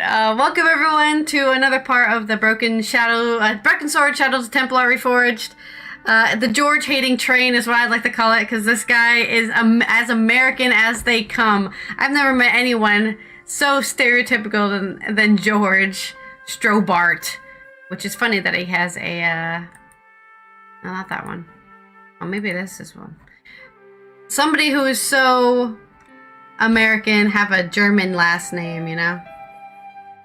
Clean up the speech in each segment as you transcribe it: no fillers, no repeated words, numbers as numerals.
Welcome everyone to another part of the Broken Sword Shadows of Templar Reforged. The George hating train is what I'd like to call it, because this guy is as American as they come. I've never met anyone so stereotypical than George Strobart, which is funny that he has a, no, not that one. Oh, maybe it is this one. Somebody who is so American, have a German last name, you know?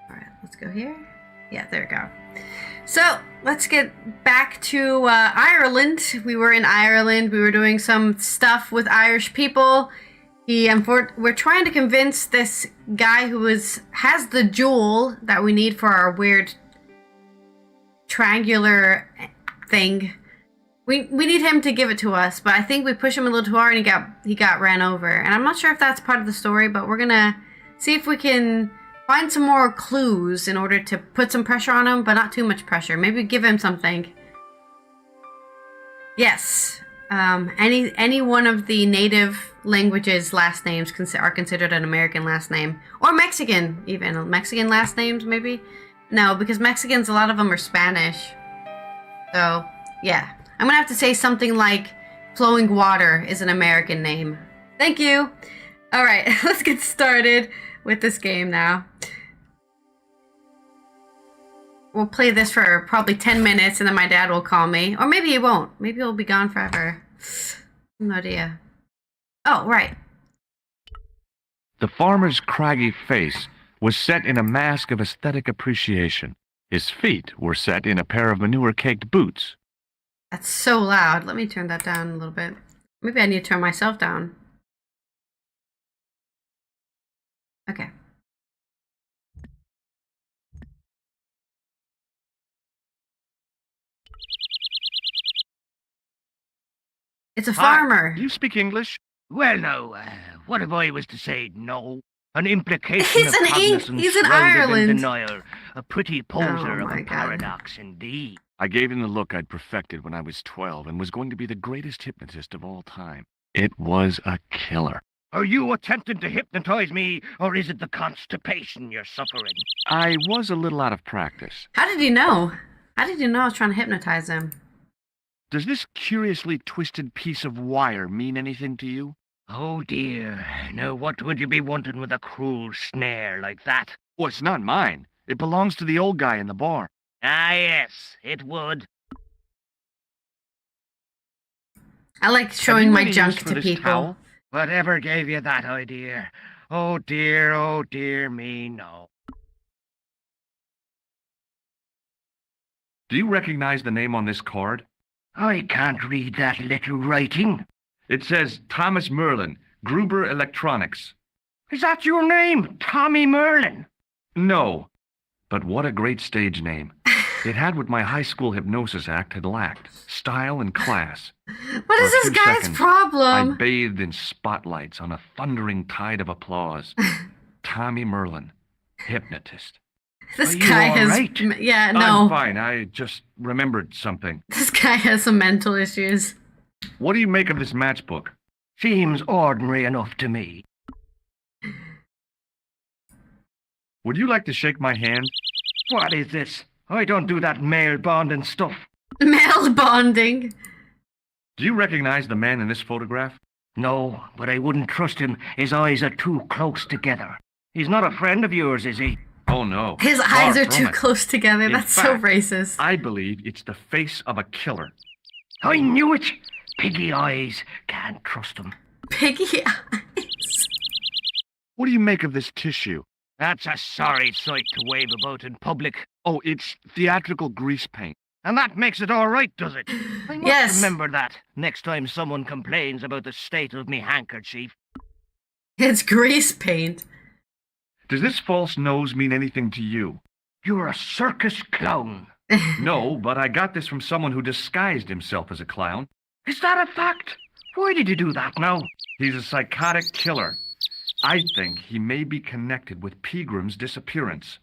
Alright, let's go here. Yeah, there we go. So, let's get back to Ireland. We were in Ireland. We were doing some stuff with Irish people. We're trying to convince this guy who has the jewel that we need for our weird triangular thing. We need him to give it to us, but I think we pushed him a little too hard and he got ran over. And I'm not sure if that's part of the story, but we're gonna see if we can find some more clues in order to put some pressure on him, but not too much pressure. Maybe give him something. Yes. Any one of the native languages' last names are considered an American last name. Or Mexican, even. Mexican last names, maybe? No, because Mexicans, a lot of them are Spanish. So, yeah. I'm gonna have to say something like flowing water is an American name. Thank you. All right, let's get started with this game now. We'll play this for probably 10 minutes and then my dad will call me. Or maybe he won't. Maybe he'll be gone forever. No idea. Oh, right. The farmer's craggy face was set in a mask of aesthetic appreciation. His feet were set in a pair of manure-caked boots. That's so loud. Let me turn that down a little bit. Maybe I need to turn myself down. Okay. It's a farmer. Do you speak English? Well, no. What if I was to say no? An implication of cognizance He's in rather Ireland. than denial. A pretty poser Oh of my a God. paradox, indeed. I gave him the look I'd perfected when I was 12 and was going to be the greatest hypnotist of all time. It was a killer. Are you attempting to hypnotize me, or is it the constipation you're suffering? I was a little out of practice. How did you know? How did you know I was trying to hypnotize him? Does this curiously twisted piece of wire mean anything to you? Oh, dear. Now, what would you be wanting with a cruel snare like that? Oh, it's not mine. It belongs to the old guy in the bar. Ah, yes, it would. I like showing Have you my any junk use for to this people. towel? Whatever gave you that idea? Oh, dear me, no. Do you recognize the name on this card? I can't read that little writing. It says Thomas Merlin, Gruber Electronics. Is that your name, Tommy Merlin? No, but what a great stage name. It had what my high school hypnosis act had lacked, style and class. What is For a this few guy's seconds, problem? I bathed in spotlights on a thundering tide of applause. Tommy Merlin, hypnotist. This Are you guy all has... right? Yeah, I'm no. fine. I just remembered something. This guy has some mental issues. What do you make of this matchbook? Seems ordinary enough to me. Would you like to shake my hand? What is this? I don't do that male bonding stuff. Male bonding. Do you recognize the man in this photograph? No, but I wouldn't trust him. His eyes are too close together. He's not a friend of yours, is he? Oh, no. His Far eyes are from too it. close together. In That's so fact, racist. I believe it's the face of a killer. I knew it! Piggy eyes. Can't trust him. Piggy eyes. What do you make of this tissue? That's a sorry sight to wave about in public. Oh, it's theatrical grease paint. And that makes it all right, does it? I must Yes. remember that next time someone complains about the state of me handkerchief. It's grease paint. Does this false nose mean anything to you? You're a circus clown. No, but I got this from someone who disguised himself as a clown. Is that a fact? Why did you do that now? He's a psychotic killer. I think he may be connected with Peagram's disappearance.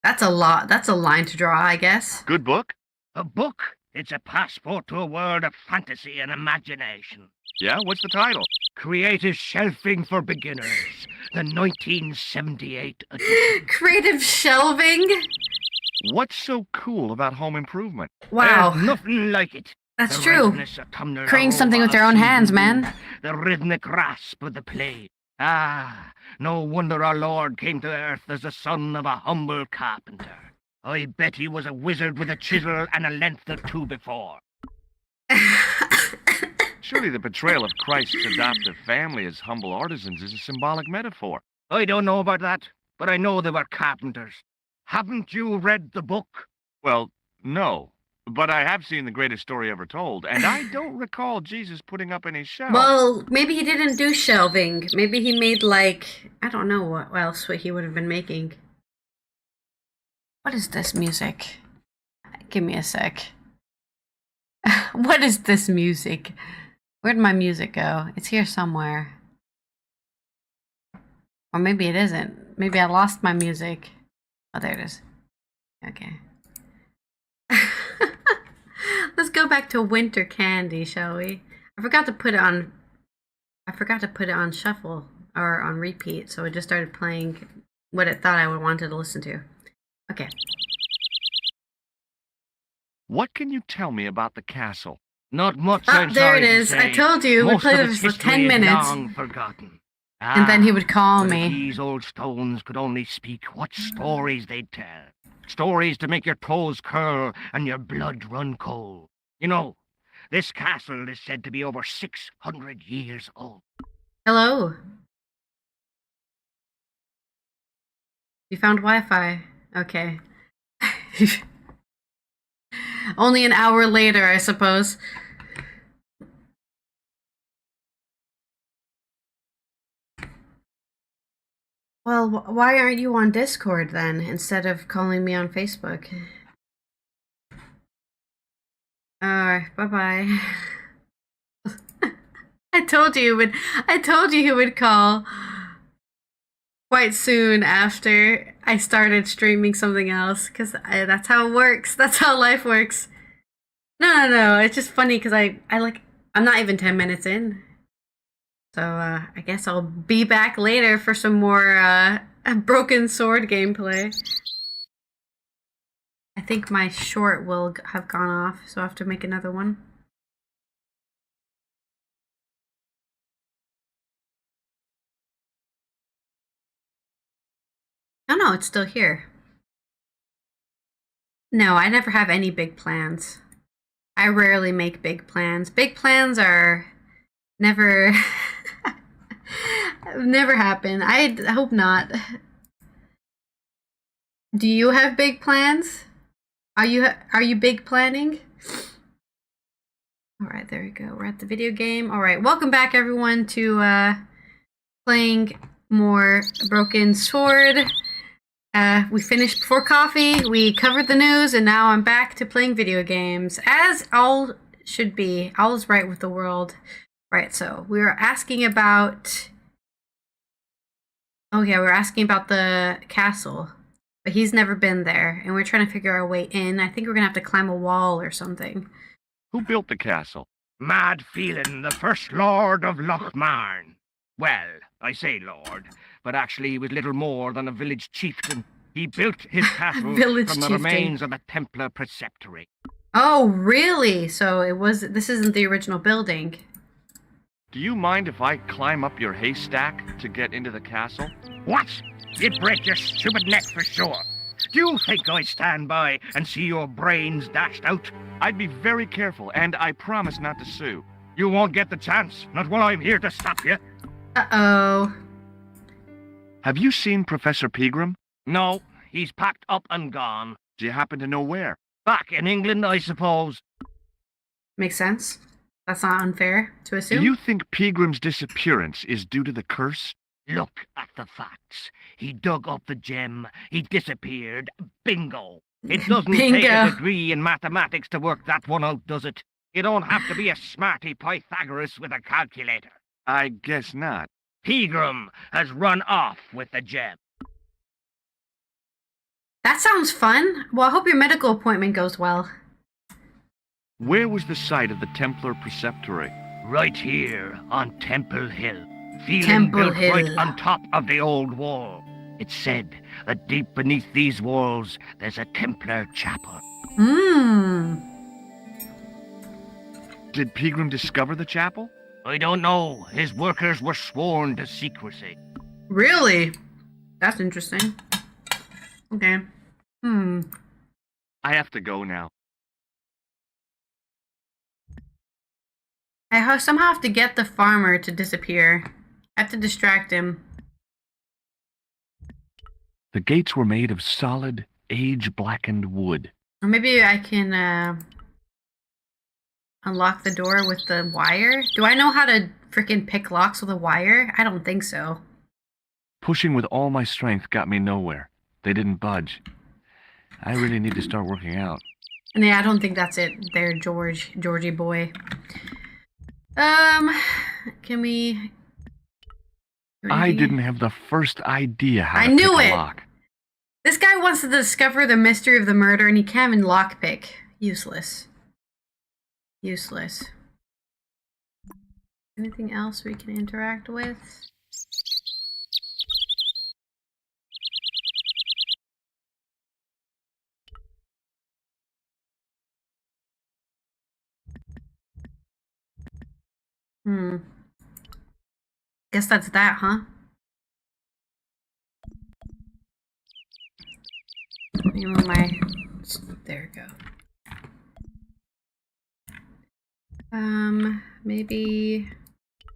That's a lot. That's a line to draw, I guess. Good book? A book? It's a passport to a world of fantasy and imagination. Yeah, what's the title? Creative Shelving for Beginners, the 1978 edition. Creative shelving? What's so cool about home improvement? Wow. There's nothing like it. That's The true. resinous autumnal Creating something aroma with your of own hands, seasoned man. wood, the rhythmic rasp of the play. Ah, no wonder our Lord came to earth as the son of a humble carpenter. I bet he was a wizard with a chisel and a length or two before. Surely the portrayal of Christ's adoptive family as humble artisans is a symbolic metaphor. I don't know about that, but I know they were carpenters. Haven't you read the book? Well, no. But I have seen The Greatest Story Ever Told, and I don't recall Jesus putting up any shelves. Well, maybe he didn't do shelving. Maybe he made, like, I don't know what else he would have been making. What is this music? Give me a sec. What is this music? Where'd my music go? It's here somewhere. Or maybe it isn't. Maybe I lost my music. Oh, there it is. Okay. Let's go back to Winter Candy, shall we? I forgot to put it on shuffle or on repeat, so it just started playing what it thought I would wanted to listen to. Okay. What can you tell me about the castle? Not much. Oh, I'm there sorry it to is. say. I told you we Most played of this its for 10 history is minutes. long forgotten. And then he would call but me. if these old stones could only speak, what stories they'd tell. Stories to make your toes curl and your blood run cold. You know, this castle is said to be over 600 years old. Hello. You found Wi-Fi. Okay. Only an hour later, I suppose. Well, why aren't you on Discord then, instead of calling me on Facebook? Alright, bye-bye. I told you he would call quite soon after I started streaming something else, because that's how it works. That's how life works. No, it's just funny because I'm not even 10 minutes in. So, I guess I'll be back later for some more, Broken Sword gameplay. I think my short will have gone off, so I'll have to make another one. Oh no, it's still here. No, I never have any big plans. I rarely make big plans. Big plans are never... never happen. I hope not. Do you have big plans? Are you big planning? All right, there we go. We're at the video game. All right, welcome back everyone to playing more Broken Sword. We finished before coffee, we covered the news, and now I'm back to playing video games. As all should be. All is right with the world. Right, so we were asking about... Oh yeah, we were asking about the castle. But he's never been there, and we're trying to figure our way in. I think we're gonna have to climb a wall or something. Who built the castle? Mad Phelan, the first lord of Lochmarn. Well, I say lord, but actually he was little more than a village chieftain. He built his castle from the remains of a Templar preceptory. Oh, really? So this isn't the original building. Do you mind if I climb up your haystack to get into the castle? What? You'd break your stupid neck for sure. Do you think I'd stand by and see your brains dashed out? I'd be very careful, and I promise not to sue. You won't get the chance, not while I'm here to stop you. Uh-oh. Have you seen Professor Pegram? No, he's packed up and gone. Do you happen to know where? Back in England, I suppose. Makes sense. That's not unfair to assume. Do you think Pegram's disappearance is due to the curse? Look at the facts. He dug up the gem. He disappeared. Bingo. It doesn't take a degree in mathematics to work that one out, does it? You don't have to be a smarty Pythagoras with a calculator. I guess not. Pegram has run off with the gem. That sounds fun. Well, I hope your medical appointment goes well. Where was the site of the Templar preceptory? Right here on Temple Hill. Feeling Temple built right Hill. on top of the old wall. It's said that deep beneath these walls, there's a Templar chapel. Hmm. Did Pegram discover the chapel? I don't know. His workers were sworn to secrecy. Really? That's interesting. Okay. Hmm. I have to go now. I somehow have to get the farmer to disappear. I have to distract him. The gates were made of solid, age-blackened wood. Or maybe I can, unlock the door with the wire? Do I know how to freaking pick locks with a wire? I don't think so. Pushing with all my strength got me nowhere. They didn't budge. I really need to start working out. And yeah, I don't think that's it there, Georgie boy. Can we... I didn't have the first idea how to I knew pick a it! lock. This guy wants to discover the mystery of the murder and he can't even lockpick. Useless. Useless. Anything else we can interact with? Guess that's that, huh? There we go. Maybe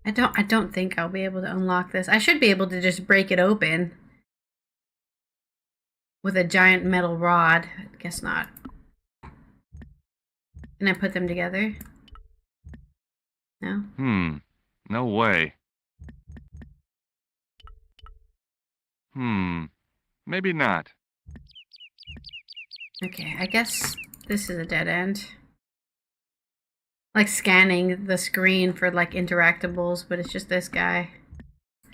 I don't think I'll be able to unlock this. I should be able to just break it open with a giant metal rod. I guess not. Can I put them together? No? No way. Maybe not. Okay, I guess this is a dead end. Like scanning the screen for like interactables, but it's just this guy. Is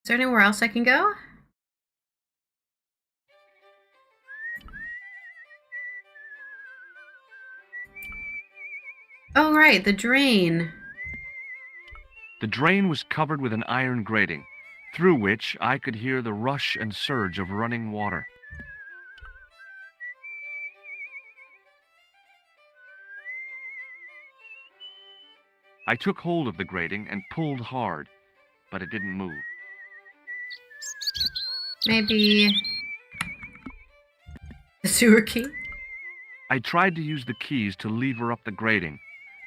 there anywhere else I can go? Oh right, the drain. The drain was covered with an iron grating, through which I could hear the rush and surge of running water. I took hold of the grating and pulled hard, but it didn't move. Maybe the sewer key? I tried to use the keys to lever up the grating,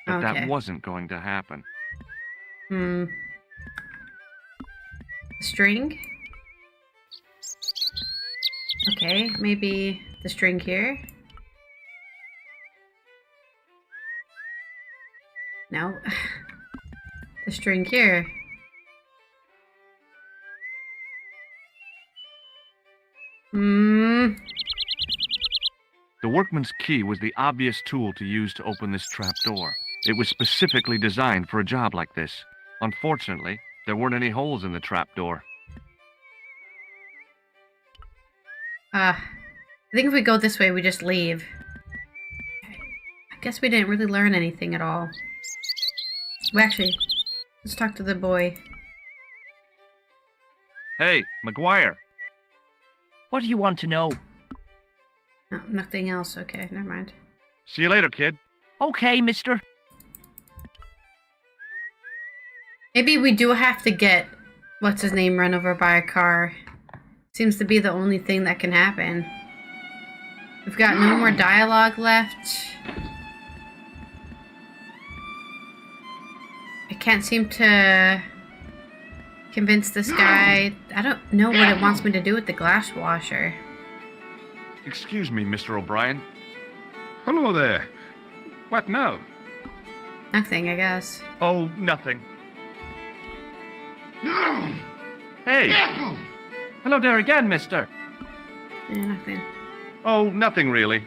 but Okay. that wasn't going to happen. String? Okay, maybe the string here? No. The string here. The workman's key was the obvious tool to use to open this trap door. It was specifically designed for a job like this. Unfortunately, there weren't any holes in the trap door. I think if we go this way, we just leave. I guess we didn't really learn anything at all. Well, actually, let's talk to the boy. Hey, McGuire! What do you want to know? Oh, nothing else. Okay, never mind. See you later, kid. Okay, mister. Maybe we do have to get what's his name run over by a car. Seems to be the only thing that can happen. We've got no more dialogue left. I can't seem to convince this guy. I don't know what it wants me to do with the glass washer. Excuse me, Mr. O'Brien. Hello there. What now? Nothing, I guess. Oh, nothing. Hey! Hello there again, mister. Yeah, nothing. Oh, nothing really.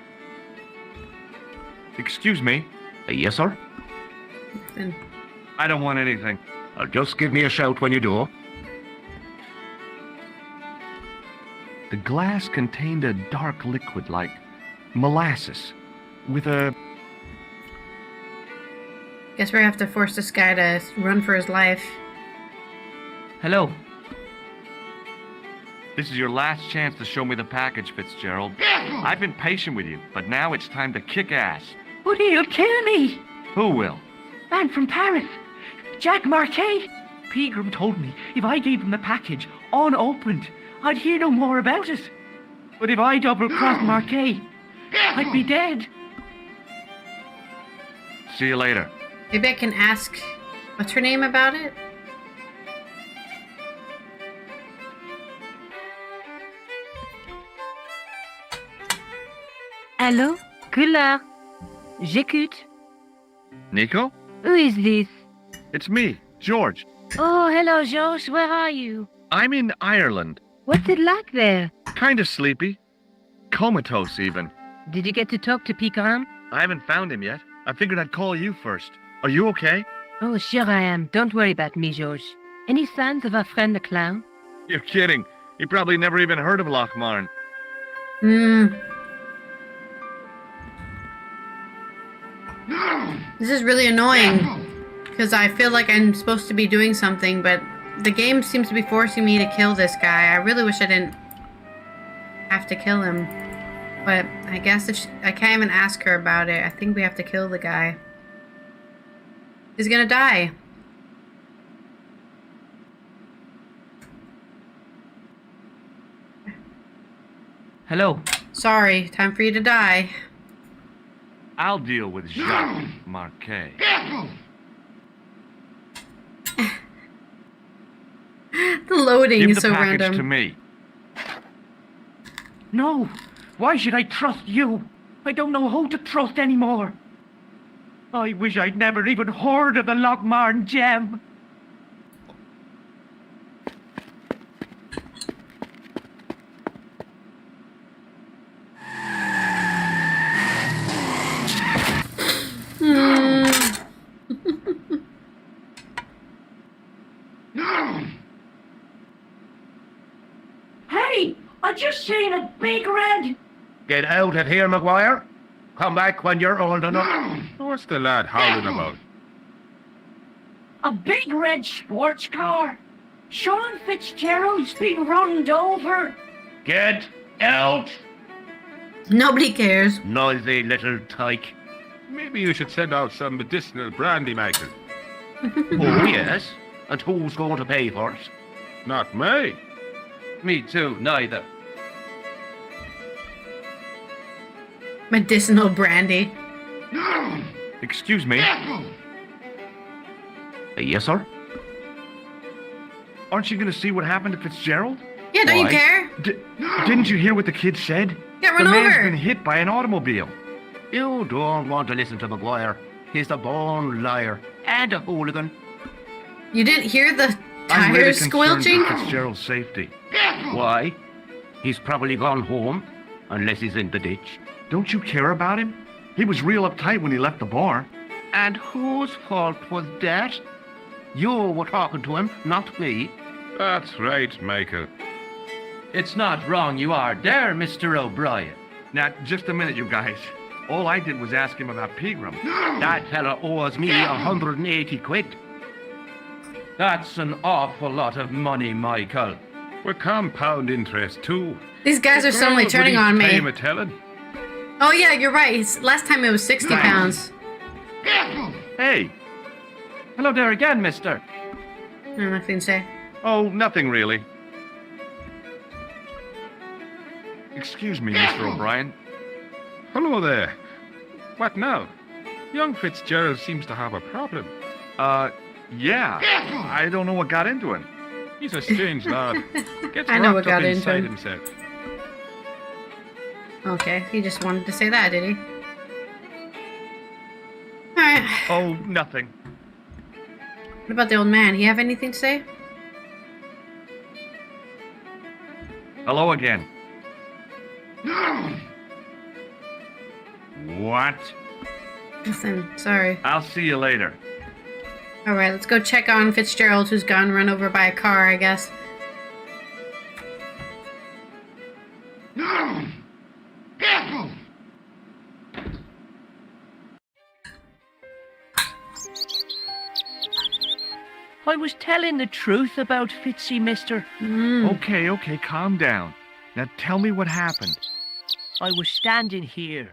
Excuse me. Yes, sir? Nothing. I don't want anything. Just give me a shout when you do. The glass contained a dark liquid like molasses with a Guess we're gonna have to force this guy to run for his life. Hello. This is your last chance to show me the package, Fitzgerald. I've been patient with you, but now it's time to kick ass. But he'll kill me. Who will? Man from Paris. Jack Marquet. Pegram told me if I gave him the package unopened, I'd hear no more about it. But if I double-crossed Marquet, I'd be dead. See you later. Maybe I can ask, what's her name about it? Allô? Couleur. J'écoute. Nico? Who is this? It's me, George. Oh, hello, George. Where are you? I'm in Ireland. What's it like there? Kind of sleepy. Comatose, even. Did you get to talk to Pegram? I haven't found him yet. I figured I'd call you first. Are you okay? Oh, sure I am. Don't worry about me, George. Any signs of our friend the clown? You're kidding. He probably never even heard of Lochmarn. This is really annoying. Because I feel like I'm supposed to be doing something, but the game seems to be forcing me to kill this guy. I really wish I didn't have to kill him. But I guess I can't even ask her about it. I think we have to kill the guy. He's gonna die. Hello. Sorry, time for you to die. I'll deal with Jacques Marquet. The loading Give is the so package random. to me. No. Why should I trust you? I don't know who to trust anymore. I wish I'd never even heard of the Lochmarn gem. Hey, I just seen a big red. Get out of here, Maguire. Come back when you're old enough. What's the lad howling about? A big red sports car. Sean Fitzgerald's been runned over. Get out, Nobody cares. noisy little tyke. Maybe you should send out some medicinal brandy, Michael. Oh, yes? And who's going to pay for it? Not me. Me too, neither. Medicinal brandy. Excuse me. Yes, sir? Aren't you going to see what happened to Fitzgerald? Yeah, don't you Why? care? Didn't you hear what the kid said? Get run the man's over. been hit by an automobile. You don't want to listen to Maguire. He's a born liar and a hooligan. You didn't hear the I'm really tires concerned squelching? for Fitzgerald's safety. Why? He's probably gone home, unless he's in the ditch. Don't you care about him? He was real uptight when he left the bar. And whose fault was that? You were talking to him, not me. That's right, Michael. It's not wrong you are there, Mr. O'Brien. Now, just a minute, you guys. All I did was ask him about Pegram. That fella owes me 180 quid. That's an awful lot of money, Michael. With compound interest, too. These guys are suddenly Would turning he on pay me. him a telling? Oh yeah, you're right. Last time it was 60 pounds. Hey! Hello there again, mister. I don't know what I can say. Oh, nothing really. Excuse me, Mr. O'Brien. Hello there. What now? Young Fitzgerald seems to have a problem. Yeah. I don't know what got into him. He's a strange lad. Gets I know what wrapped up got into inside him. himself. Okay, he just wanted to say that, did he? Alright. Oh, nothing. What about the old man? He have anything to say? Hello again. What? Nothing. Sorry. I'll see you later. Alright, let's go check on Fitzgerald, who's gone run over by a car, I guess. I was telling the truth about Fitzy, mister. Okay, calm down. Now tell me what happened. I was standing here,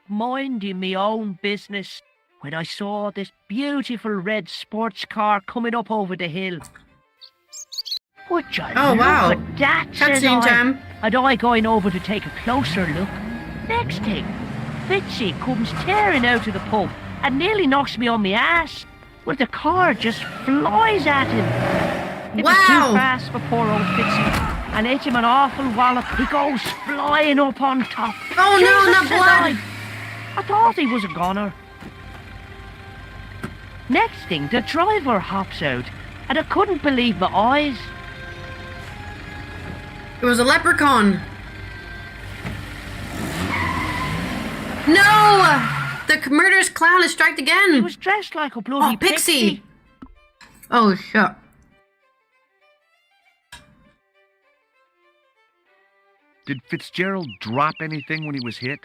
minding me own business, when I saw this beautiful red sports car coming up over the hill. Would you Oh, look wow. at that, says Cutscene I. time. And I going over to take a closer look. Next thing, Fitzy comes tearing out of the pub and nearly knocks me on my ass. Well, the car just flies at him. It was Wow. too fast for poor old Fitzy, and hit him an awful wallop. He goes flying up on top. Oh, no, Jesus, not says blood. I thought he was a goner. Next thing, the driver hops out, and I couldn't believe my eyes. It was a leprechaun. No! The murderous clown has striked He again. was dressed like a bloody Oh, Pixie. Oh, shit. Did Fitzgerald drop anything when he was hit?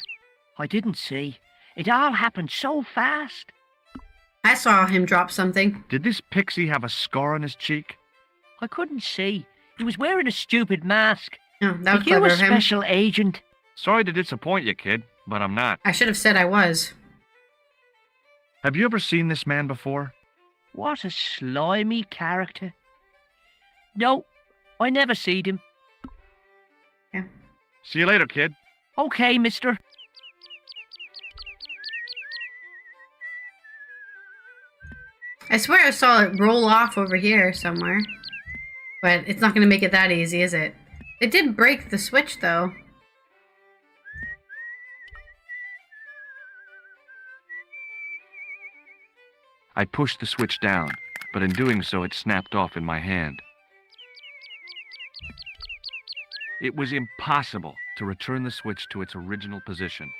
I didn't see. It all happened so fast. I saw him drop something. Did this pixie have a scar on his cheek? I couldn't see. He was wearing a stupid mask. Oh, that was Are you clever a of him. special agent? Sorry to disappoint you, kid, but I'm not. I should have said I was. Have you ever seen this man before? What a slimy character. No, I never seed him. See you later, kid. Okay, mister. I swear I saw it roll off over here somewhere. But it's not going to make it that easy, is it? It did break the switch, though. I pushed the switch down, but in doing so it snapped off in my hand. It was impossible to return the switch to its original position.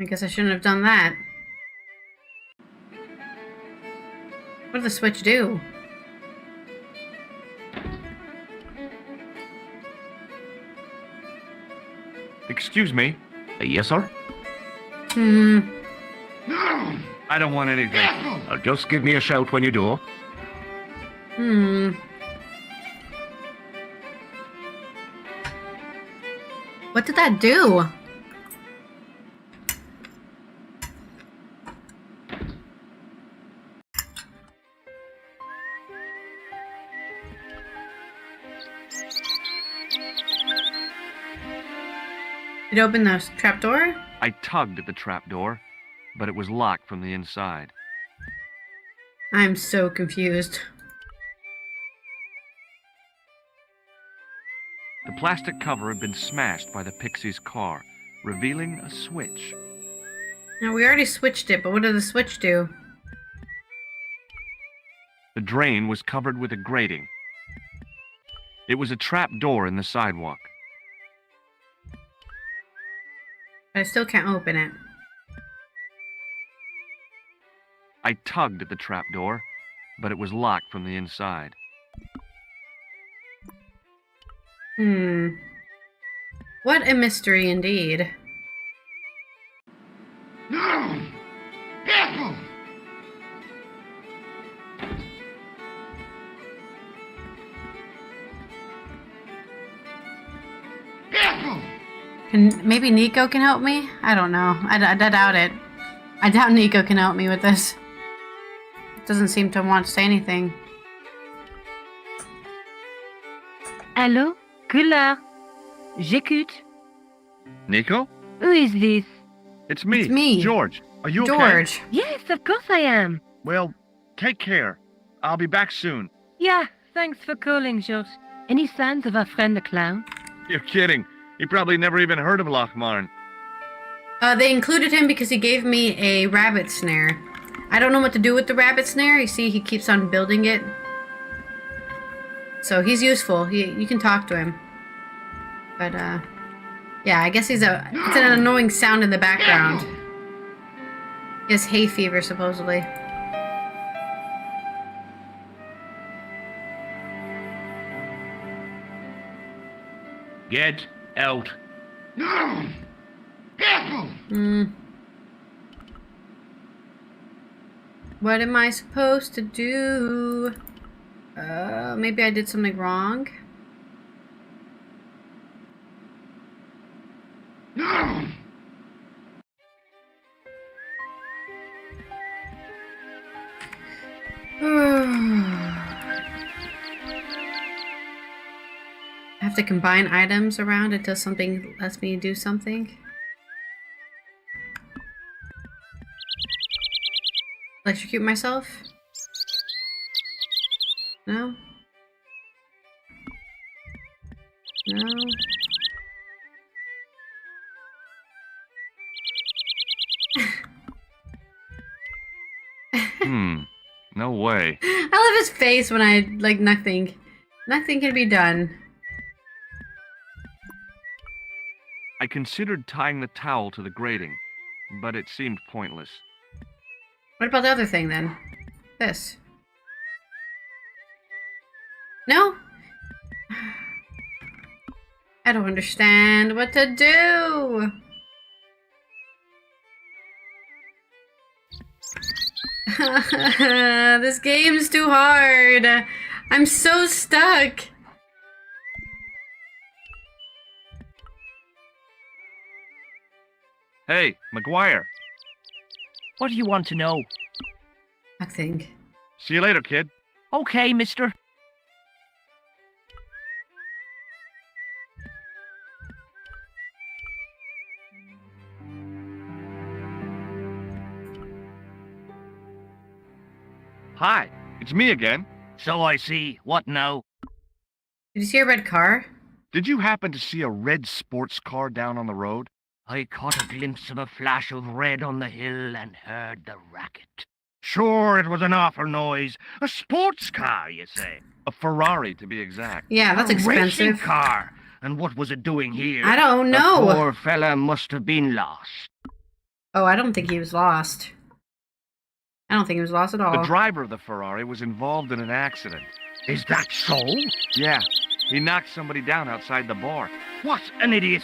I guess I shouldn't have done that. What did the switch do? Excuse me? Yes, sir? I don't want anything. Just give me a shout when you do. What did that do? Did it open the trapdoor? I tugged at the trapdoor, but it was locked from the inside. I'm so confused. The plastic cover had been smashed by the pixie's car, revealing a switch. Now, we already switched it, but what did the switch do? The drain was covered with a grating. It was a trap door in the sidewalk. I still can't open it. I tugged at the trap door, but it was locked from the inside. What a mystery indeed. Maybe Nico can help me? I don't know. I doubt it. I doubt Nico can help me with this. Doesn't seem to want to say anything. Allô? Gw2. J'écoute. Nico? Who is this? It's me. It's me. George. Are you okay? George. Yes, of course I am. Well, take care. I'll be back soon. Yeah, thanks for calling, George. Any signs of our friend the clown? You're kidding. He probably never even heard of Lochmarn. They included him because he gave me a rabbit snare. I don't know what to do with the rabbit snare. You see, he keeps on building it. So he's useful. You can talk to him. But, yeah, I guess it's an annoying sound in the background. He has hay fever, supposedly. Get out. What am I supposed to do? Maybe I did something wrong. I have to combine items around until something lets me do something. Electrocute myself? No? No? No way. I love his face when I, like, nothing. Nothing can be done. I considered tying the towel to the grating, but it seemed pointless. What about the other thing, then? This. No? I don't understand what to do. This game's too hard. I'm so stuck. Hey, McGuire. What do you want to know? Nothing. See you later, kid. Okay, mister. Hi, it's me again. So I see. What now? Did you see a red car? Did you happen to see a red sports car down on the road? I caught a glimpse of a flash of red on the hill and heard the racket. Sure, it was an awful noise. A sports car, you say? A Ferrari, to be exact. Yeah, that's A racing expensive. car. And what was it doing here? I don't The know. poor fella must have been lost. Oh, I don't think he was lost. I don't think he was lost at all. The driver of the Ferrari was involved in an accident. Is that so? Yeah, he knocked somebody down outside the bar. What an idiot!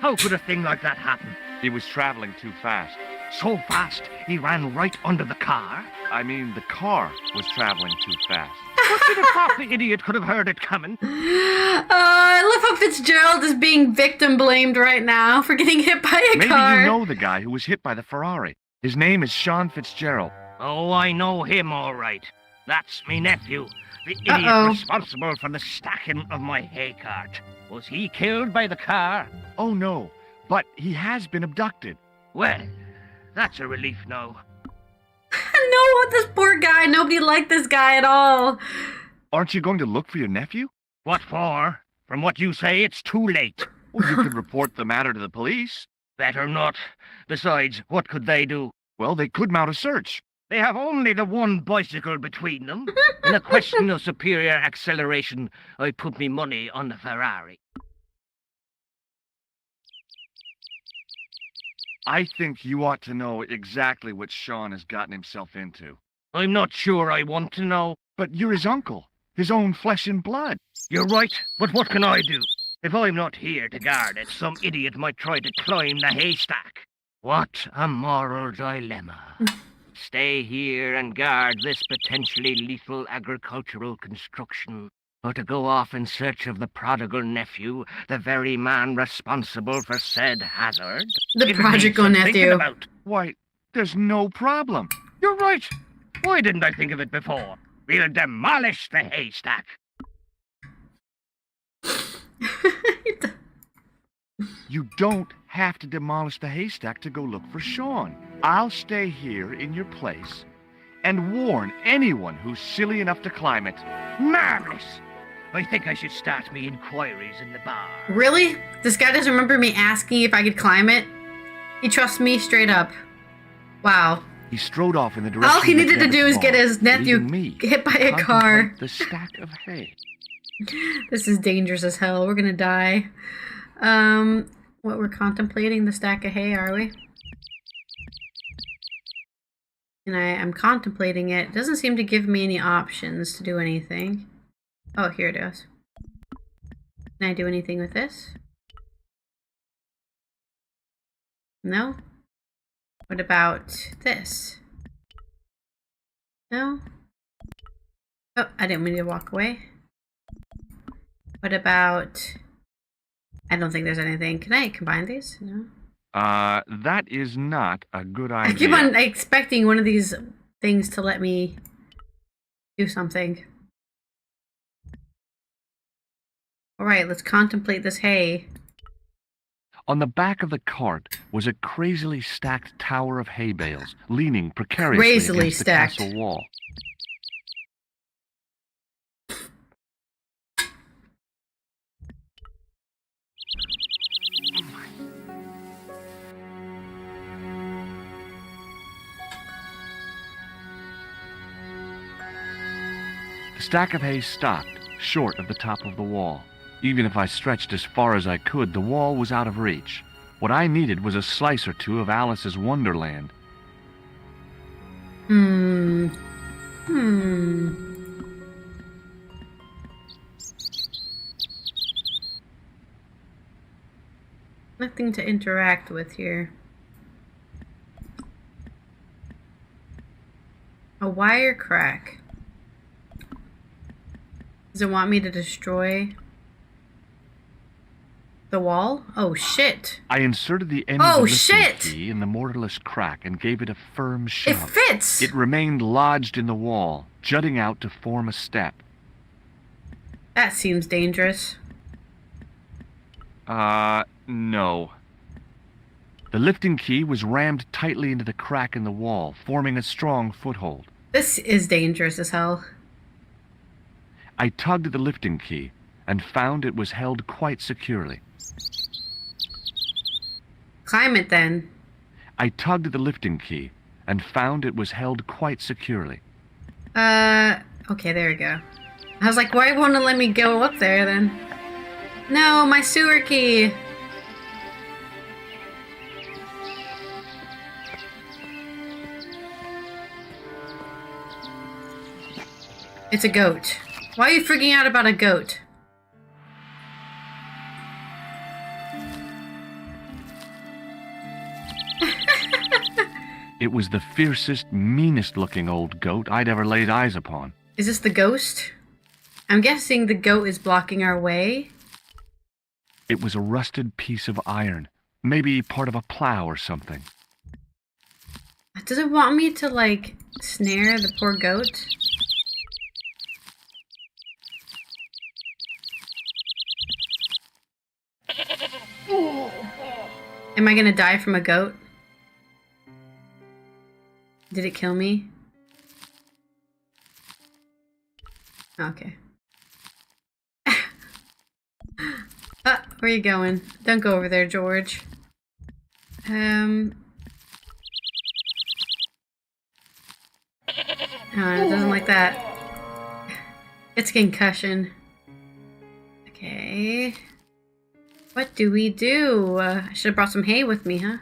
How could a thing like that happen? He was traveling too fast. So fast, he ran right under the car? I mean, the car was traveling too fast. What did have thought the idiot could have heard it coming? I love how Fitzgerald is being victim blamed right now for getting hit by a Maybe car. you know the guy who was hit by the Ferrari. His name is Sean Fitzgerald. Oh, I know him all right. That's me nephew, the idiot Uh-oh. responsible for the stacking of my hay cart. Was he killed by the car? Oh no, but he has been abducted. Well, that's a relief now. No, this poor guy. Nobody liked this guy at all. Aren't you going to look for your nephew? What for? From what you say, it's too late. Well, you could report the matter to the police. Better not. Besides, what could they do? Well, they could mount a search. They have only the one bicycle between them. In a question of superior acceleration, I put me money on the Ferrari. I think you ought to know exactly what Sean has gotten himself into. I'm not sure I want to know. But you're his uncle, his own flesh and blood. You're right, but what can I do? If I'm not here to guard it, some idiot might try to climb the haystack. What a moral dilemma. Stay here and guard this potentially lethal agricultural construction, or to go off in search of the prodigal nephew, the very man responsible for said hazard. The It prodigal needs some nephew. thinking about. Why, there's no problem. You're right. Why didn't I think of it before? We'll demolish the haystack. You don't have to demolish the haystack to go look for Sean. I'll stay here in your place and warn anyone who's silly enough to climb it. Marvelous. I think I should start me inquiries in the bar. Really? This guy doesn't remember me asking if I could climb it? He trusts me straight up. Wow. He strode off in the direction All he of the needed to dentist do is get bar, his nephew leaving me hit by a to car. contemplate the stack of hay. This is dangerous as hell. We're gonna die. What we're contemplating, the stack of hay, are we? And I'm contemplating it. It doesn't seem to give me any options to do anything. Oh, here it is. Can I do anything with this? No? What about this? No? Oh, I didn't mean to walk away. What about... I don't think there's anything. Can I combine these? No? That is not a good I idea. keep on expecting one of these things to let me do something. Alright, let's contemplate this hay. On the back of the cart was a crazily stacked tower of hay bales, leaning precariously Crazily against stacked. the castle wall. The stack of hay stopped, short of the top of the wall. Even if I stretched as far as I could, the wall was out of reach. What I needed was a slice or two of Alice's Wonderland. Nothing to interact with here. A wire crack. Does it want me to destroy the wall? Oh shit. I inserted the end of Oh the lifting shit! key in the mortarless crack and gave it a firm shove. It fits! It remained lodged in the wall, jutting out to form a step. That seems dangerous. No. The lifting key was rammed tightly into the crack in the wall, forming a strong foothold. This is dangerous as hell. I tugged at the lifting key and found it was held quite securely. Climb it then. I tugged at the lifting key and found it was held quite securely. Okay, there we go. I was like, why won't it let me go up there then? No, my sewer key! It's a goat. Why are you freaking out about a goat? It was the fiercest, meanest-looking old goat I'd ever laid eyes upon. Is this the ghost? I'm guessing the goat is blocking our way. It was a rusted piece of iron, maybe part of a plow or something. Does it want me to, like, snare the poor goat? Am I gonna die from a goat? Did it kill me? Okay. Where are you going? Don't go over there, George. Oh, it doesn't like that. It's concussion. Okay. What do we do? I should have brought some hay with me, huh?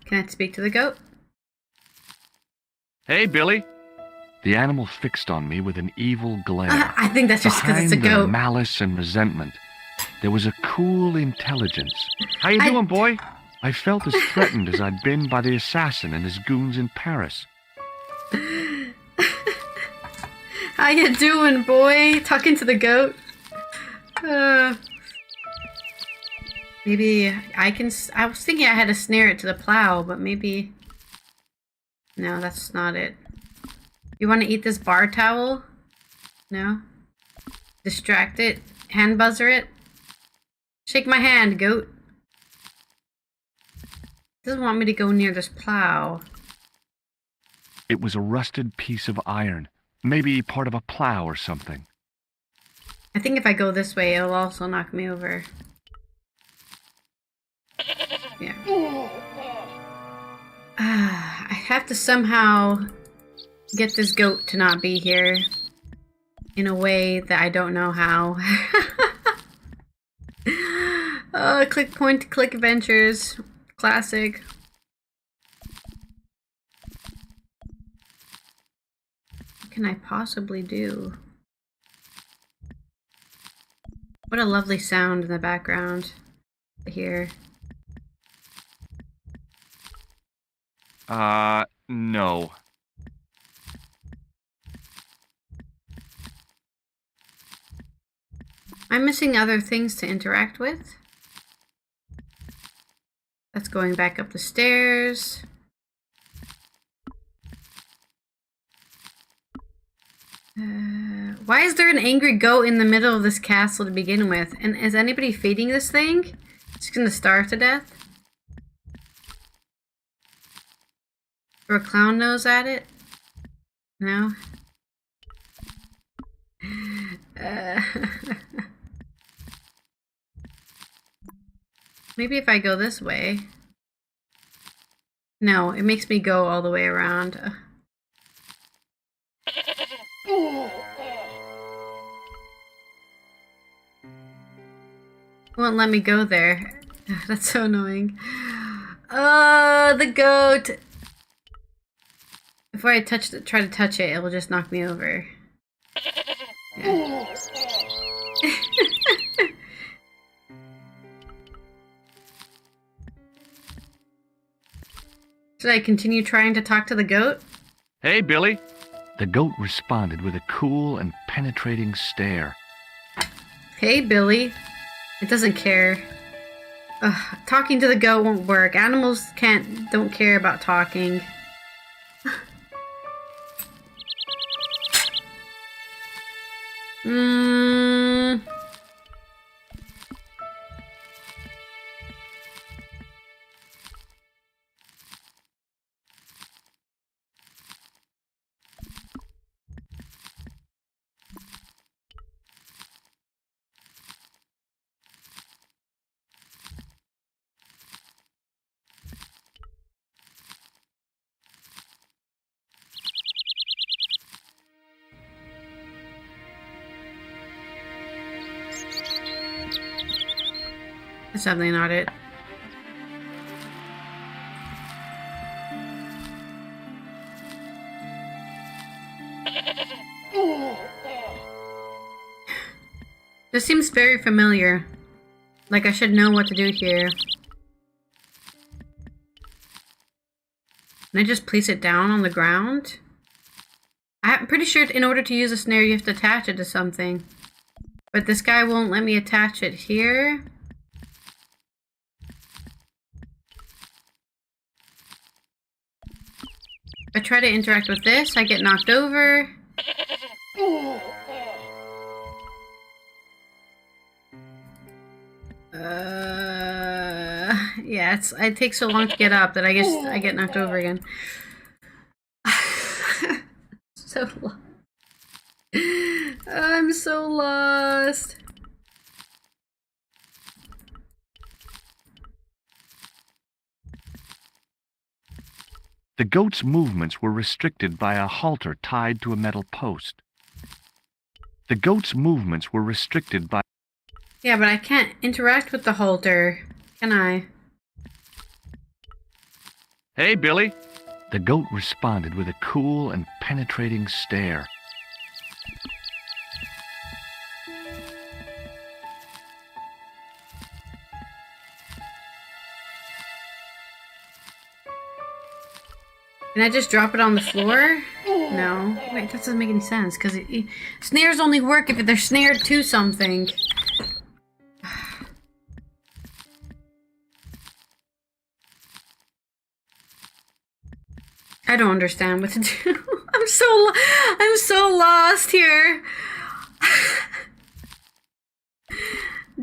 Can I speak to the goat? Hey, Billy! The animal fixed on me with an evil glare. I think that's just because it's a Behind the goat. malice and resentment, there was a cool intelligence. How you doing, boy? I felt as threatened as I'd been by the assassin and his goons in Paris. How you doing, boy? Talking to the goat? Maybe I can... I was thinking I had to snare it to the plow, but maybe... No, that's not it. You want to eat this bar towel? No? Distract it? Hand buzzer it? Shake my hand, goat. It doesn't want me to go near this plow. It was a rusted piece of iron, maybe part of a plow or something. I think if I go this way, it'll also knock me over. Yeah. I have to somehow get this goat to not be here in a way that I don't know how. Click point to click adventures. Classic. What can I possibly do? What a lovely sound in the background here. No. I'm missing other things to interact with. That's going back up the stairs. Why is there an angry goat in the middle of this castle to begin with? And is anybody feeding this thing? It's gonna starve to death? Throw a clown nose at it? No? Maybe if I go this way. No, it makes me go all the way around. Won't let me go there. That's so annoying. The goat! If I try to touch it, it will just knock me over. Yeah. Should I continue trying to talk to the goat? Hey, Billy. The goat responded with a cool and penetrating stare. Hey, Billy. It doesn't care. Ugh, talking to the goat won't work. Animals don't care about talking. That's definitely not it. This seems very familiar. Like I should know what to do here. Can I just place it down on the ground? I'm pretty sure in order to use a snare you have to attach it to something. But this guy won't let me attach it here. If I try to interact with this, I get knocked over. Yeah, it takes so long to get up that I guess I get knocked over again. So lost. I'm so lost. The goat's movements were restricted by a halter tied to a metal post. The goat's movements were restricted by... Yeah, but I can't interact with the halter, can I? Hey, Billy. The goat responded with a cool and penetrating stare. Can I just drop it on the floor? No. Wait, that doesn't make any sense, because snares only work if they're snared to something. I don't understand what to do. I'm so lost here.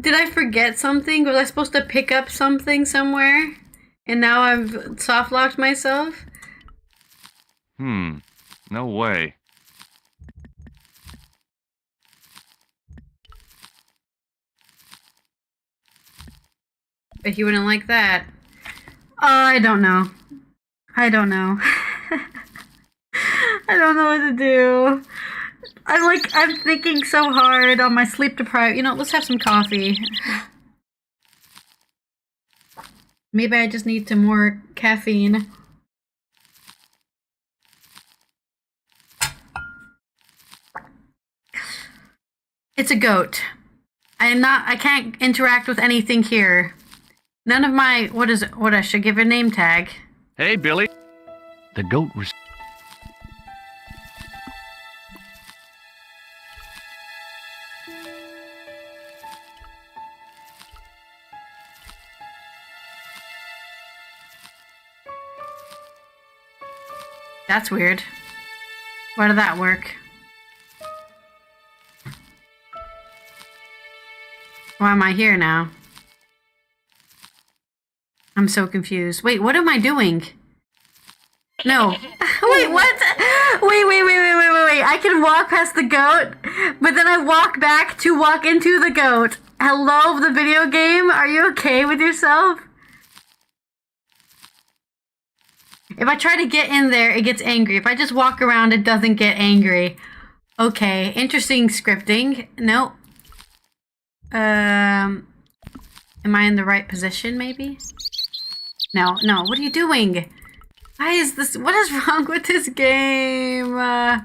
Did I forget something? Was I supposed to pick up something somewhere? And now I've soft-locked myself? No way. But he wouldn't like that. I don't know. I don't know. I don't know what to do. I'm thinking so hard on my sleep deprived. You know, let's have some coffee. Maybe I just need some more caffeine. It's a goat. I can't interact with anything here. None of my, what is it? What, I should give a name tag. Hey, Billy. The goat was... That's weird. Why did that work? Why am I here now? I'm so confused. Wait, what am I doing? No. Wait, what? Wait. I can walk past the goat, but then I walk back to walk into the goat. Hello, the video game? Are you okay with yourself? If I try to get in there, it gets angry. If I just walk around, it doesn't get angry. Okay, interesting scripting. No. Am I in the right position, maybe? No, what are you doing? Why is this? What is wrong with this game? What?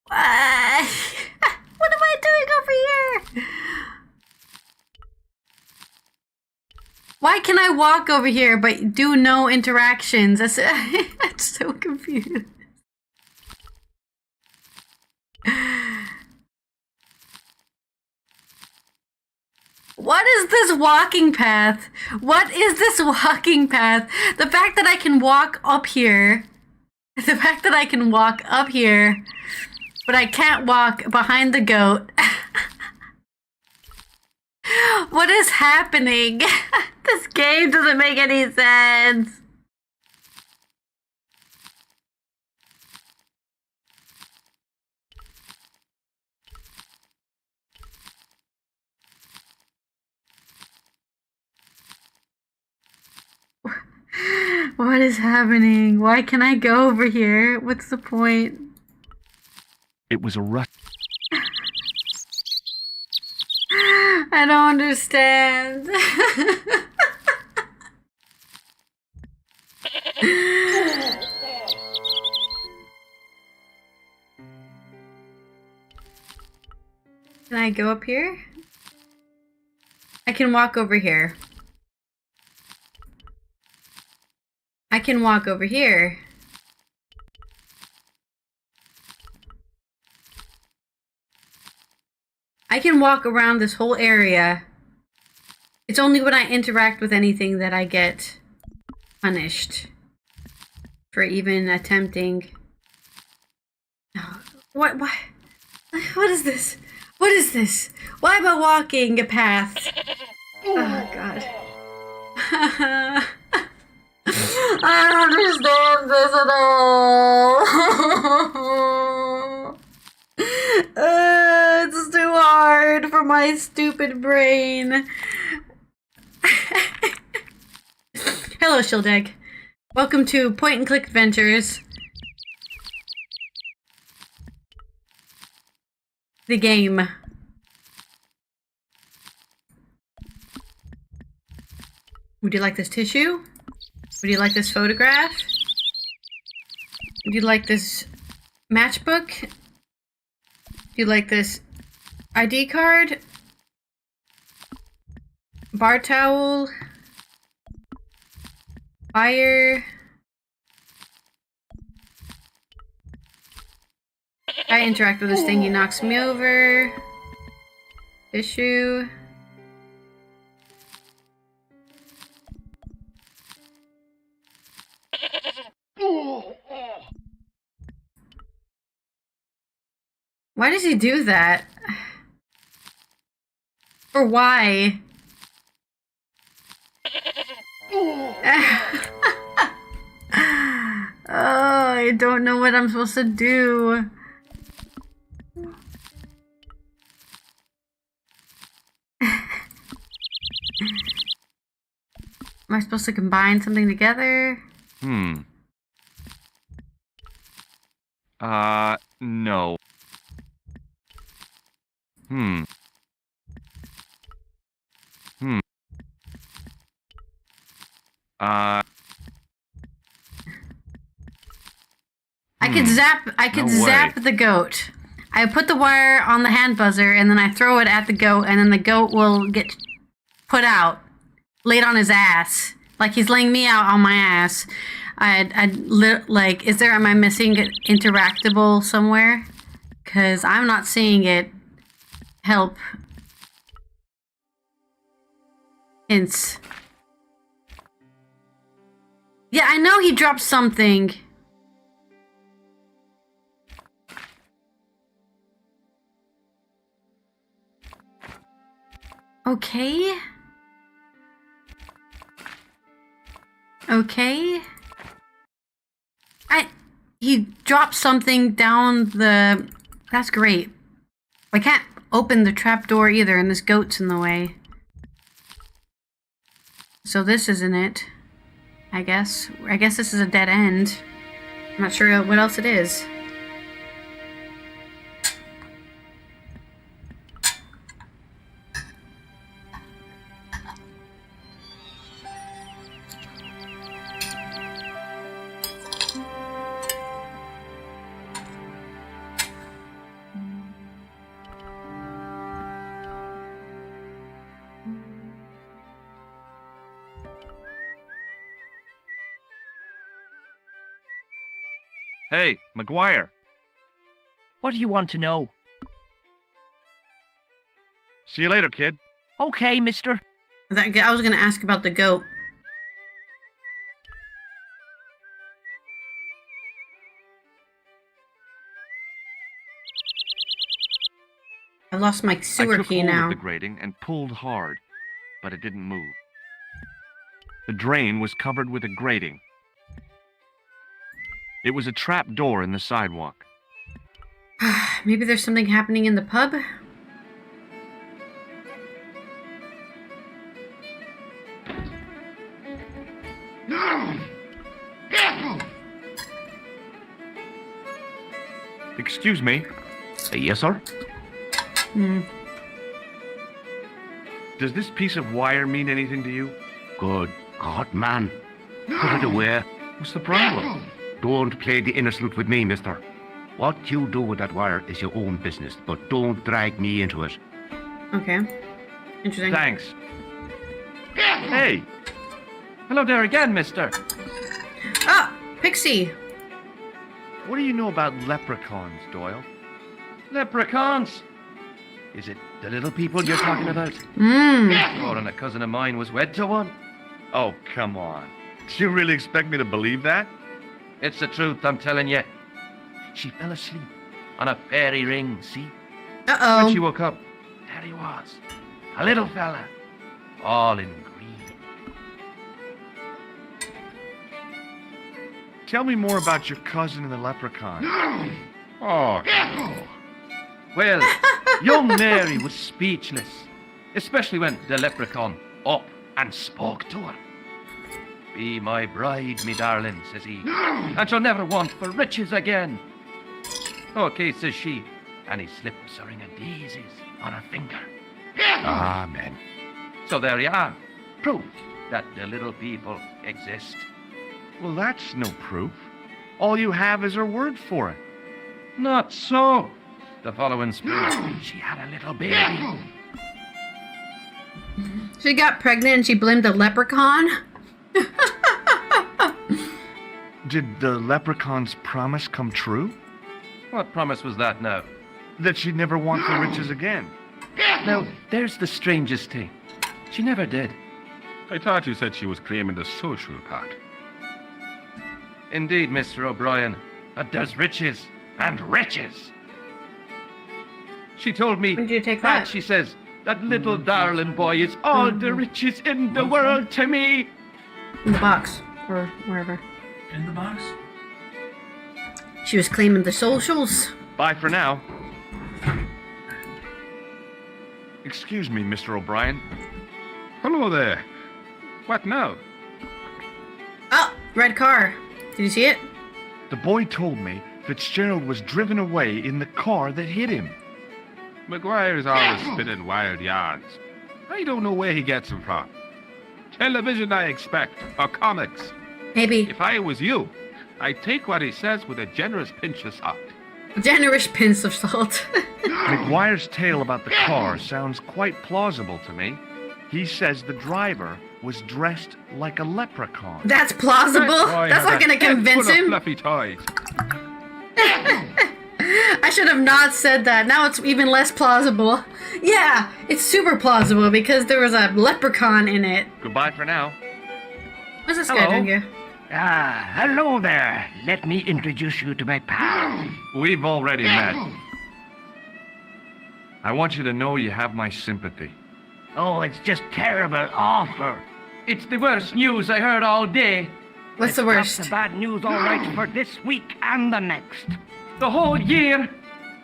What am I doing over here? Why can I walk over here but do no interactions? I'm so confused. What is this walking path? What is this walking path? The fact that I can walk up here. The fact that I can walk up here, but I can't walk behind the goat. What is happening? This game doesn't make any sense. What is happening? Why can I go over here? What's the point? It was a rust. I don't understand. Can I go up here? I can walk over here. I can walk over here. I can walk around this whole area. It's only when I interact with anything that I get punished for even attempting. What is this? What is this? Why am I walking a path? Oh God. I don't understand this at all. It's too hard for my stupid brain. Hello, Shieldegg. Welcome to Point and Click Adventures. The game. Would you like this tissue? Would you like this photograph? Would you like this matchbook? Would you like this ID card? Bar towel? Fire? I interact with this thing, he knocks me over. Tissue. Why does he do that? Or why? Oh, I don't know what I'm supposed to do. Am I supposed to combine something together? No. I could zap the goat. I put the wire on the hand buzzer and then I throw it at the goat and then the goat will get put out, laid on his ass. Like he's laying me out on my ass. Like, am I missing it interactable somewhere? Cause I'm not seeing it. Help. Hints. Yeah, I know he dropped something. Okay. Okay. He dropped something down the... That's great. I can't open the trapdoor either, and this goat's in the way. So this isn't it. I guess this is a dead end. I'm not sure what else it is. Hey, McGuire. What do you want to know? See you later, kid. Okay, mister. I was gonna ask about the goat. I lost my sewer I took key hold now. of the grating and pulled hard, but it didn't move. The drain was covered with a grating. It was a trap door in the sidewalk. Maybe there's something happening in the pub? Excuse me. Yes, sir? Does this piece of wire mean anything to you? Good God, man. Put it away. What's the problem? Don't play the innocent with me, mister. What you do with that wire is your own business, but don't drag me into it. Okay. Interesting. Thanks. Hey! Hello there again, mister. Ah! Pixie! What do you know about leprechauns, Doyle? Leprechauns. Is it the little people you're talking about? Mmm. Oh, and a cousin of mine was wed to one. Oh, come on. Do you really expect me to believe that? It's the truth, I'm telling you. She fell asleep on a fairy ring, see? Uh-oh. When she woke up, there he was. A little fella. All in green. Tell me more about your cousin and the leprechaun. Oh, Well, young Mary was speechless, especially when the leprechaun up and spoke to her. Be my bride, me darling, says he, and she'll never want for riches again. Okay, says she, and he slips a ring of daisies on her finger. Amen. So there you are, proof that the little people exist. Well, that's no proof. All you have is her word for it. Not so. The following spring, she had a little baby. She got pregnant and she blamed the leprechaun? Did the leprechaun's promise come true? What promise was that now? That she'd never want for riches again. Now, there's the strangest thing. She never did. I thought you said she was claiming the social part. Indeed, Mr. O'Brien, that there's riches and riches. She told me When did you take that? she says, that little darling boy is all the riches in the world to me. In the box. Or wherever. In the box? She was claiming the socials. Bye for now. Excuse me, Mr. O'Brien. Hello there. What now? Oh! Red car. Did you see it? The boy told me Fitzgerald was driven away in the car that hit him. McGuire is always spinning wild yarns. I don't know where he gets them from. Television, I expect, or comics. Maybe. If I was you, I'd take what he says with a generous pinch of salt. Generous pinch of salt. McGuire's tale about the car sounds quite plausible to me. He says the driver was dressed like a leprechaun. That's plausible? Boy That's had not a gonna head convince full of him. fluffy toys. I should have not said that. Now it's even less plausible. Yeah, it's super plausible because there was a leprechaun in it. Goodbye for now. What's this guy Hello. doing here? Hello there. Let me introduce you to my pal. We've already met. I want you to know you have my sympathy. Oh, it's just terrible, awful. It's the worst news I heard all day. What's the worst? That's the bad news, all right, for this week and the next. The whole year.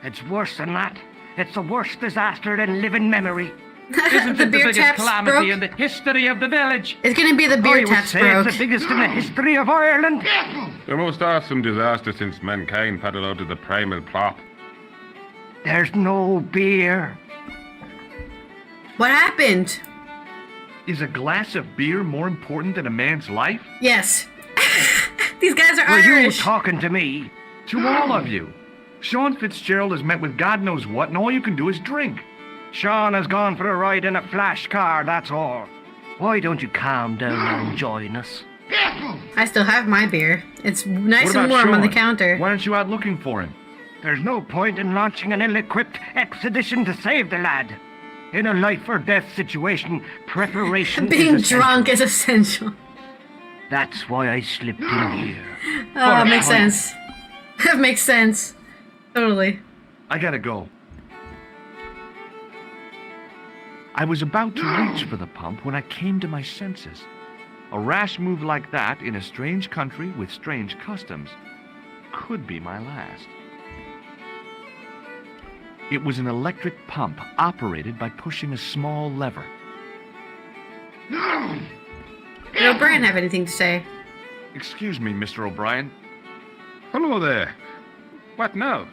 It's worse than that. It's the worst disaster in living memory. Isn't The it the beer biggest taps calamity broke? in the history of the village? It's gonna be the I beer would taps say broke. it's the biggest in the history of Ireland. The most awesome disaster since mankind paddled out of the primal plop. There's no beer. What happened? Is a glass of beer more important than a man's life? Yes. These guys are Were you Irish. talking to me? To all of you. Sean Fitzgerald has met with God knows what, and all you can do is drink. Sean has gone for a ride in a flash car, that's all. Why don't you calm down and join us? I still have my beer. It's nice What and about warm on the Sean? counter. Why aren't you out looking for him? There's no point in launching an ill-equipped expedition to save the lad. In a life-or-death situation, preparation Being is essential. drunk is essential. That's why I slipped in here. Oh, makes sense. That makes sense. Totally. I gotta go. I was about to reach for the pump when I came to my senses. A rash move like that in a strange country with strange customs could be my last. It was an electric pump operated by pushing a small lever. Did O'Brien have anything to say? Excuse me, Mr. O'Brien. Hello there. What now?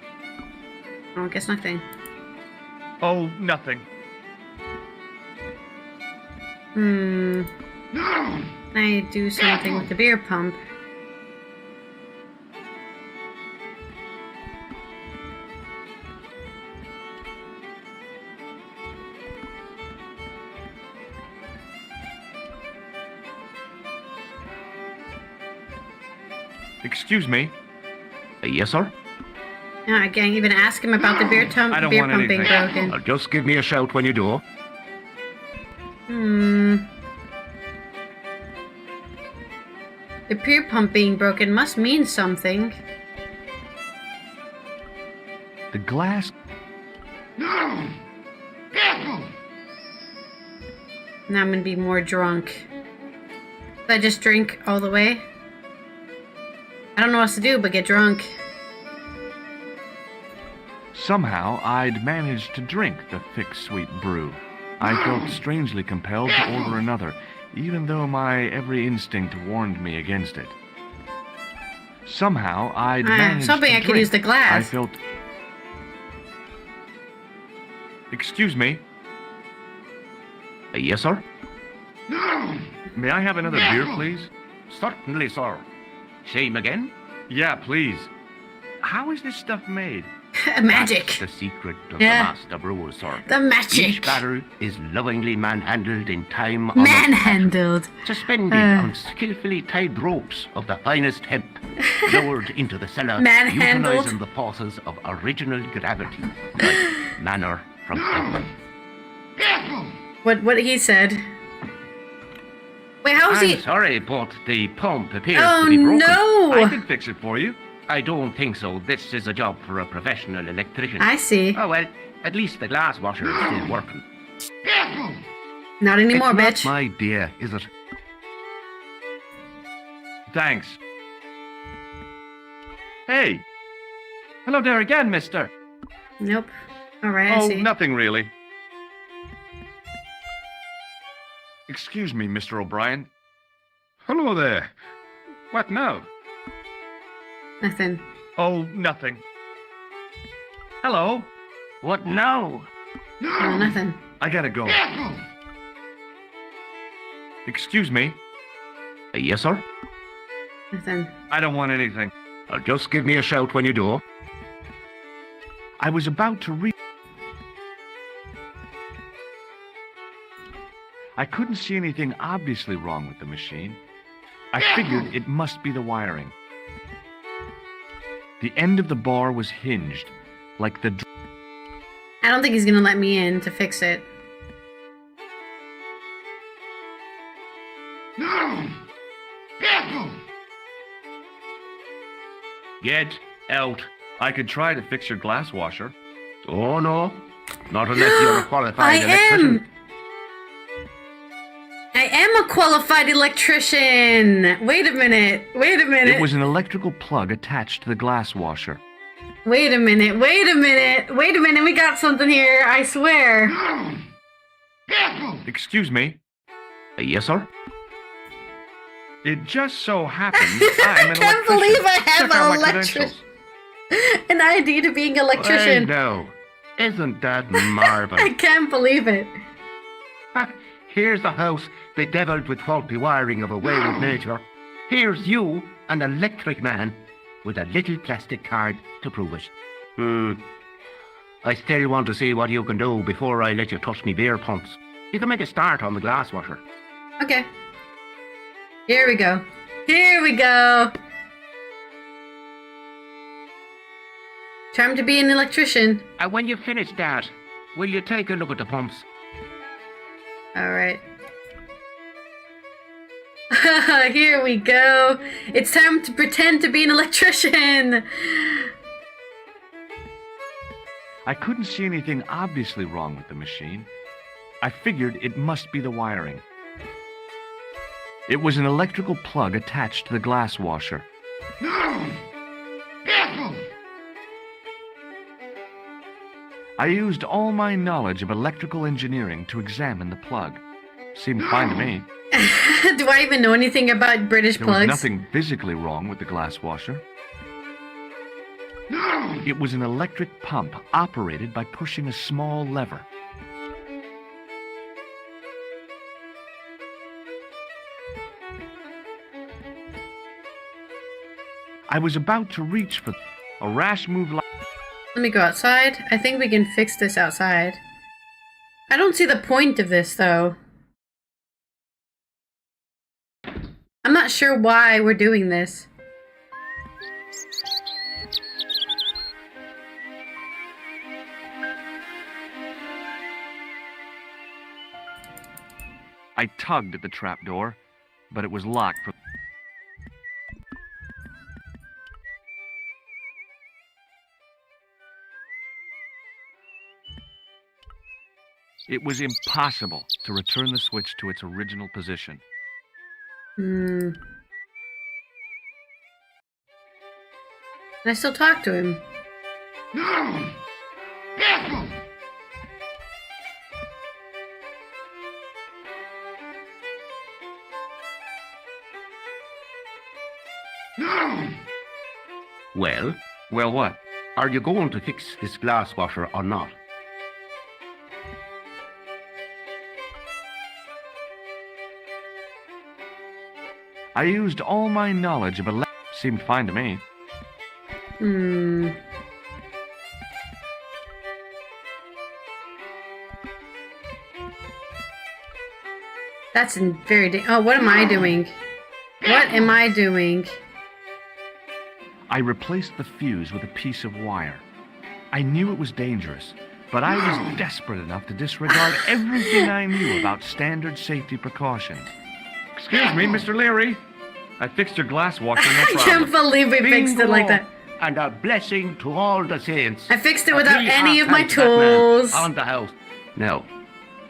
Oh, I guess nothing. Oh, nothing. Can I do something with the beer pump? Excuse me. Yes, sir? No, I can't even ask him about the beer, I don't beer want pump being anything. broken. Just give me a shout when you do. The beer pump being broken must mean something. The glass... Now I'm gonna be more drunk. Should I just drink all the way? I don't know what to do but get drunk. Somehow, I'd managed to drink the thick, sweet brew. I felt strangely compelled to order another, even though my every instinct warned me against it. Somehow, I'd managed something to I could drink. use the glass. I felt... Excuse me. Yes, sir? May I have another beer, please? Certainly, sir. Same again? Yeah, please. How is this stuff made? Magic. That's the secret of Yeah. the master brewer, sir. The magic. Each barrel is lovingly manhandled in time on Manhandled. suspended on skillfully tied ropes of the finest hemp, lowered into the cellar, Manhandled. utilizing the forces of original gravity, like manna from heaven. What he said. Wait, how is I'm he? sorry, but the pump appears Oh to be broken. I no! can fix it for you. I don't think so. This is a job for a professional electrician. I see. Oh, well, at least the glass washer is still working. Not anymore, It's bitch. not my idea, is it? Thanks. Hey! Hello there again, mister. Nope. Alright, I Oh, see. nothing really. Excuse me, Mr. O'Brien. Hello there. What now? Nothing. Oh, nothing. Hello. What now? No, nothing. I gotta go. Excuse me. Yes, sir? Nothing. I don't want anything. Just give me a shout when you do. I was about to read. I couldn't see anything obviously wrong with the machine. I figured it must be the wiring. The end of the bar was hinged, like the... I don't think he's gonna let me in to fix it. Get out. I could try to fix your glass washer. Oh, no. Not unless you're a qualified electrician. I am a qualified electrician. Wait a minute. It was an electrical plug attached to the glass washer. Wait a minute. We got something here, I swear. Excuse me. Yes, sir? It just so happens I'm an Can't electrician. believe I have Check out an my electrician. credentials. An ID to being an electrician. I know. Isn't that marvelous? I can't believe it. Here's a house bedeviled with faulty wiring of a wayward nature. Here's you, an electric man, with a little plastic card to prove it. I still want to see what you can do before I let you touch me beer pumps. You can make a start on the glass washer. Okay. Here we go. Time to be an electrician. And when you finish that, will you take a look at the pumps? Alright. Here we go. It's time to pretend to be an electrician. I couldn't see anything obviously wrong with the machine. I figured it must be the wiring. It was an electrical plug attached to the glass washer. I used all my knowledge of electrical engineering to examine the plug. Seemed fine to me. Do I even know anything about British There plugs? was nothing physically wrong with the glass washer. It was an electric pump operated by pushing a small lever. I was about to reach for a rash move like... Let me go outside. I think we can fix this outside. I don't see the point of this, though. I'm not sure why we're doing this. I tugged at the trapdoor, but it was locked from... It was impossible to return the switch to its original position. Can I still talk to him? Well, Well, what? are you going to fix this glass washer or not? I used all my knowledge of seemed fine to me. That's very... Oh, what am I doing? What am I doing? I replaced the fuse with a piece of wire. I knew it was dangerous, but I was desperate enough to disregard everything I knew about standard safety precautions. Excuse me, Mr. Leary. I fixed your glass washer, no I problem. can't believe we fixed it like that. And a blessing to all the saints. I fixed it without Three any of my half-pence that man tools. on the house. Now,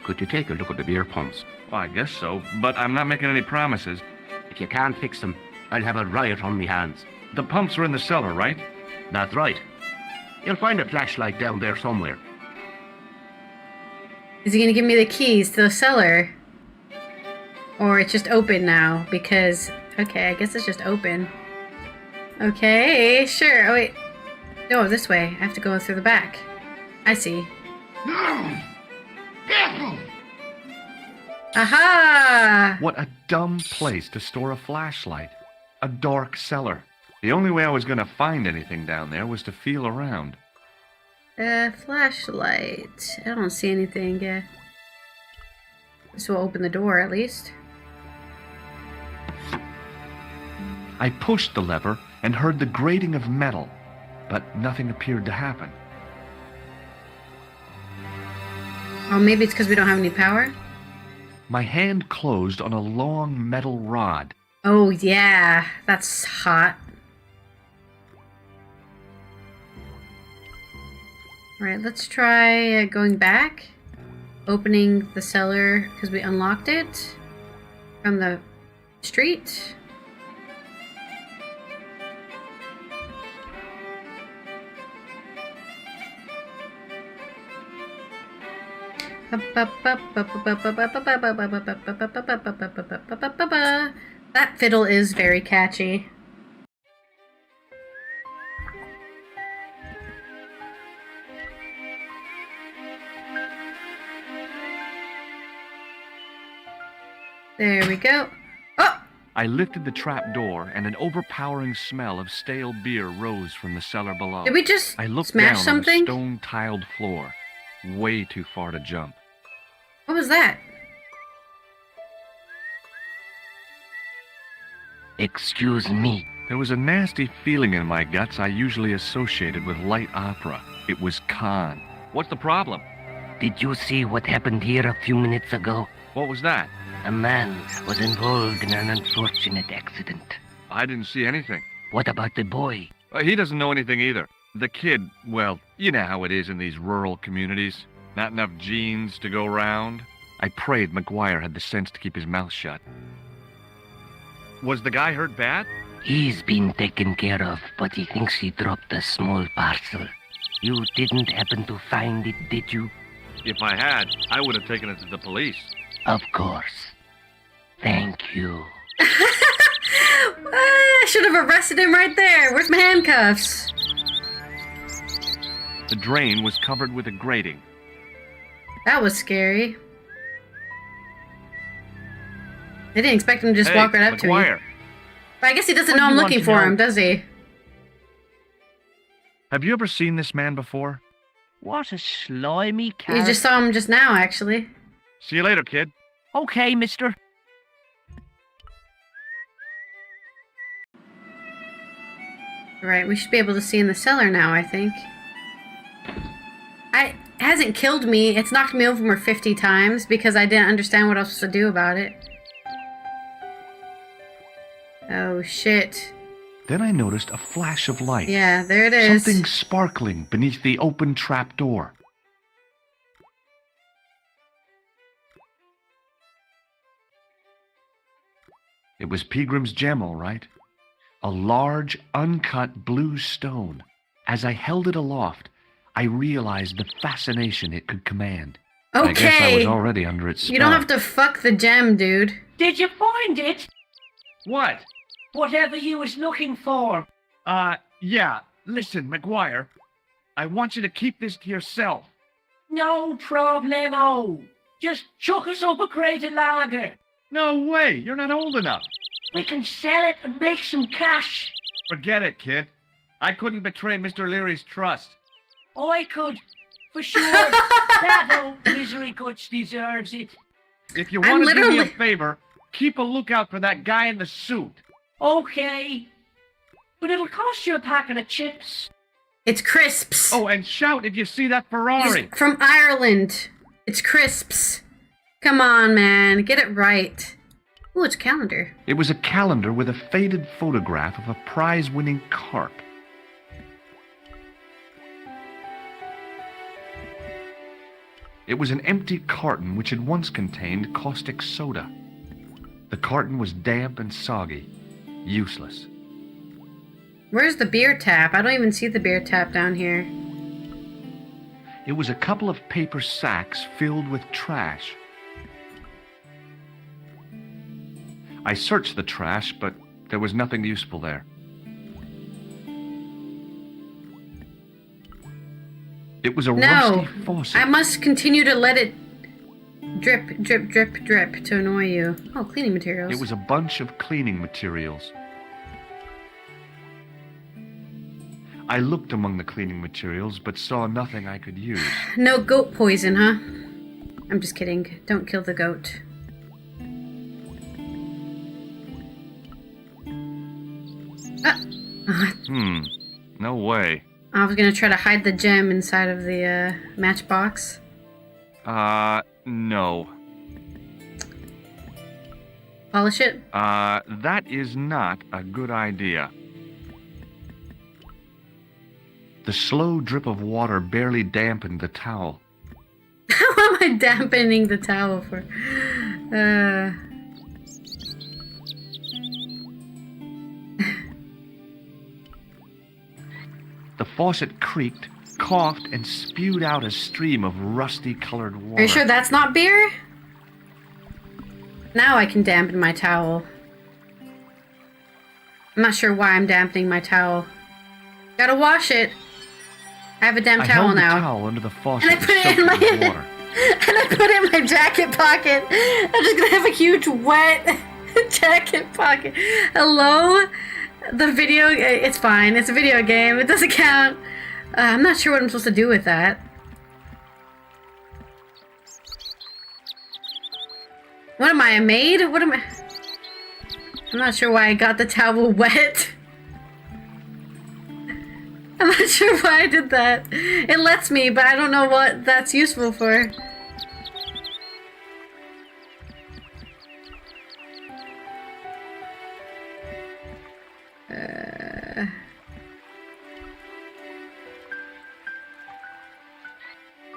could you take a look at the beer pumps? Well, I guess so, but I'm not making any promises. If you can't fix them, I'll have a riot on me hands. The pumps are in the cellar, right? That's right. You'll find a flashlight down there somewhere. Is he gonna give me the keys to the cellar? Or it's just open now? Because... Okay, I guess it's just open. Okay, sure. Oh, wait. No, this way. I have to go through the back. I see. Aha! What a dumb place to store a flashlight. A dark cellar. The only way I was going to find anything down there was to feel around. Flashlight. I don't see anything yet. This will open the door, at least. I pushed the lever and heard the grating of metal, but nothing appeared to happen. Oh, maybe it's because we don't have any power? My hand closed on a long metal rod. Oh, yeah. That's hot. Alright, let's try going back. Opening the cellar because we unlocked it from the street. That fiddle is very catchy. There we go. Oh! I lifted the trap door, and an overpowering smell of stale beer rose from the cellar below. Did we just I looked smash down something? on the stone-tiled floor, way too far to jump. What was that? Excuse me. There was a nasty feeling in my guts I usually associated with light opera. It was Khan. What's the problem? Did you see what happened here a few minutes ago? What was that? A man was involved in an unfortunate accident. I didn't see anything. What about the boy? He doesn't know anything either. The kid, well, you know how it is in these rural communities. Not enough genes to go round. I prayed McGuire had the sense to keep his mouth shut. Was the guy hurt bad? He's been taken care of, but he thinks he dropped a small parcel. You didn't happen to find it, did you? If I had, I would have taken it to the police. Of course. Thank you. I should have arrested him right there. Where's my handcuffs? The drain was covered with a grating. That was scary. I didn't expect him to just Hey, walk right up to me. McGuire, But I guess he doesn't What know do I'm you want looking to for know? him, does he? have you ever seen this man before? What a slimy You cat. just saw him just now, actually. See you later, kid. Okay, mister. Right, we should be able to see in the cellar now, I think. It hasn't killed me. It's knocked me over 50 times because I didn't understand what else to do about it. Oh, shit. Then I noticed a flash of light. Yeah, there it is. Something sparkling beneath the open trap door. It was Peagrim's gem, all right. A large, uncut blue stone. As I held it aloft, I realized the fascination it could command. Okay. I guess I was already under its spell. You don't have to fuck the gem, dude. Did you find it? What? Whatever you was looking for. Yeah. Listen, McGuire. I want you to keep this to yourself. No problemo. Just chuck us up a crate of lager. No way. You're not old enough. We can sell it and make some cash. Forget it, kid. I couldn't betray Mr. Leary's trust. I could. For sure. That old misery guts deserves it. If you I'm want to do me a literally- favor, keep a lookout for that guy in the suit. Okay. But it'll cost you a packet of chips. It's crisps. Oh, and shout if you see that Ferrari. He's from Ireland. It's crisps. Come on, man. Get it right. Ooh, it's a calendar. It was a calendar with a faded photograph of a prize-winning carp. It was an empty carton which had once contained caustic soda. The carton was damp and soggy. Useless. Where's the beer tap? I don't even see the beer tap down here. It was a couple of paper sacks filled with trash. I searched the trash, but there was nothing useful there. It was a No, rusty faucet. I must continue to let it drip, drip, drip, drip to annoy you. Oh, cleaning materials. It was a bunch of cleaning materials. I looked among the cleaning materials, but saw nothing I could use. No goat poison, huh? I'm just kidding. Don't kill the goat. No way. I was gonna try to hide the gem inside of the matchbox. No. Polish it? That is not a good idea. The slow drip of water barely dampened the towel. What am I dampening the towel for? The faucet creaked, coughed, and spewed out a stream of rusty-colored water. Are you sure that's not beer? Now I can dampen my towel. I'm not sure why I'm dampening my towel. Gotta wash it. I have a damn towel held now. the towel under the faucet And I put it in soaked with water. and I put it in my jacket pocket. I'm just gonna have a huge wet jacket pocket. Hello? The video, it's fine. It's a video game. It doesn't count. I'm not sure what I'm supposed to do with that. What am I, a maid? What am I? I'm not sure why I got the towel wet. I'm not sure why I did that. It lets me, but I don't know what that's useful for.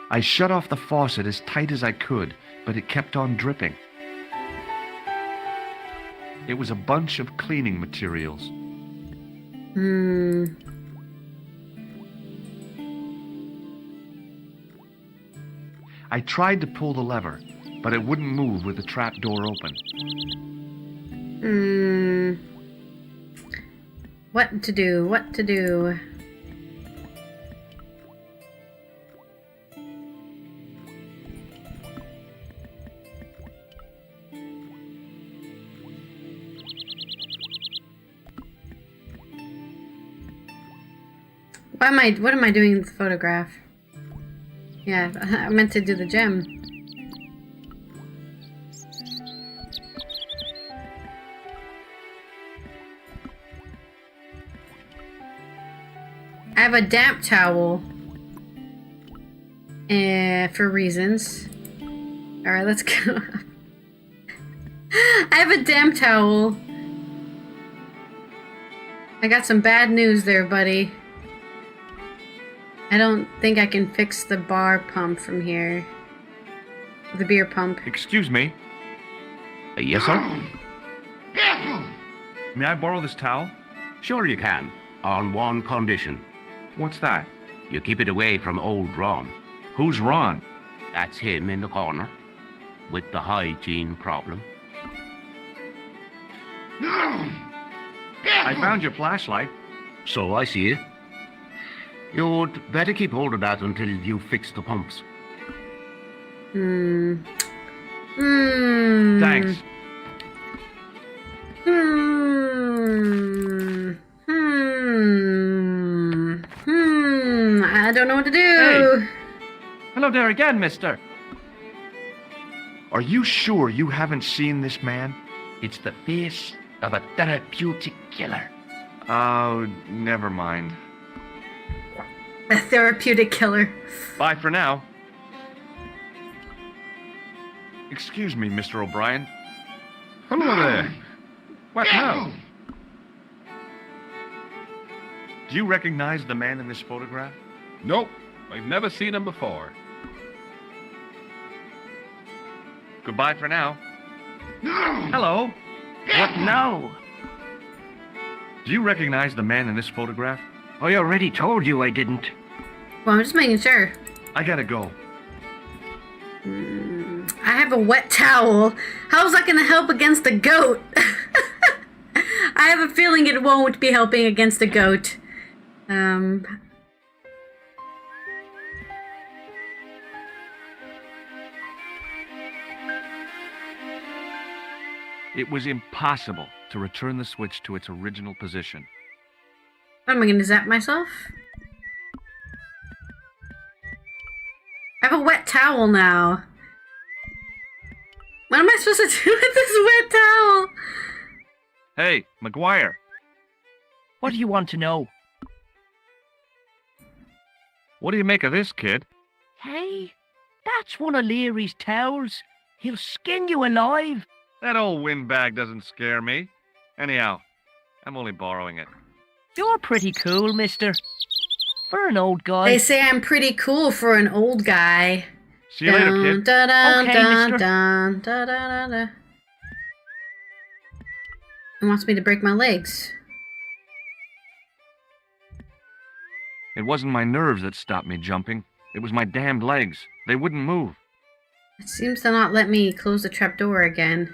I shut off the faucet as tight as I could, but it kept on dripping. It was a bunch of cleaning materials. I tried to pull the lever, but it wouldn't move with the trap door open. What to do? What to do? What am I doing with the photograph? Yeah, I meant to do the gem. I have a damp towel. For reasons. Alright, let's go. I have a damp towel. I got some bad news there, buddy. I don't think I can fix the bar pump from here. The beer pump. Excuse me. Yes, sir? May I borrow this towel? Sure you can, on one condition. What's that? You keep it away from old Ron. Who's Ron? That's him in the corner, with the hygiene problem. I found your flashlight. So I see it. You'd better keep hold of that until you fix the pumps. Thanks. I don't know what to do. Hey. Hello there again, mister. Are you sure you haven't seen this man? It's the face of a therapeutic killer. Oh, never mind. A therapeutic killer. Bye for now. Excuse me, Mr. O'Brien. Hello there. What now? Do you recognize the man in this photograph? Nope, I've never seen him before. Goodbye for now. Hello. What now? Do you recognize the man in this photograph? I already told you I didn't. Well, I'm just making sure. I gotta go. I have a wet towel. How's that gonna help against a goat? I have a feeling it won't be helping against a goat. It was impossible to return the switch to its original position. What am I gonna zap myself? I have a wet towel now. What am I supposed to do with this wet towel? Hey, McGuire. What do you want to know? What do you make of this, kid? Hey, that's one of Leary's towels. He'll skin you alive. That old windbag doesn't scare me. Anyhow, I'm only borrowing it. You're pretty cool, mister. For an old guy. They say I'm pretty cool for an old guy. See you later, kid. Okay, mister. Dun, da, da, da, da. He wants me to break my legs. It wasn't my nerves that stopped me jumping. It was my damned legs. They wouldn't move. It seems to not let me close the trapdoor again.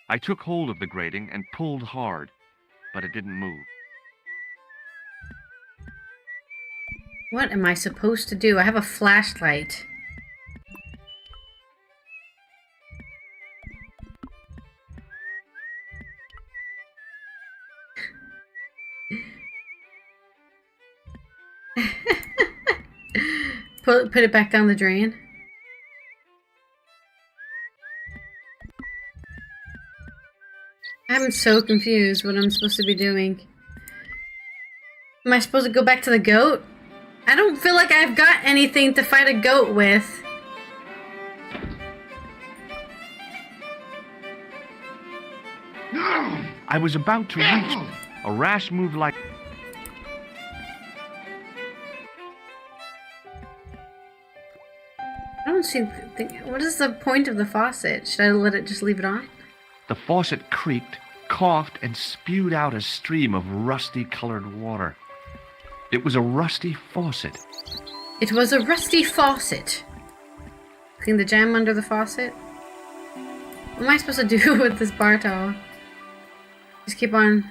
I took hold of the grating and pulled hard, but it didn't move. What am I supposed to do? I have a flashlight. Put it back down the drain. I'm so confused what I'm supposed to be doing. Am I supposed to go back to the goat? I don't feel like I've got anything to fight a goat with. I was about to reach a rash move like... I don't see... What is the point of the faucet? Should I let it just leave it on? The faucet creaked, coughed, and spewed out a stream of rusty-colored water. It was a rusty faucet. It was a rusty faucet. Clean the jam under the faucet? What am I supposed to do with this bar towel? Just keep on...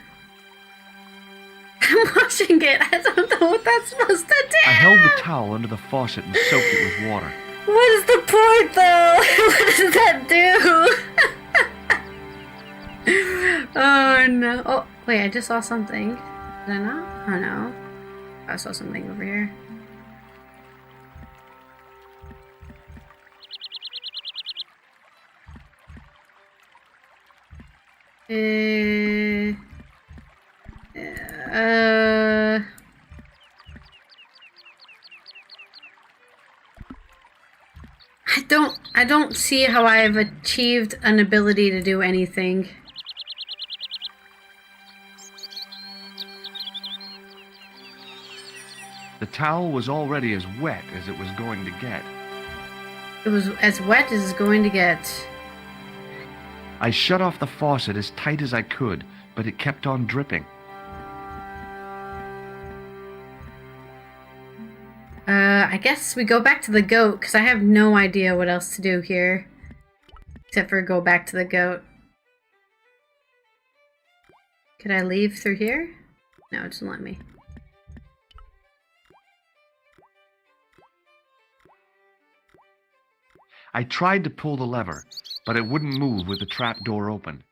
I'm washing it. I don't know what that's supposed to do. I held the towel under the faucet and soaked it with water. What is the point, though? What does that do? Oh, no. Oh, wait, I just saw something. Did I not? Oh, no. I saw something over here. I don't see how I've achieved an ability to do anything. The towel was already as wet as it was going to get. It was as wet as it's going to get. I shut off the faucet as tight as I could, but it kept on dripping. I guess we go back to the goat, because I have no idea what else to do here. Except for go back to the goat. Could I leave through here? No, it doesn't let me. I tried to pull the lever, but it wouldn't move with the trap door open.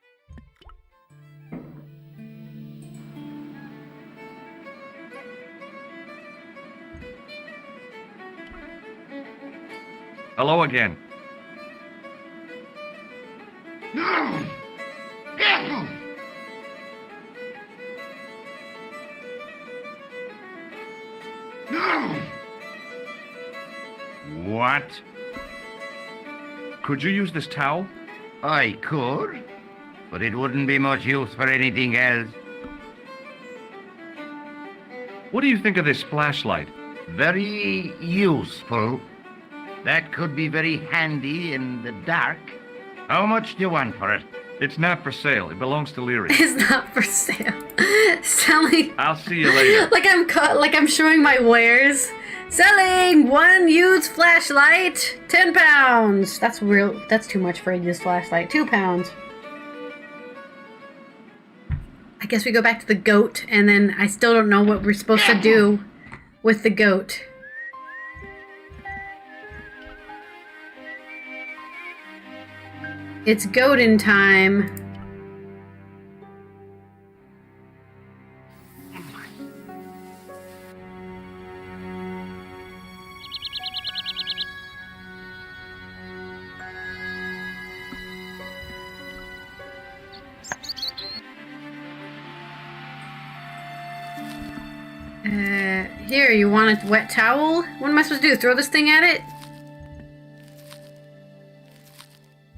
Hello again. What? Could you use this towel? I could, but it wouldn't be much use for anything else. What do you think of this flashlight? Very useful. That could be very handy in the dark. How much do you want for it? It's not for sale. It belongs to Leary. It's not for sale. Selling. I'll see you later. like I'm showing my wares. Selling one used flashlight, £10. That's real. That's too much for a used flashlight. £2. I guess we go back to the goat, and then I still don't know what we're supposed to do with the goat. It's goatin' time. Here, you want a wet towel? What am I supposed to do? Throw this thing at it?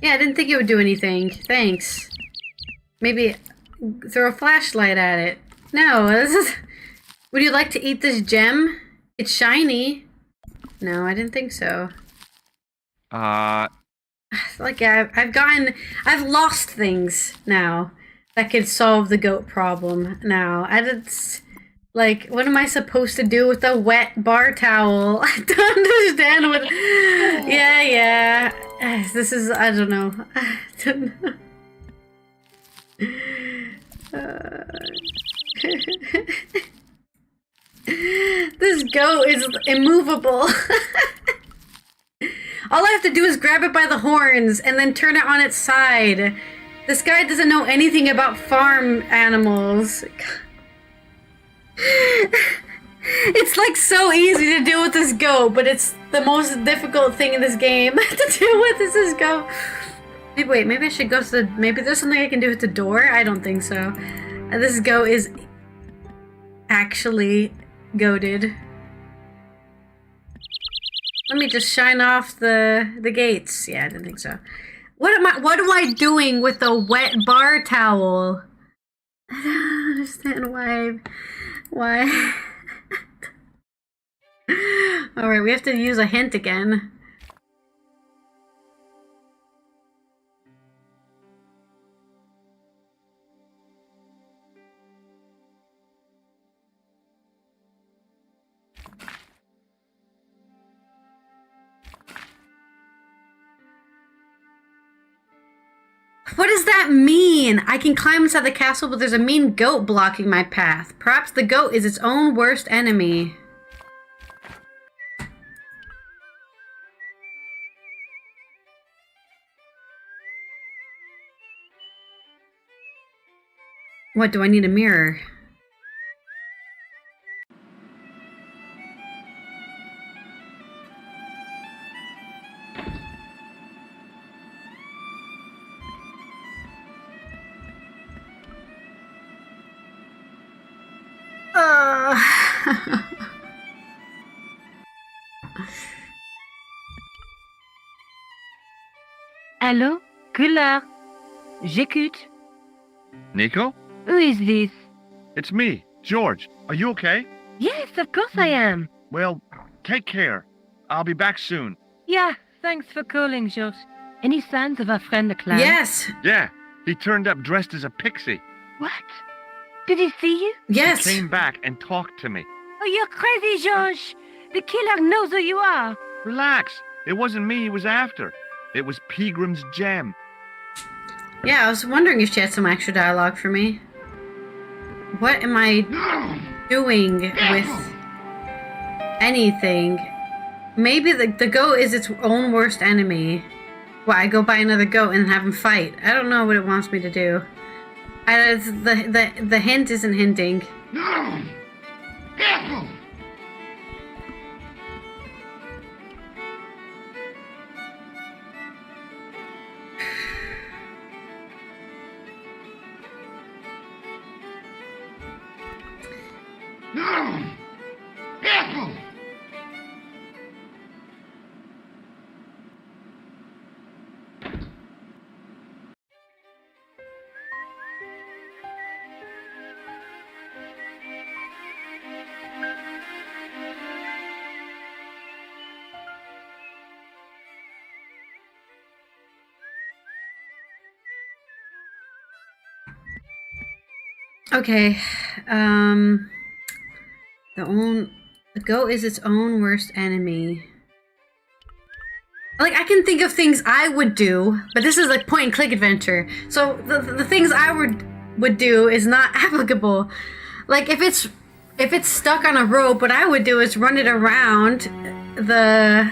Yeah, I didn't think it would do anything. Thanks. Maybe throw a flashlight at it. No, this is... Would you like to eat this gem? It's shiny. No, I didn't think so. Like, I've lost things now that could solve the goat problem now. Like, what am I supposed to do with a wet bar towel? I don't understand what... Yeah. This is... I don't know. I don't know. This goat is immovable. All I have to do is grab it by the horns and then turn it on its side. This guy doesn't know anything about farm animals. It's like so easy to deal with this goat, but it's the most difficult thing in this game to deal with is this goat. Wait, maybe I should go to the... Maybe there's something I can do with the door? I don't think so. This goat is actually goated. Let me just shine off the gates. Yeah, I didn't think so. What am I doing with a wet bar towel? I don't understand why. Alright, we have to use a hint again. What does that mean? I can climb inside the castle, but there's a mean goat blocking my path. Perhaps the goat is its own worst enemy. What, do I need a mirror? Allô? Couleur. J'écoute. Nico? Who is this? It's me, George. Are you okay? Yes, of course I am. Well, take care. I'll be back soon. Yeah, thanks for calling, George. Any signs of our friend the clown? Yes. Yeah, he turned up dressed as a pixie. What? Did he see you? Yes. He came back and talked to me. Oh, you're crazy, George. The killer knows who you are. Relax. It wasn't me he was after. It was Peagram's gem. Yeah, I was wondering if she had some extra dialogue for me. What am I doing with anything? Maybe the goat is its own worst enemy. Why, I go buy another goat and have him fight. I don't know what it wants me to do. The hint isn't hinting. Okay, the goat is its own worst enemy. Like, I can think of things I would do, but this is like point and click adventure. So the things I would do is not applicable. Like, if it's stuck on a rope, what I would do is run it around the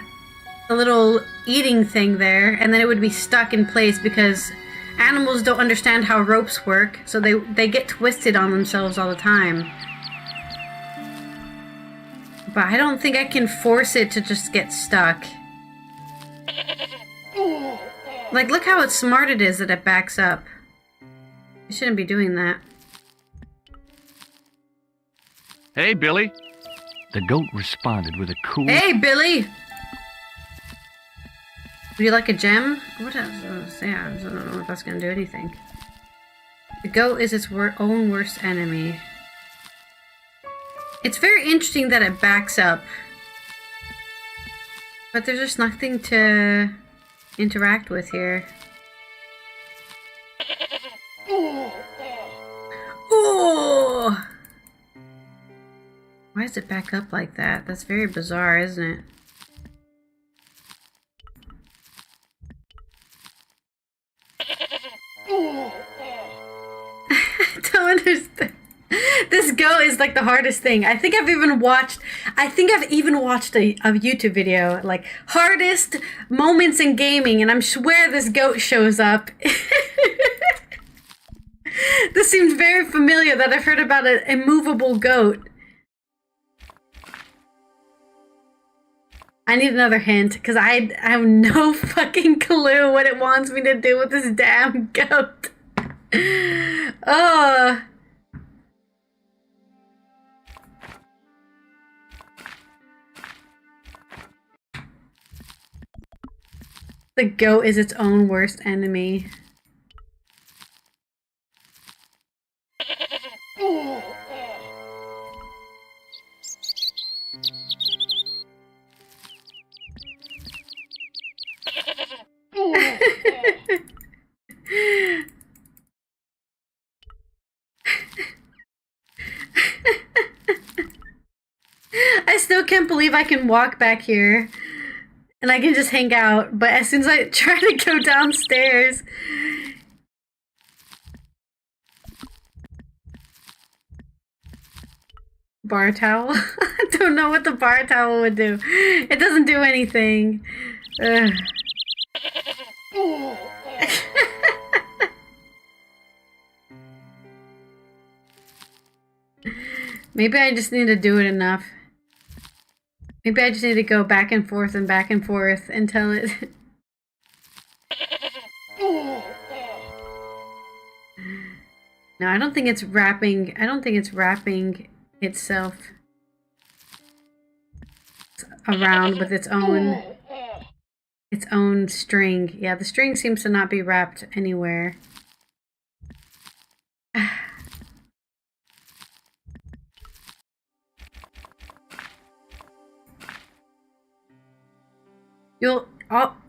little eating thing there, and then it would be stuck in place because animals don't understand how ropes work, so they get twisted on themselves all the time. But I don't think I can force it to just get stuck. Like, look how smart it is that it backs up. I shouldn't be doing that. Hey, Billy. The goat responded with a cool... Hey, Billy! Would you like a gem? What else? Yeah, I don't know if that's gonna do anything. The goat is its own worst enemy. It's very interesting that it backs up. But there's just nothing to interact with here. Oh! Why does it back up like that? That's very bizarre, isn't it? I don't understand. This goat is like the hardest thing. I think I've even watched a YouTube video, like hardest moments in gaming, and I swear this goat shows up. This seems very familiar that I've heard about an immovable goat. I need another hint, because I have no fucking clue what it wants me to do with this damn goat. Oh. The goat is its own worst enemy. I still can't believe I can walk back here and I can just hang out, but as soon as I try to go downstairs, bar towel? I don't know what the bar towel would do. It doesn't do anything. Ugh. Maybe I just need to do it enough. Maybe I just need to go back and forth until it... No, I don't think it's wrapping. I don't think it's wrapping itself around with its own string. Yeah, the string seems to not be wrapped anywhere.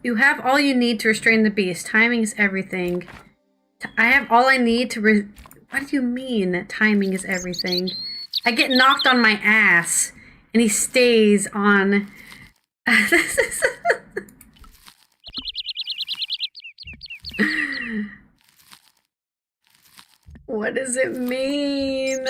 You have all you need to restrain the beast. Timing is everything. I have all I need to What do you mean timing is everything? I get knocked on my ass and he stays on. What does it mean?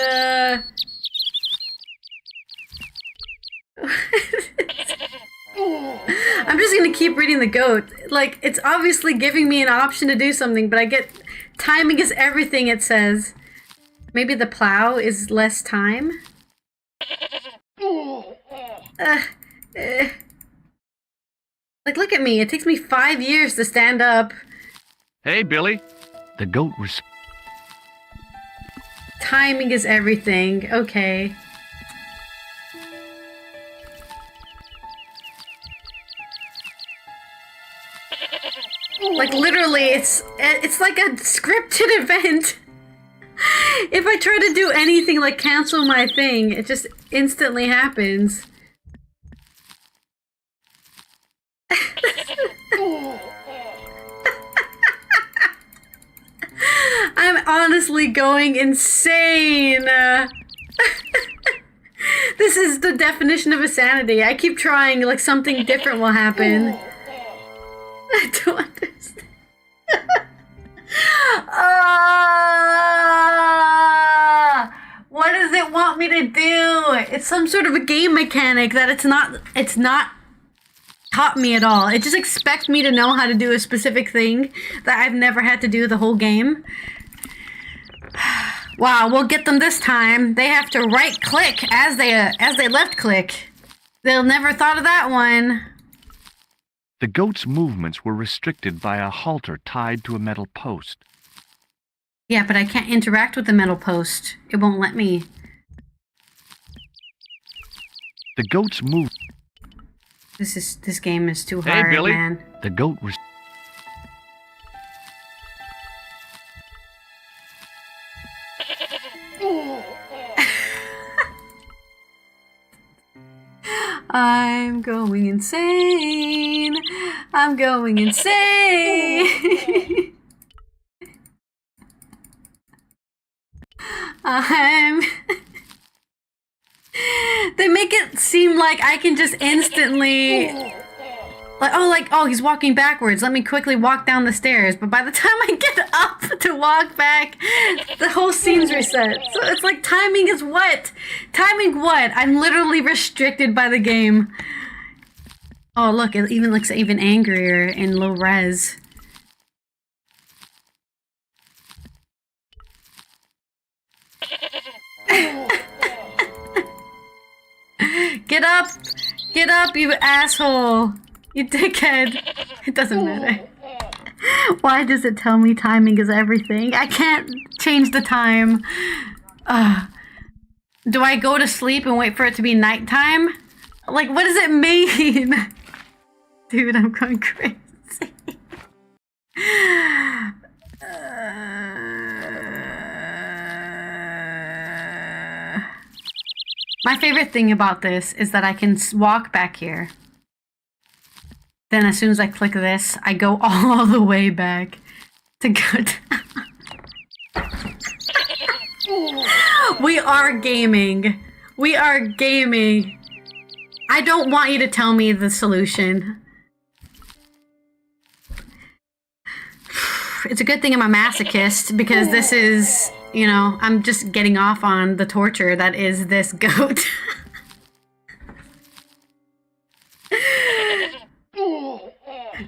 I'm just gonna keep reading the goat. Like, it's obviously giving me an option to do something, but I get timing is everything, it says. Maybe the plow is less time? Like, look at me. It takes me 5 years to stand up. Hey, Billy. The goat was... Timing is everything. Okay. Like, literally, it's like a scripted event. If I try to do anything like cancel my thing, it just instantly happens. I'm honestly going insane. This is the definition of insanity. I keep trying, like something different will happen. I don't understand. What does it want me to do? It's some sort of a game mechanic that it's not taught me at all. It just expects me to know how to do a specific thing that I've never had to do the whole game. Wow, we'll get them this time. They have to right click as they left click. They'll never thought of that one. The goat's movements were restricted by a halter tied to a metal post. Yeah, but I can't interact with the metal post. It won't let me. The goat's move... This game is too hard, Hey, Billy. man. The goat was... I'm going insane. I'm going insane. They make it seem like I can just instantly, like, oh, he's walking backwards. Let me quickly walk down the stairs. But by the time I get up to walk back, the whole scene's reset. So it's like timing is what? Timing what? I'm literally restricted by the game. Oh, look, it even looks even angrier in low res. Get up! Get up, you asshole! You dickhead! It doesn't matter. Why does it tell me timing is everything? I can't change the time. Do I go to sleep and wait for it to be nighttime? Like, what does it mean? Dude, I'm going crazy. My favorite thing about this is that I can walk back here. Then as soon as I click this, I go all the way back to good. We are gaming. We are gaming. I don't want you to tell me the solution. It's a good thing I'm a masochist because this is, you know, I'm just getting off on the torture that is this goat.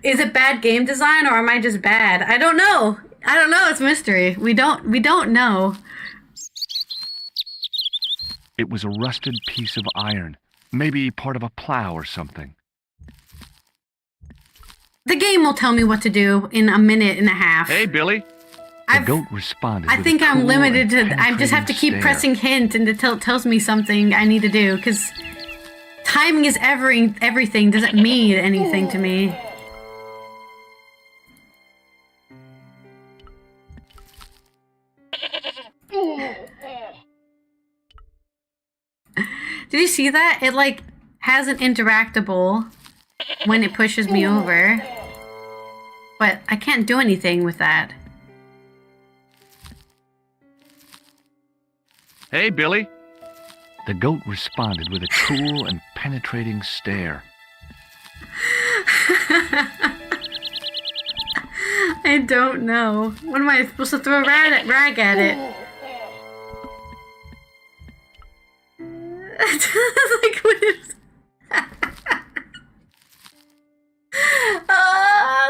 Is it bad game design or am I just bad? I don't know. I don't know. It's a mystery. We don't know. It was a rusted piece of iron. Maybe part of a plow or something. The game will tell me what to do in a minute and a half. Hey, Billy. The goat responded. I think I'm limited to. I just have to keep stare. pressing hint and it tells me something I need to do because timing is everything. Doesn't mean anything to me. Did you see that? It like has an interactable when it pushes me over, but I can't do anything with that. Hey, Billy. The goat responded with a cool and penetrating stare. I don't know. What am I supposed to throw a rag at it? Like, what is...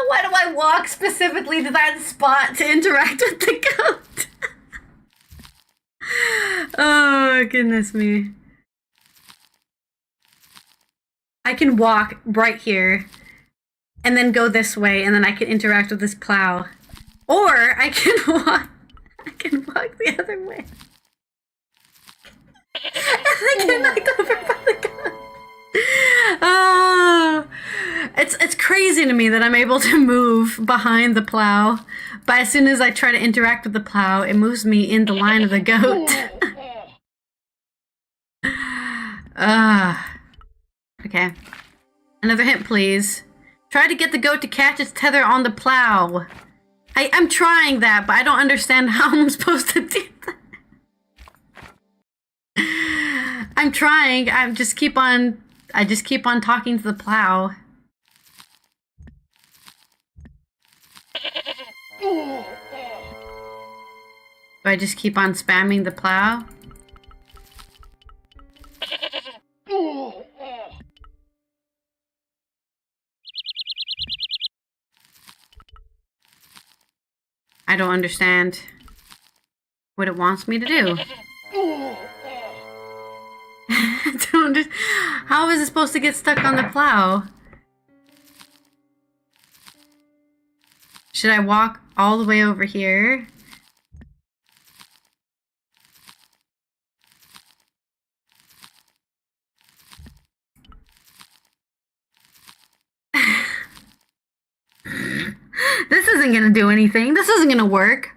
Why do I walk specifically to that spot to interact with the goat? Oh, goodness me. I can walk right here and then go this way and then I can interact with this plow. Or I can walk the other way. And I get knocked over by the goat. Oh, it's crazy to me that I'm able to move behind the plow, but as soon as I try to interact with the plow, it moves me in the line of the goat. Okay. Another hint, please. Try to get the goat to catch its tether on the plow. I'm trying that, but I don't understand how I'm supposed to do that. I'm trying. I just keep on talking to the plow. Do I just keep on spamming the plow? I don't understand what it wants me to do. How is it supposed to get stuck on the plow? Should I walk all the way over here? This isn't gonna do anything. This isn't gonna work.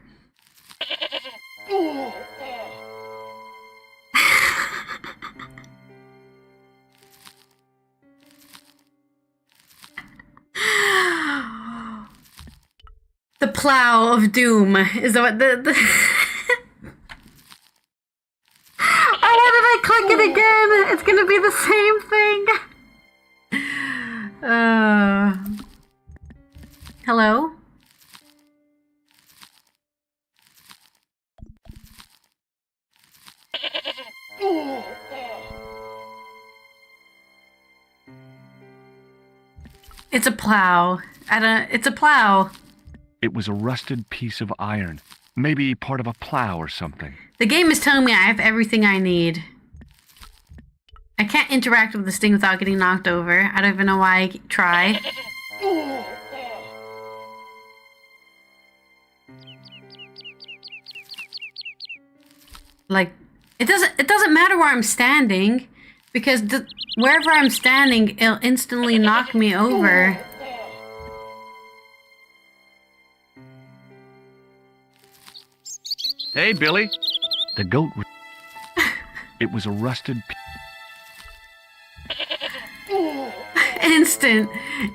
plow of doom. Is that what the... Oh, why did I click it again? It's gonna be the same thing. Hello? It's a plow. It's a plow. It was a rusted piece of iron. Maybe part of a plow or something. The game is telling me I have everything I need. I can't interact with this thing without getting knocked over. I don't even know why I try. Like, it doesn't matter where I'm standing, because wherever I'm standing, it'll instantly knock me over. Hey, Billy. The goat... It was a rusted...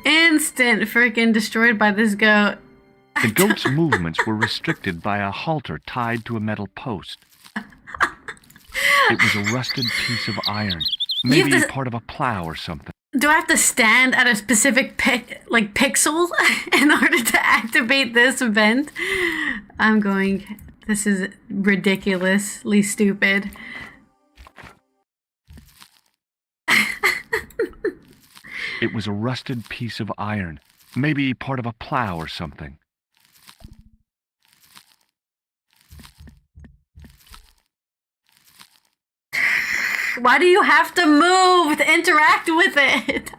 Instant freaking destroyed by this goat. The goat's movements were restricted by a halter tied to a metal post. It was a rusted piece of iron. Maybe part of a plow or something. Do I have to stand at a specific pixel in order to activate this event? This is ridiculously stupid. It was a rusted piece of iron. Maybe part of a plow or something. Why do you have to move to interact with it?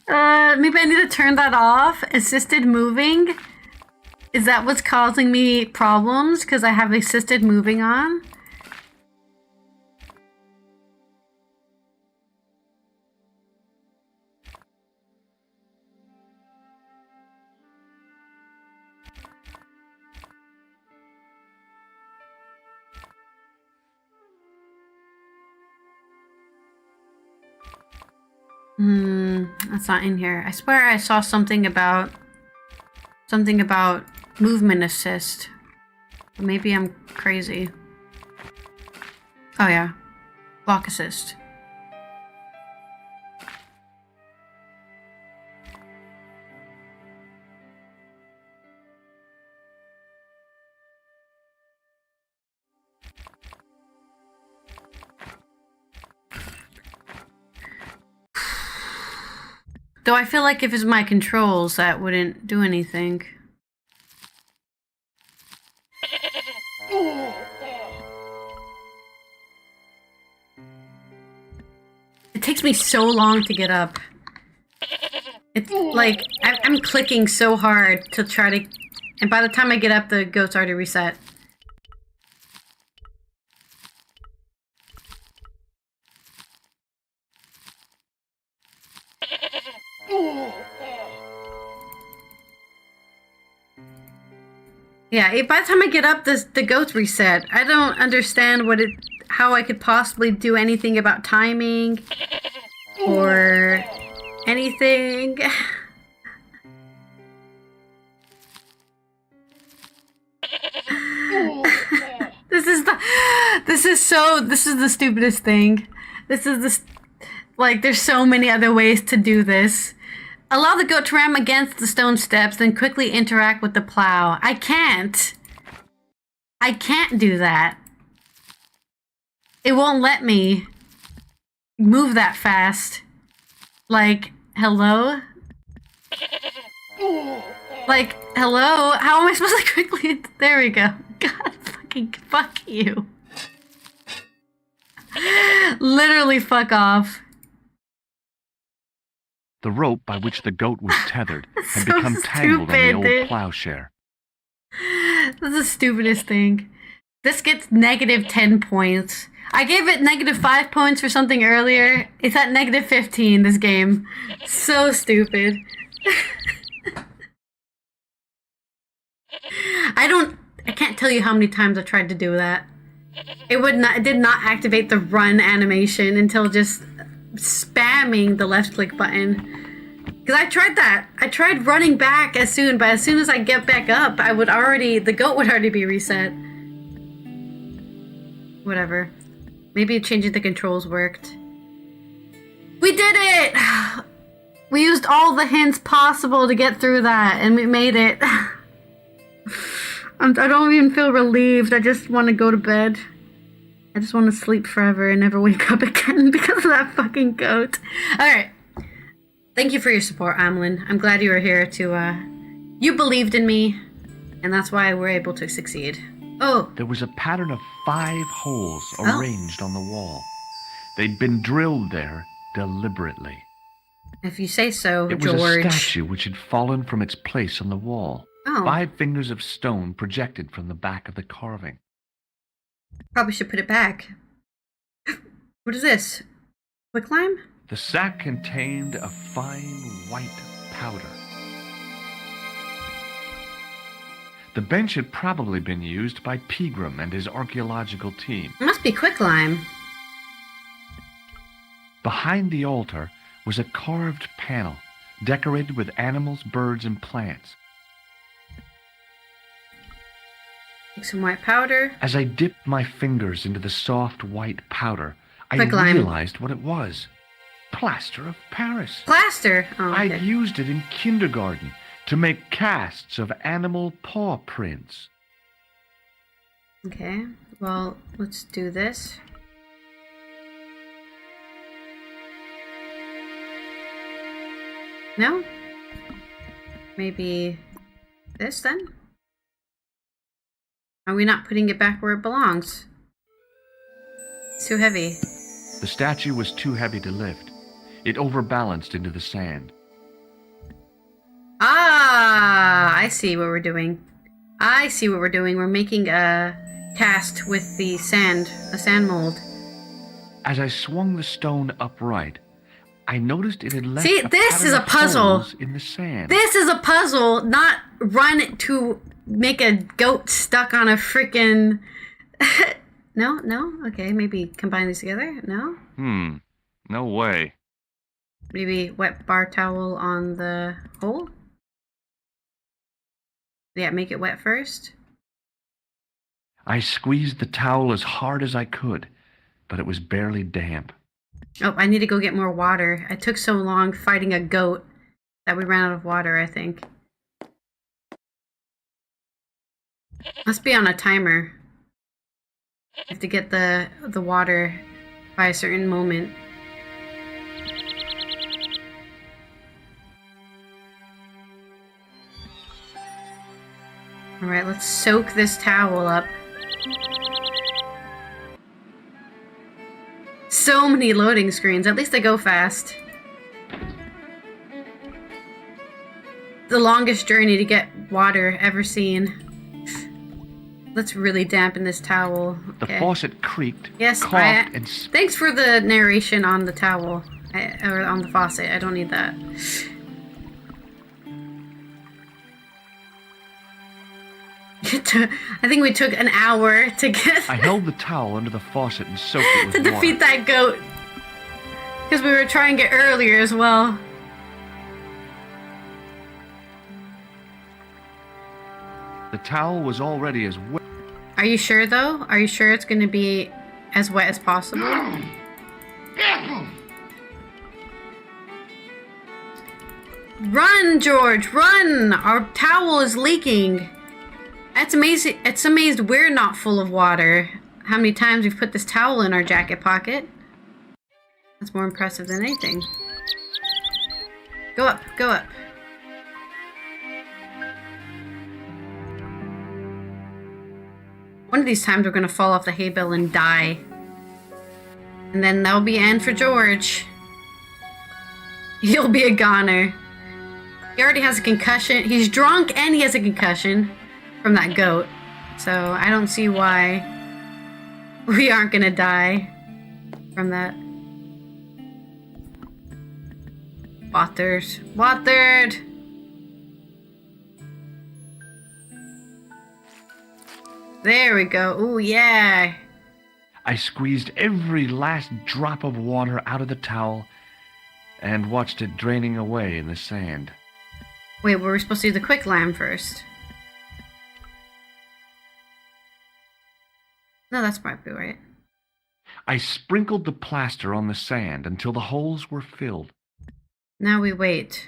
Maybe I need to turn that off. Assisted moving? Is that what's causing me problems? Because I have assisted moving on? That's not in here. I swear I saw something about movement assist. Maybe I'm crazy. Oh yeah. Block assist. Though I feel like if it's my controls, that wouldn't do anything. It takes me so long to get up. It's like, I'm clicking so hard to try to... And by the time I get up, the goat's already reset. Yeah, by the time I get up, the goat's reset. I don't understand how I could possibly do anything about timing or anything. This is the stupidest thing. There's so many other ways to do this. Allow the goat to ram against the stone steps, then quickly interact with the plow. I can't do that. It won't let me move that fast. Like, hello? Like, hello? How am I supposed to quickly... There we go. God, fuck you. Literally fuck off. The rope by which the goat was tethered had So become tangled on the old stupid. plowshare. This is the stupidest thing. This gets negative 10 points. I gave it negative 5 points for something earlier. It's at negative 15, this game. So stupid. I can't tell you how many times I tried to do that. It did not activate the run animation until just spamming the left click button. Because I tried that. I tried running back but as soon as I get back up, the goat would already be reset. Whatever. Maybe changing the controls worked. We did it! We used all the hints possible to get through that, and we made it. I don't even feel relieved. I just want to go to bed. I just want to sleep forever and never wake up again because of that fucking goat. Alright. Thank you for your support, Amlin. I'm glad you were here to, you believed in me, and that's why we're able to succeed. Oh. There was a pattern of 5 holes arranged on the wall. They'd been drilled there deliberately. If you say so, It George. was a statue which had fallen from its place on the wall. Oh. 5 fingers of stone projected from the back of the carving. Probably should put it back. What is this? Quicklime? The sack contained a fine white powder. The bench had probably been used by Pegram and his archaeological team. It must be quicklime. Behind the altar was a carved panel decorated with animals, birds, and plants. Take some white powder. As I dipped my fingers into the soft white powder, I Quicklime. realized what it was. Plaster of Paris. Plaster? Oh, okay. I'd used it in kindergarten to make casts of animal paw prints. Okay, well, let's do this. No? Maybe this then? Are we not putting it back where it belongs? It's too heavy. The statue was too heavy to lift. It overbalanced into the sand. Ah, I see what we're doing. I see what we're doing. We're making a cast with the sand, a sand mold. As I swung the stone upright, I noticed it had left See, a this pattern is a of puzzle. holes in the sand. This is a puzzle, not run to make a goat stuck on a frickin'... No? Okay, maybe combine these together? No? No way. Maybe wet bar towel on the hole? Yeah, make it wet first. I squeezed the towel as hard as I could, but it was barely damp. Oh, I need to go get more water. I took so long fighting a goat that we ran out of water, I think. Must be on a timer. I have to get the water by a certain moment. Alright, let's soak this towel up. So many loading screens. At least they go fast. The longest journey to get water ever seen. Let's really dampen this towel. Okay. The faucet creaked, Yes, coughed, and thanks for the narration on the towel. Or on the faucet. I don't need that. I think we took an hour to get... I held the towel under the faucet and soaked it with to water. defeat that goat. Because we were trying it earlier as well. The towel was already as wet. Are you sure, though? Are you sure it's going to be as wet as possible? Run, George, run! Our towel is leaking. It's amazing. It's amazed we're not full of water. How many times we've put this towel in our jacket pocket. That's more impressive than anything. Go up, go up. One of these times we're gonna fall off the hay bale and die. And then that'll be end for George. He'll be a goner. He already has a concussion. He's drunk and he has a concussion from that goat. So I don't see why we aren't gonna die from that. Watered. There we go. Ooh, yeah. I squeezed every last drop of water out of the towel and watched it draining away in the sand. Wait, were we supposed to do the quicklime first? No, that's probably right. I sprinkled the plaster on the sand until the holes were filled. Now we wait.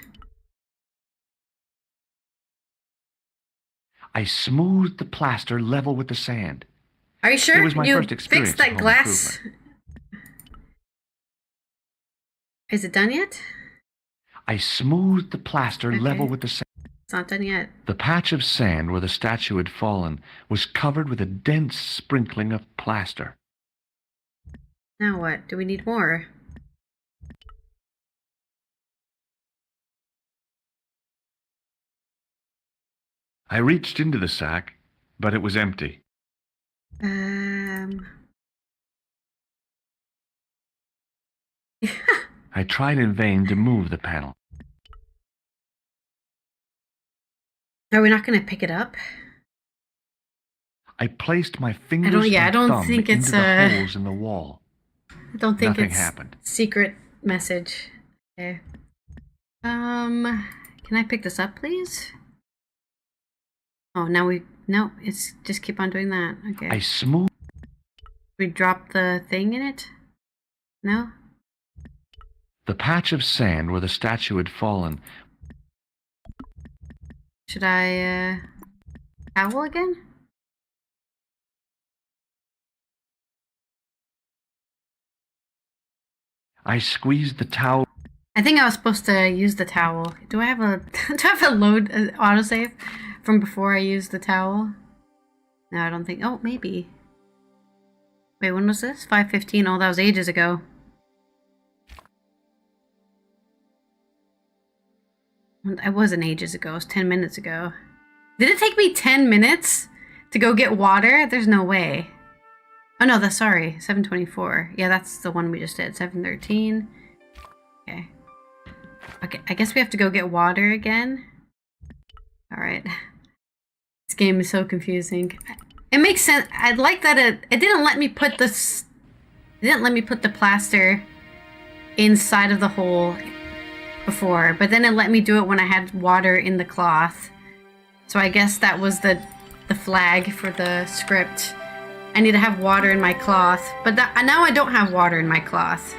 I smoothed the plaster level with the sand. Are you sure It was my you first experience fixed that of home glass? improvement. Is it done yet? I smoothed the plaster level with the sand. It's not done yet. The patch of sand where the statue had fallen was covered with a dense sprinkling of plaster. Now what? Do we need more? I reached into the sack, but it was empty. I tried in vain to move the panel. Are we not going to pick it up? I placed my fingers I and don't thumb think into it's the holes in the wall. I don't think Nothing it's happened. secret message. Okay. Can I pick this up, please? Oh, no, it's just keep on doing that. Okay. I smoothed. We drop the thing in it? No? The patch of sand where the statue had fallen. Should I, towel again? I squeezed the towel. I think I was supposed to use the towel. Do I have a load autosave from before I used the towel? No, I don't think. Oh, maybe. Wait, when was this? 5:15. Oh, that was ages ago. It wasn't ages ago. It was 10 minutes ago. Did it take me 10 minutes to go get water? There's no way. Oh no, that's sorry. 7:24. Yeah, that's the one we just did. 7:13. Okay. Okay, I guess we have to go get water again. Alright. This game is so confusing. It makes sense. I like that it didn't let me put this. It didn't let me put the plaster inside of the hole before, but then it let me do it when I had water in the cloth. So I guess that was the flag for the script. I need to have water in my cloth, but now I don't have water in my cloth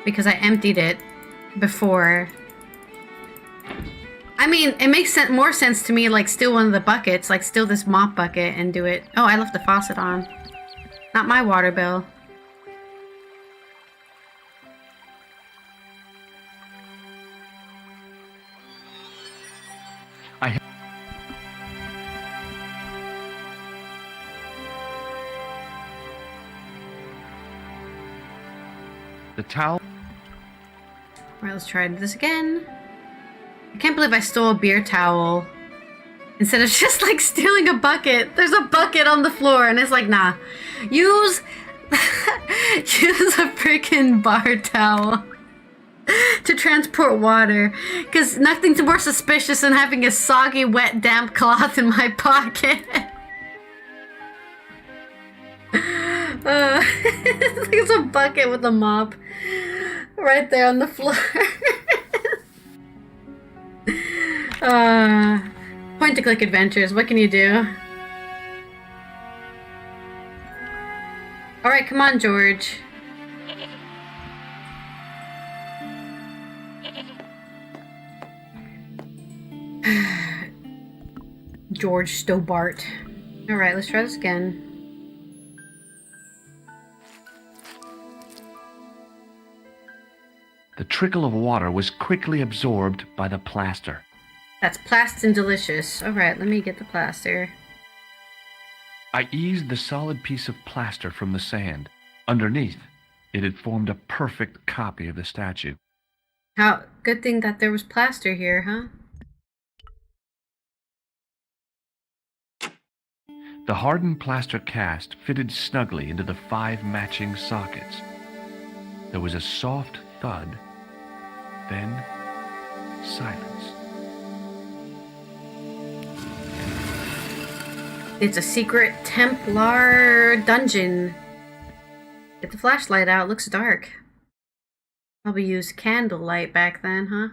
because I emptied it before. I mean, it makes more sense to me, like, steal one of the buckets, like, steal this mop bucket and do it. Oh, I left the faucet on. Not my water bill. The towel. Alright, let's try this again. I can't believe I stole a beer towel instead of just like stealing a bucket. There's a bucket on the floor and it's like, nah. Use use a freaking bar towel to transport water, because nothing's more suspicious than having a soggy, wet, damp cloth in my pocket. It's a bucket with a mop right there on the floor. Point-to-click adventures. What can you do? All right, come on, George. George Stobart. All right, let's try this again. The trickle of water was quickly absorbed by the plaster. That's plastin' delicious. Alright, let me get the plaster. I eased the solid piece of plaster from the sand. Underneath, it had formed a perfect copy of the statue. Good thing that there was plaster here, huh? The hardened plaster cast fitted snugly into the 5 matching sockets. There was a soft thud, then silence. It's a secret Templar dungeon. Get the flashlight out, it looks dark. Probably used candlelight back then, huh?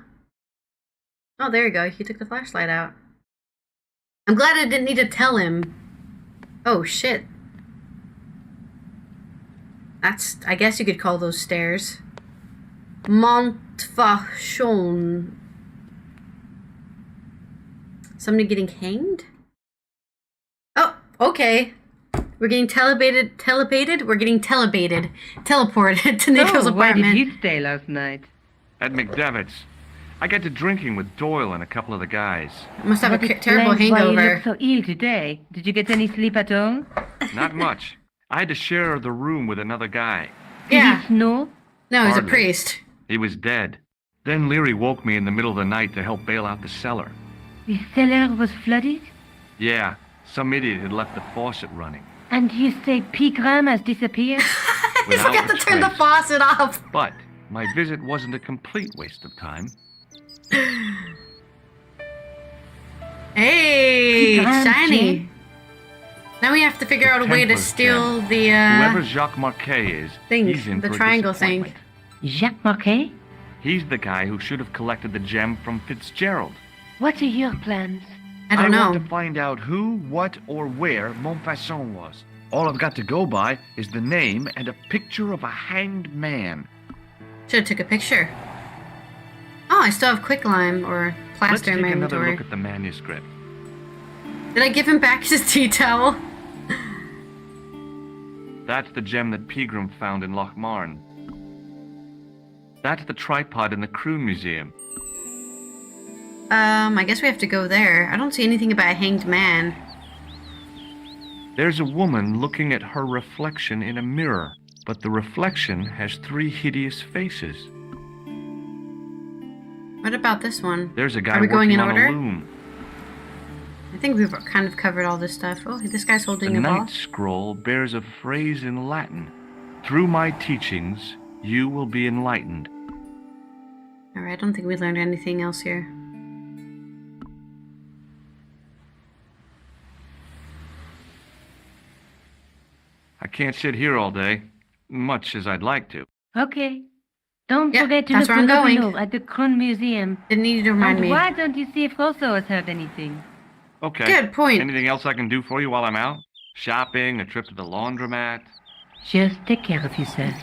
Oh, there you go. He took the flashlight out. I'm glad I didn't need to tell him. Oh, shit. That's... I guess you could call those stairs. Montfauchon. Somebody getting hanged? Oh, okay. We're getting telepated? We're getting teleported to Nico's So, where apartment. did you stay last night? At McDevitt's. I got to drinking with Doyle and a couple of the guys. I must have That a terrible explains why you hangover. look so ill today. Did you get any sleep at all? Not much. I had to share the room with another guy. Yeah. Did he snore? No, he's a Hardly. priest. He was dead. Then Leary woke me in the middle of the night to help bail out the cellar. The cellar was flooded? Yeah, some idiot had left the faucet running. And you say Pegram has disappeared? He Without forgot to a turn the trace. faucet off. But my visit wasn't a complete waste of time. Hey, Pegram, shiny. Jim. Now we have to figure out a way to Templar's steal gem. the Whoever Jacques Marquet is, thing, he's in the for a triangle thing. disappointment. Jacques Marquet? He's the guy who should have collected the gem from Fitzgerald. What are your plans? I don't know. want to find out who, what, or where Montfauchon was. All I've got to go by is the name and a picture of a hanged man. Should have took a picture. Oh, I still have quicklime or Let's plaster take in my another inventory. look at the manuscript. Did I give him back his tea towel? That's the gem that Pegram found in Lochmarn. That's the tripod in the Crew Museum. I guess we have to go there. I don't see anything about a hanged man. There's a woman looking at her reflection in a mirror, but the reflection has 3 hideous faces. What about this one? There's a guy Are we going working in on order? a loom. I think we've kind of covered all this stuff. Oh, this guy's The holding a ball. Night Scroll bears a phrase in Latin. Through my teachings, you will be enlightened. Alright, I don't think we learned anything else here. I can't sit here all day, much as I'd like to. Okay. Don't Yeah, forget to that's look where I'm for going. Lovelord at the Kron Museum. Didn't need you to remind And me. why don't you see if Rosso has heard anything? Okay. Good point. Anything else I can do for you while I'm out? Shopping, a trip to the laundromat? Just take care of yourself.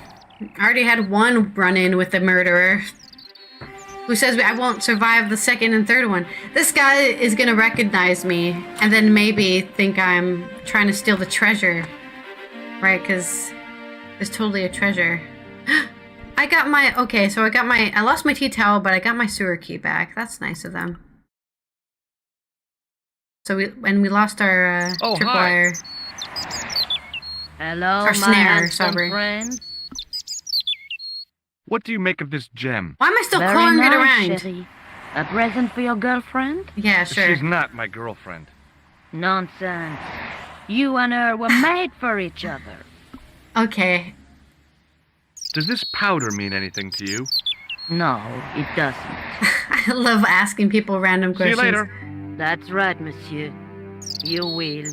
I already had one run-in with the murderer. Who says I won't survive the second and third one. This guy is gonna recognize me and then maybe think I'm trying to steal the treasure. Right, because there's totally a treasure. I got my, okay, so I lost my tea towel, but I got my sewer key back. That's nice of them. So we lost our Oh, tripwire. Hello, Or my snare, handsome sorry. friend. What do you make of this gem? Why am I still Very calling it nice, around? chérie. A present for your girlfriend? Yeah, sure. She's not my girlfriend. Nonsense. You and her were made for each other. Okay. Does this powder mean anything to you? No, it doesn't. I love asking people random See you questions. later. That's right, monsieur. You will.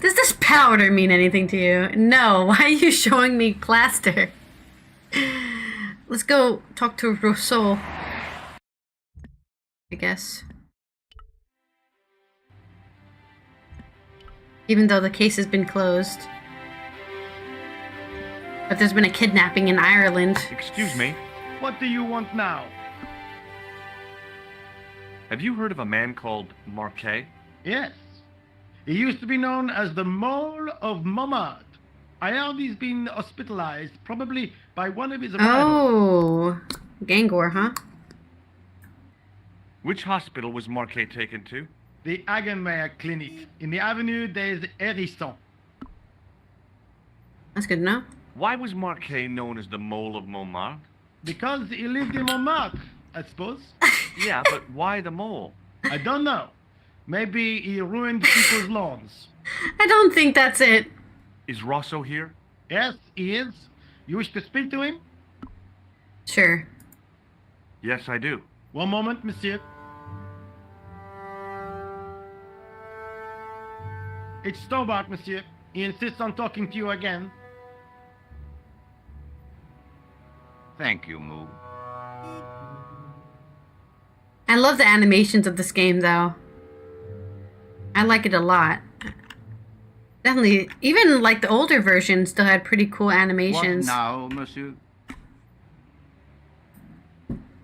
Does this powder mean anything to you? No. Why are you showing me plaster? Let's go talk to Rousseau. I guess. Even though the case has been closed. But there's been a kidnapping in Ireland. Excuse me. What do you want now? Have you heard of a man called Marquet? Yes. He used to be known as the Mole of Montmartre. I heard he's been hospitalized, probably by one of his rivals. Oh. Gang war, huh? Which hospital was Marquet taken to? The Hagenmeyer Clinic in the Avenue des Hérissons. That's good to know. Why was Marquet known as the Mole of Montmartre? Because he lived in Montmartre, I suppose. Yeah, but why the mole? I don't know. Maybe he ruined people's lawns. I don't think that's it. Is Rosso here? Yes, he is. You wish to speak to him? Sure. Yes, I do. One moment, monsieur. It's Stobart, monsieur. He insists on talking to you again. Thank you, Moo. I love the animations of this game, though. I like it a lot. Definitely, even like the older version still had pretty cool animations. What now, monsieur?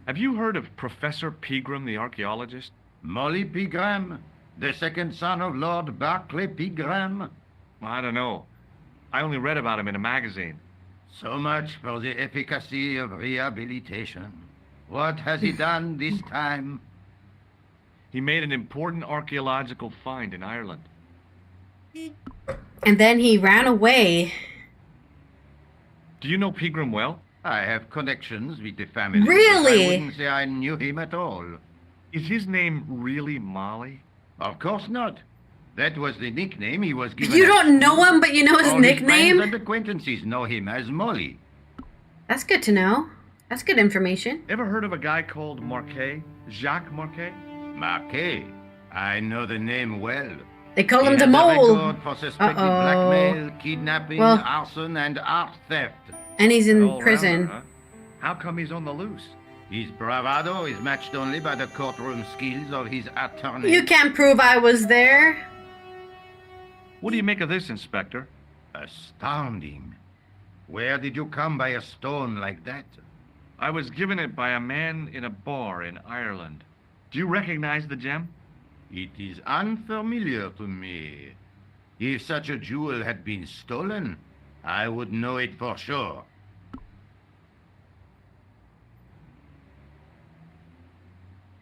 Have you heard of Professor Pegram, the archaeologist? Molly Pegram, the second son of Lord Barclay Pegram. I don't know. I only read about him in a magazine. So much for the efficacy of rehabilitation. What has he done this time? He made an important archaeological find in Ireland. And then he ran away. Do you know Pegram well? I have connections with the family. Really? I wouldn't say I knew him at all. Is his name really Molly? Of course not. That was the nickname he was given. You at don't know school. him, but you know his All nickname? His friends and acquaintances know him as Molly. That's good to know. That's good information. Ever heard of a guy called Marquet? Jacques Marquet? Marquet. I know the name well. They call him He the has a mole. record for suspected Uh-oh. blackmail, kidnapping, Well- arson, and art theft. And he's in All-rounder, prison. huh? How come he's on the loose? His bravado is matched only by the courtroom skills of his attorney. You can't prove I was there. What do you make of this, Inspector? Astounding. Where did you come by a stone like that? I was given it by a man in a bar in Ireland. Do you recognize the gem? It is unfamiliar to me. If such a jewel had been stolen, I would know it for sure.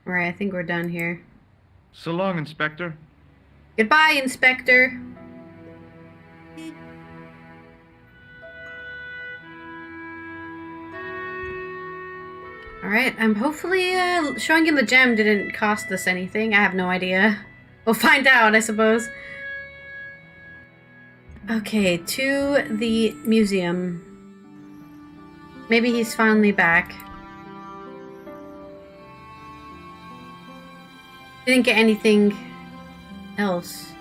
Alright, I think we're done here. So long, Inspector. Goodbye, Inspector. Alright, I'm hopefully showing him the gem didn't cost us anything. I have no idea. We'll find out, I suppose. Okay, to the museum. Maybe he's finally back. Didn't get anything else.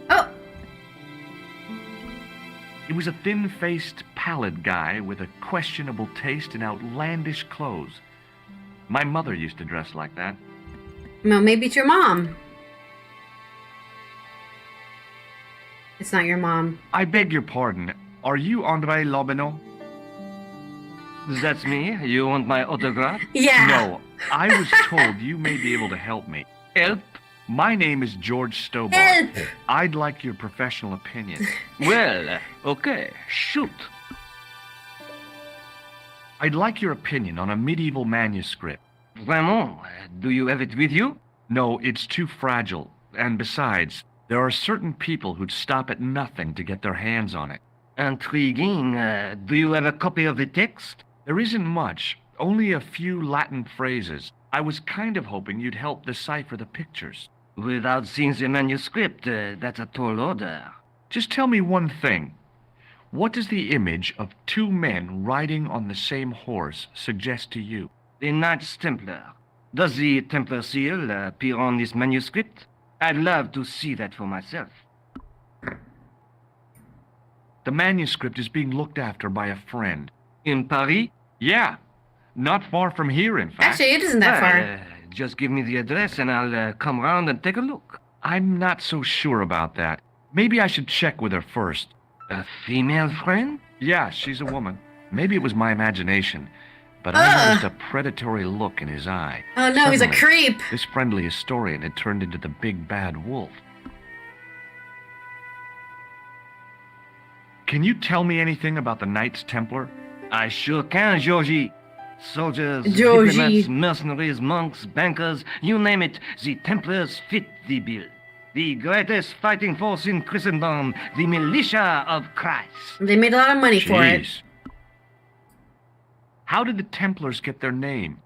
Oh! He was a thin-faced, pallid guy with a questionable taste in outlandish clothes. My mother used to dress like that. Well, maybe it's your mom. It's not your mom. I beg your pardon. Are you André Lobineau? That's me. You want my autograph? Yeah. No, I was told you may be able to help me. Help? My name is George Stobart. Help! I'd like your professional opinion. Well, okay. Shoot. I'd like your opinion on a medieval manuscript. Vraiment? Do you have it with you? No, it's too fragile. And besides, there are certain people who'd stop at nothing to get their hands on it. Intriguing. Do you have a copy of the text? There isn't much, only a few Latin phrases. I was kind of hoping you'd help decipher the pictures. Without seeing the manuscript, that's a tall order. Just tell me one thing. What does the image of two men riding on the same horse suggest to you? The Knights Templar. Does the Templar seal appear on this manuscript? I'd love to see that for myself. The manuscript is being looked after by a friend. In Paris? Yeah, not far from here, in fact. Actually, it isn't that far. Just give me the address and I'll come round and take a look. I'm not so sure about that. Maybe I should check with her first. A female friend? Yeah, she's a woman. Maybe it was my imagination, but I noticed a predatory look in his eye. Oh no, he's a Suddenly, creep. This friendly historian had turned into the big bad wolf. Can you tell me anything about the Knights Templar? I sure can, Georgie. Soldiers, Georgie. diplomats, mercenaries, monks, bankers, you name it, the Templars fit the bill. The greatest fighting force in Christendom, the militia of Christ. They made a lot of money for it. Jeez. How did the Templars get their name?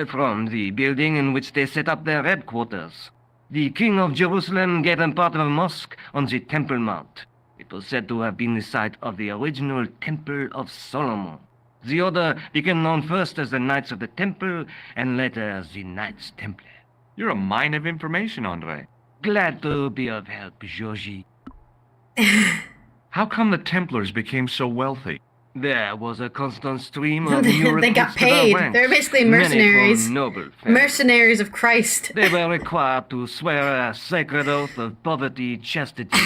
From the building in which they set up their headquarters. The King of Jerusalem gave them part of a mosque on the Temple Mount. It was said to have been the site of the original Temple of Solomon. The order became known first as the Knights of the Temple, and later as the Knights Templar. You're a mine of information, André. Glad to be of help, Georgie. How come the Templars became so wealthy? There was a constant stream of new They got recruits to their paid. ranks, They're basically many mercenaries. from noble families. Mercenaries of Christ. They were required to swear a sacred oath of poverty, chastity,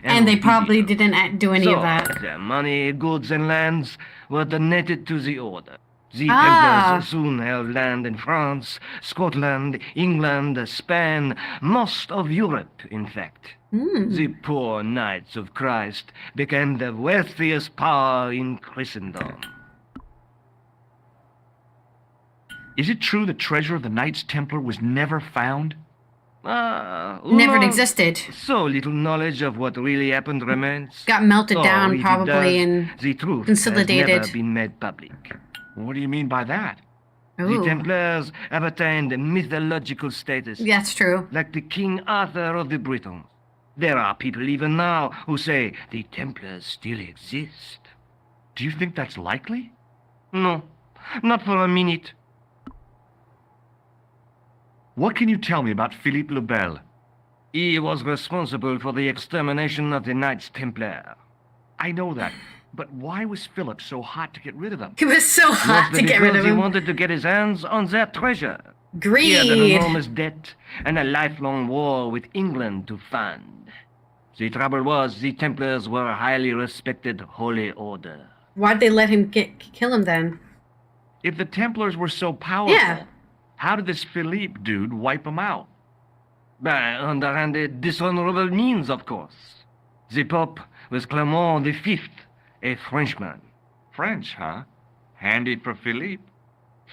And they probably obedience. didn't do any So, of that. their money, goods, and lands were donated to the order. The Ah. Templars soon held land in France, Scotland, England, Spain, most of Europe, in fact. The poor Knights of Christ became the wealthiest power in Christendom. Is it true the treasure of the Knights Templar was never found? Never Who knows? existed. So little knowledge of what really happened remains. Got melted Or down if it probably does, and the truth consolidated. has never been made public. What do you mean by that? The Ooh. Templars have attained mythological status, That's true. like the King Arthur of the Britons. There are people even now who say the Templars still exist. Do you think that's likely? No, not for a minute. What can you tell me about Philippe le Bel? He was responsible for the extermination of the Knights Templar. I know that, but why was Philip so hot to get rid of them? It was so hot Mostly to get rid because of he him. wanted to get his hands on their treasure. He had an Greed. enormous debt and a lifelong war with England to fund. The trouble was, the Templars were a highly respected holy order. Why'd they let him kill him then? If the Templars were so powerful, Yeah. how did this Philippe dude wipe them out? By underhanded, dishonorable means, of course. The Pope was Clement V, a Frenchman. French, huh? Handy for Philippe.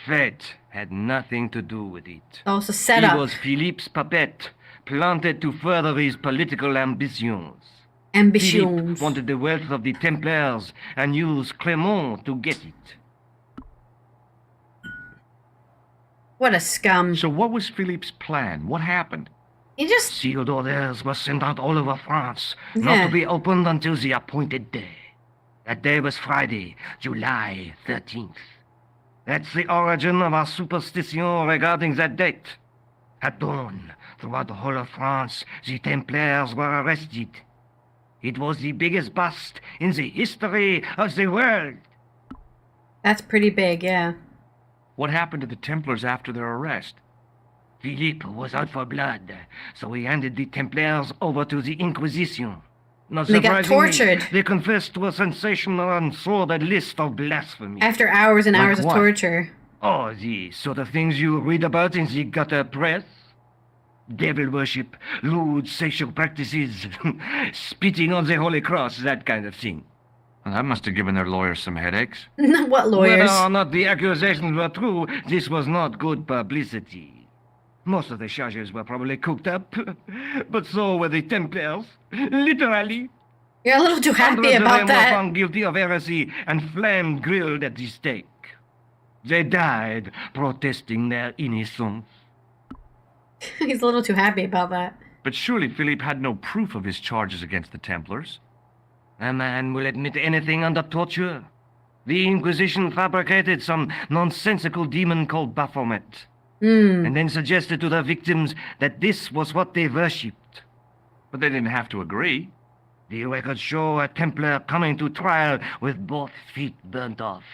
Fate had nothing to do with it. Oh, it's a He setup. was Philippe's puppet, planted to further his political ambitions. Ambitions. Philippe wanted the wealth of the Templars and used Clement to get it. What a scum. So what was Philippe's plan? What happened? He just Sealed orders were sent out all over France, Yeah. not to be opened until the appointed day. That day was Friday, July 13th. That's the origin of our superstition regarding that date. At dawn, throughout the whole of France, the Templars were arrested. It was the biggest bust in the history of the world. that's pretty big, yeah. What happened to the Templars after their arrest? Philippe was out for blood, so he handed the Templars over to the Inquisition. Not They got surprisingly, tortured. They confessed to a sensational and sordid list of blasphemy. After hours and Like hours of what? torture. Oh, the sort of things you read about in the gutter press. Devil worship, lewd sexual practices, spitting on the Holy Cross, that kind of thing. Well, that must have given their lawyers some headaches. What lawyers? Whether or not the accusations were true, this was not good publicity. Most of the charges were probably cooked up, but so were the Templars. Literally. You're a little too happy Hundreds of about them were that. found guilty of heresy and flamed grilled at the stake. They died protesting their innocence. He's a little too happy about that. But surely Philippe had no proof of his charges against the Templars. A man will admit anything under torture. The Inquisition fabricated some nonsensical demon called Baphomet, and then suggested to their victims that this was what they worshipped. But they didn't have to agree. The records show a Templar coming to trial with both feet burnt off.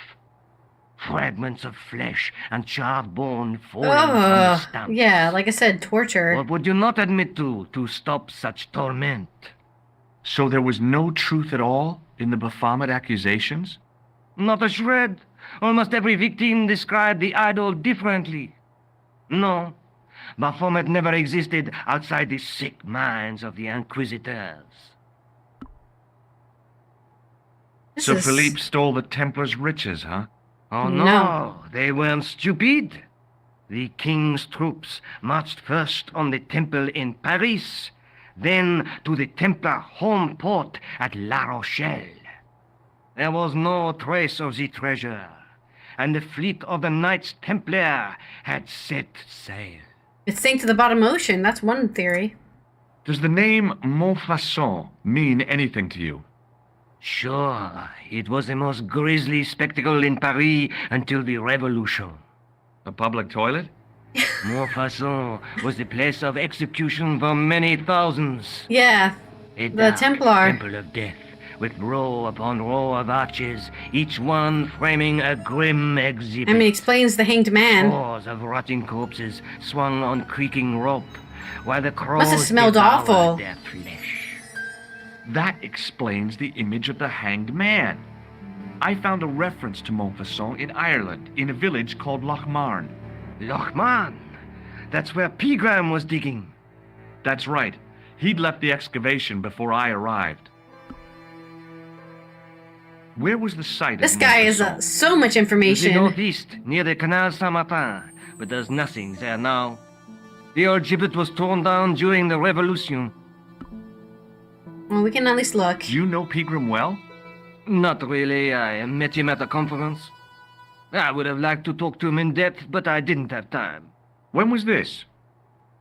Fragments of flesh and charred bone falling from the Oh, stump. yeah, like I said, torture. What would you not admit to stop such torment? So there was no truth at all in the Baphomet accusations? Not a shred. Almost every victim described the idol differently. No, Baphomet never existed outside the sick minds of the Inquisitors. This So is- Philippe stole the Templars' riches, huh? Oh No. no, they weren't stupid. The king's troops marched first on the temple in Paris, then to the Templar home port at La Rochelle. There was no trace of the treasure, and the fleet of the Knights Templar had set sail. It sank to the bottom ocean. That's one theory. Does the name Montfaucon mean anything to you? Sure, it was the most grisly spectacle in Paris until the Revolution. A public toilet? Montfaucon was the place of execution for many thousands. Yeah, A The dark Templar. temple of death with row upon row of arches, each one framing a grim exhibit. I mean, explains the hanged man. Scores of rotting corpses swung on creaking rope, while the crows Must have smelled devoured awful. their flesh. That explains the image of the hanged man. I found a reference to Montfaucon in Ireland, in a village called Lochmarn. Lochman! That's where Pegram was digging. That's right. He'd left the excavation before I arrived. Where was the site This of guy is Montfaucon? so much To the information. northeast, near the Canal Saint-Martin, but there's nothing there now. The old gibbet was torn down during the Revolution. Well, we can at least look. Do you know Pegram well? Not really. I met him at a conference. I would have liked to talk to him in depth, but I didn't have time. When was this?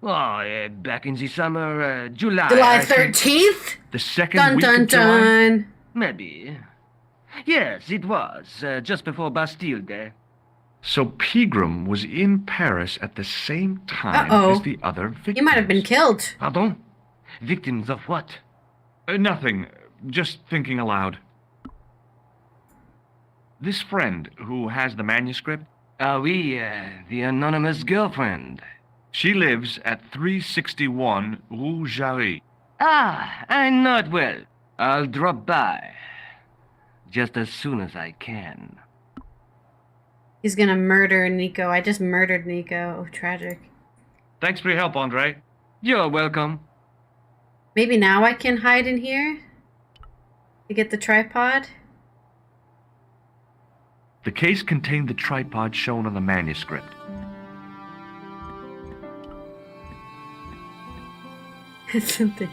Oh, back in the summer, July. July I think. 13th? The second Dun week dun of July? dun. Maybe. Yes, it was, just before Bastille Day. So Pegram was in Paris at the same time Uh-oh. as the other victims. You might have been killed. Pardon? Victims of what? Nothing. Just thinking aloud. This friend who has the manuscript, Oui, the anonymous girlfriend. she lives at 361 Rue Jarry. Ah, I know it well. I'll drop by. Just as soon as I can. He's gonna murder Nico. I just murdered Nico. Oh, tragic. Thanks for your help, Andre. You're welcome. Maybe now I can hide in here? To get the tripod? The case contained the tripod shown on the manuscript. Something.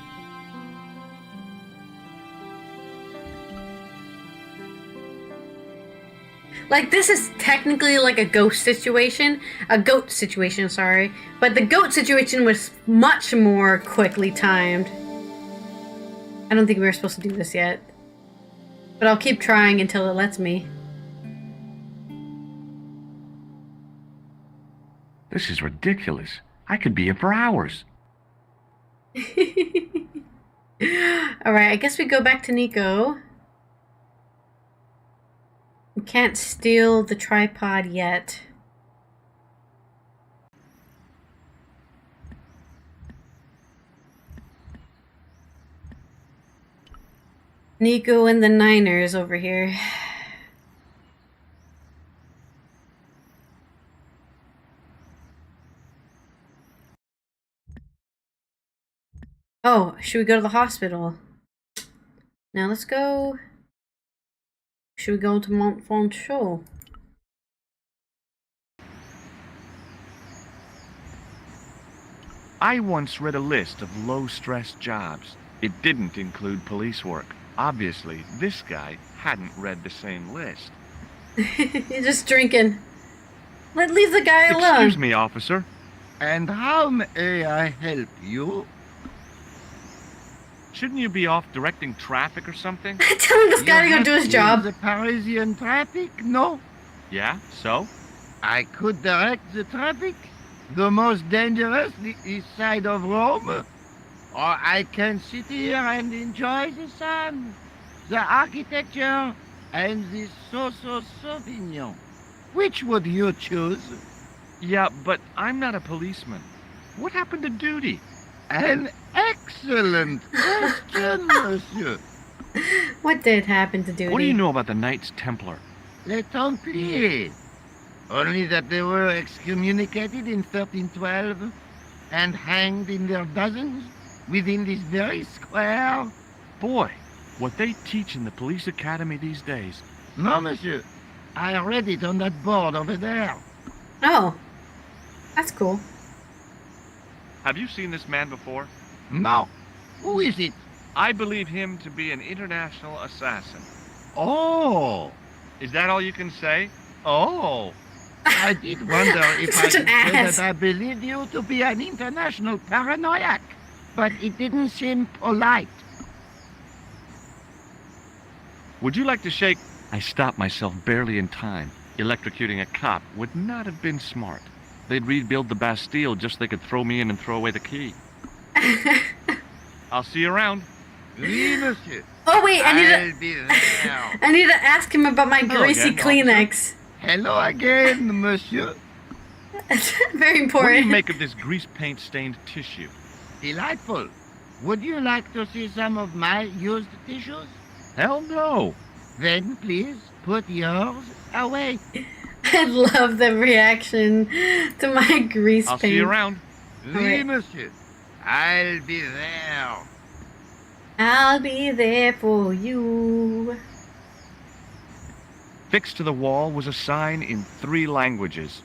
Like, this is technically like a ghost situation. A goat situation, sorry. But the goat situation was much more quickly timed. I don't think we were supposed to do this yet. But I'll keep trying until it lets me. This is ridiculous. I could be here for hours. Alright, I guess we go back to Nico. We can't steal the tripod yet. Nico and the Niners over here. Oh, should we go to the hospital? Now let's go. Should we go to Montfaucon? I once read a list of low-stress jobs. It didn't include police work. Obviously, this guy hadn't read the same list. He's just drinking. Leave the guy alone. Excuse me, officer. And how may I help you? Shouldn't you be off directing traffic or something? Tell him this guy to go do his In job. the Parisian traffic? No. Yeah, so? I could direct the traffic. The most dangerous, the east side of Rome. Or I can sit here and enjoy the sun, the architecture, and the Sauvignon. Which would you choose? Yeah, but I'm not a policeman. What happened to duty? An excellent question, monsieur. What did happen to duty? What do you know about the Knights Templar? Les Templiers. Only that they were excommunicated in 1312 and hanged in their dozens within this very square. Boy, what they teach in the police academy these days. No, monsieur. I read it on that board over there. Oh, that's cool. Have you seen this man before? No. Who is it? I believe him to be an international assassin. Oh. Is that all you can say? Oh. I did wonder if I Such could an say ass. that I believe you to be an international paranoiac. But it didn't seem polite. Would you like to shake? I stopped myself barely in time. Electrocuting a cop would not have been smart. They'd rebuild the Bastille just so they could throw me in and throw away the key. I'll see you around. Oui, monsieur. Oh wait, I'll be there. I need to ask him about my greasy again, Kleenex. Hello again, monsieur. Very What do important. you make of this grease paint stained tissue? Delightful. Would you like to see some of my used tissues? Hell no. Then please put yours away. I love the reaction to my grease I'll paint. see you around. Oui, Alright. monsieur. I'll be there. I'll be there for you. Fixed to the wall was a sign in 3 languages.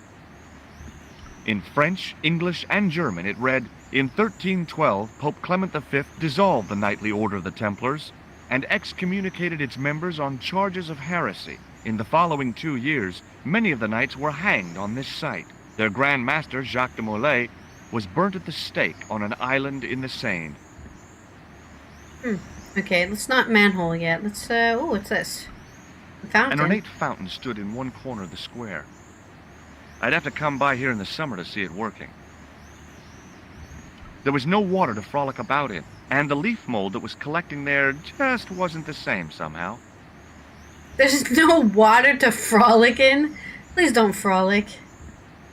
In French, English, and German it read, "In 1312, Pope Clement V dissolved the Knightly Order of the Templars and excommunicated its members on charges of heresy. In the following 2 years, many of the knights were hanged on this site. Their Grand Master, Jacques de Molay, was burnt at the stake on an island in the Seine." Okay, let's not manhole yet. Let's, oh, what's this? A fountain. An ornate fountain stood in one corner of the square. I'd have to come by here in the summer to see it working. There was no water to frolic about in, and the leaf mold that was collecting there just wasn't the same somehow. There's no water to frolic in? Please don't frolic.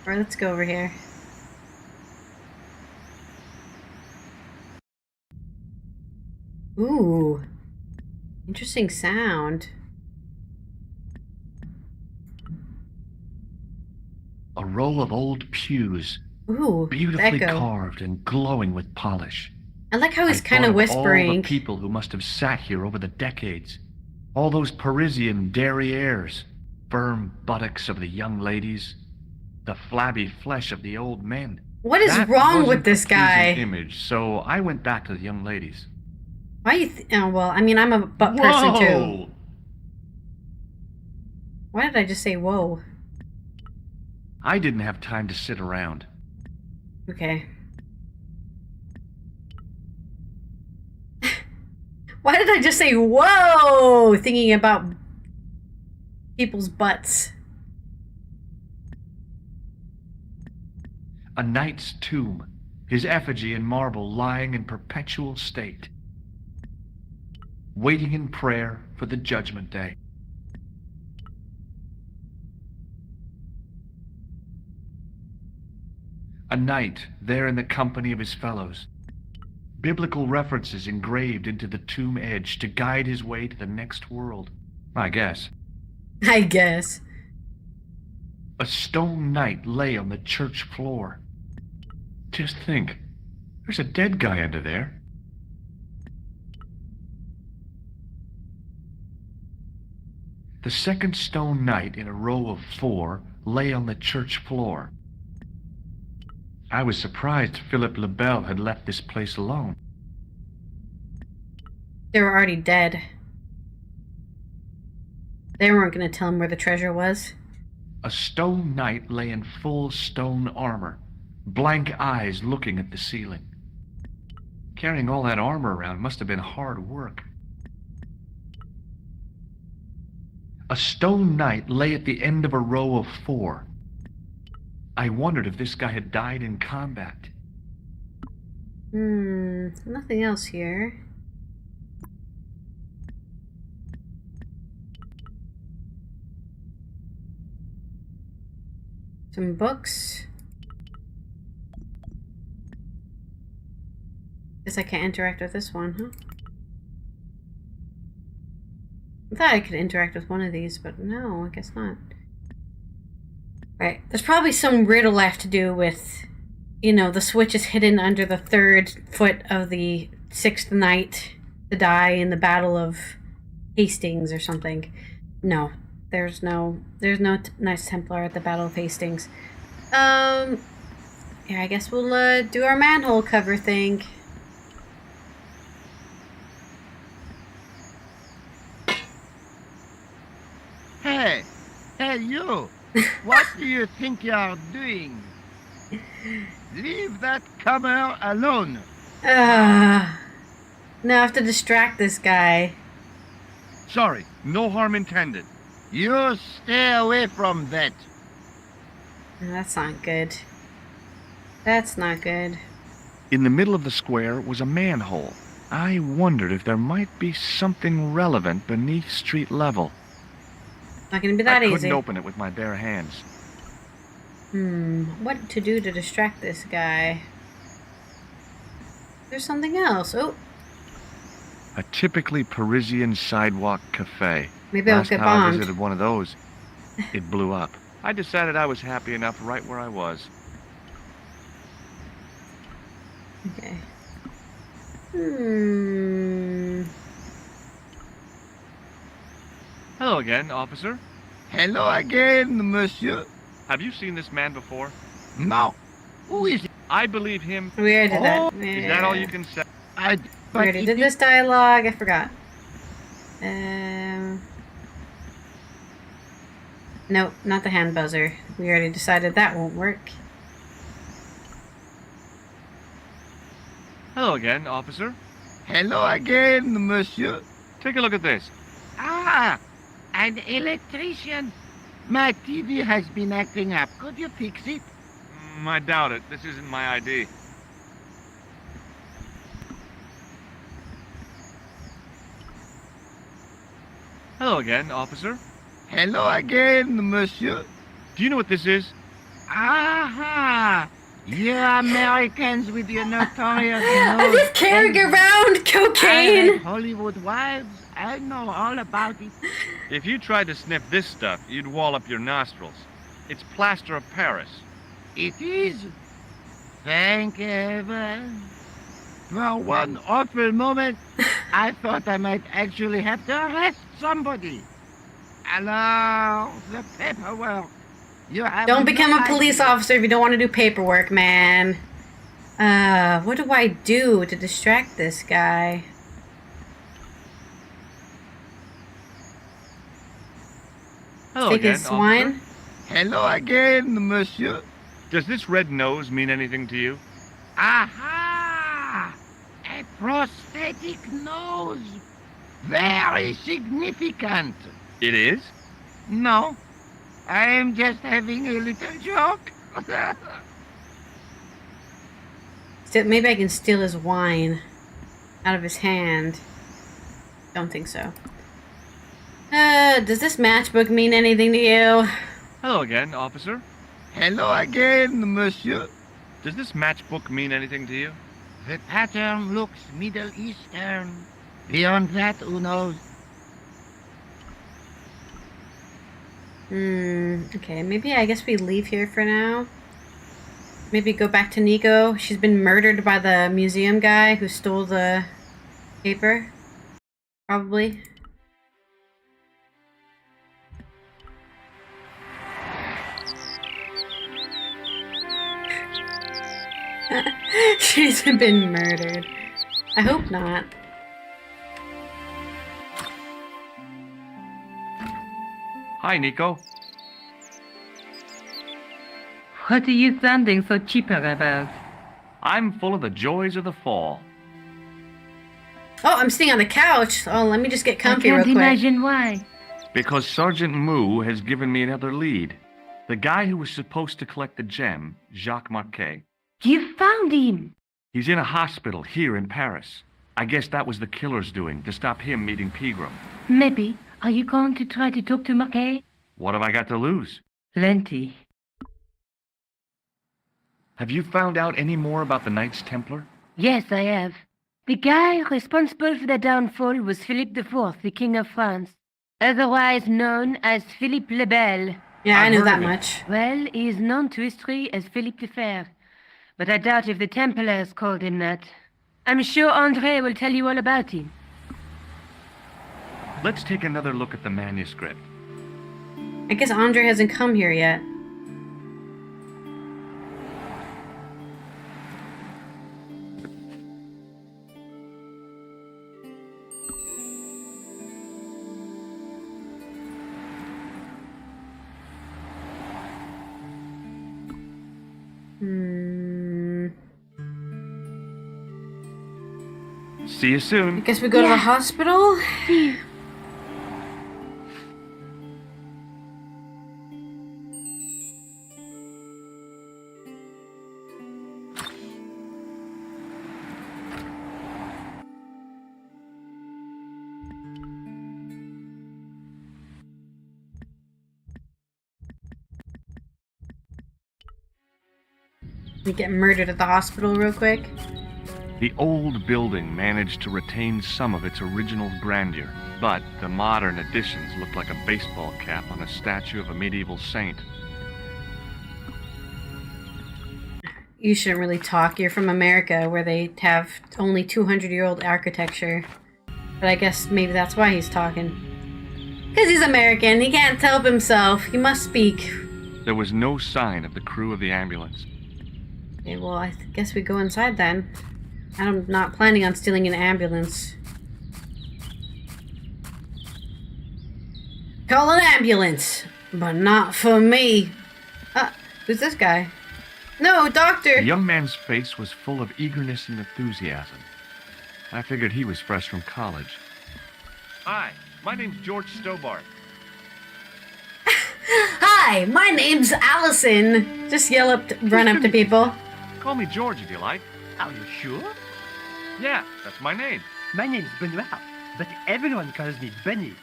Alright, let's go over here. Ooh. Interesting sound. A row of old pews, Ooh, beautifully echo. carved and glowing with polish. I like how he's I kind of thought all whispering. the people who must have sat here over the decades. All those Parisian derrieres, firm buttocks of the young ladies, the flabby flesh of the old men. What is That wrong wasn't with this a pleasing guy? image, so I went back to the young ladies. Why you oh, well, I mean, I'm a butt person too. Whoa! Why did I just say whoa? I didn't have time to sit around. Okay. Why did I just say whoa? Thinking about people's butts. A knight's tomb, his effigy in marble lying in perpetual state, waiting in prayer for the judgment day. A knight there in the company of his fellows. Biblical references engraved into the tomb edge to guide his way to the next world, I guess. I guess. A stone knight lay on the church floor. Just think, there's a dead guy under there. The second stone knight in a row of 4 lay on the church floor. I was surprised Philip le Bel had left this place alone. They were already dead. They weren't going to tell him where the treasure was. A stone knight lay in full stone armor, blank eyes looking at the ceiling. Carrying all that armor around must have been hard work. A stone knight lay at the end of a row of 4. I wondered if this guy had died in combat. Nothing else here. Some books. Guess I can't interact with this one, huh? I thought I could interact with one of these, but no, I guess not. Right, there's probably some riddle I have to do with, you know, the switch is hidden under the 3rd foot of the 6th knight to die in the Battle of Hastings or something. No, there's no Knights Templar at the Battle of Hastings. Yeah, I guess we'll do our manhole cover thing. Hey, you! What do you think you're doing? Leave that comer alone. Now I have to distract this guy. Sorry, no harm intended. You stay away from that. That's not good. That's not good. In the middle of the square was a manhole, I wondered if there might be something relevant beneath street level. Not gonna be that I easy. couldn't open it with my bare hands. What to do to distract this guy? There's something else. Oh, A typically Parisian sidewalk cafe. maybe I'll Last get time I bombed. visited one of those, it blew up. I decided I was happy enough right where I was. Okay. Hello again, officer. Hello again, monsieur. Have you seen this man before? No. Who is it? I believe him. We already did that. Is that all you can say? We already did this dialogue. I forgot. Nope, not the hand buzzer. We already decided that won't work. Hello again, officer. Hello again, monsieur. Take a look at this. Ah, an electrician. My TV has been acting up. Could you fix it? I doubt it. This isn't my ID. Hello again, officer. Hello again, monsieur. Do you know what this is? Aha! You Americans with your notorious I'm nose. just carrying around cocaine. Hollywood wives. I know all about it. If you tried to sniff this stuff, you'd wall up your nostrils. It's plaster of Paris. It is. Thank heaven. For one awful moment, I thought I might actually have to arrest somebody. Alors, the paperwork. You have Don't become no a police idea. officer if you don't want to do paperwork, man. What do I do to distract this guy? Hello Take again, his swine. officer. Hello again, monsieur. Does this red nose mean anything to you? Aha! A prosthetic nose. Very significant. It is? No, I am just having a little joke. Maybe I can steal his wine out of his hand. Don't think so. Does this matchbook mean anything to you? Hello again, officer. Hello again, monsieur. Does this matchbook mean anything to you? The pattern looks Middle Eastern. Beyond that, who knows? Okay, maybe I guess we leave here for now. Maybe go back to Nico. She's been murdered by the museum guy who stole the paper. Probably. She's been murdered. I hope not. Hi, Nico. What are you sounding so chipper about? I'm full of the joys of the fall. Oh, I'm sitting on the couch. Oh, let me just get comfy I real can't quick. imagine why. Because Sergeant Moo has given me another lead. The guy who was supposed to collect the gem, Jacques Marquet. You found him. He's in a hospital here in Paris. I guess that was the killer's doing, to stop him meeting Pegram. Maybe. Are you going to try to talk to Marquet? What have I got to lose? Plenty. Have you found out any more about the Knights Templar? Yes, I have. The guy responsible for their downfall was Philippe IV, the King of France, otherwise known as Philippe le Bel. Yeah, I I've knew heard that of it. much. Well, he is known to history as Philippe the Fair, but I doubt if the Templars called him that. I'm sure André will tell you all about him. Let's take another look at the manuscript. I guess Andre hasn't come here yet. See you I soon. guess we go to the hospital? We get murdered at the hospital real quick. The old building managed to retain some of its original grandeur, but the modern additions looked like a baseball cap on a statue of a medieval saint. You shouldn't really talk. You're from America, where they have only 200-year-old architecture. But I guess maybe that's why he's talking. Because he's American. He can't help himself. He must speak. There was no sign of the crew of the ambulance. Okay, well, I guess we go inside then. I'm not planning on stealing an ambulance. Call an ambulance, but not for me. Who's this guy? No, doctor! The young man's face was full of eagerness and enthusiasm. I figured he was fresh from college. Hi, my name's George Stobart. Hi, my name's Allison. Just run up to people. Call me George if you like. Are you sure? Yeah, that's my name. My name's Benoit, but everyone calls me Bunny.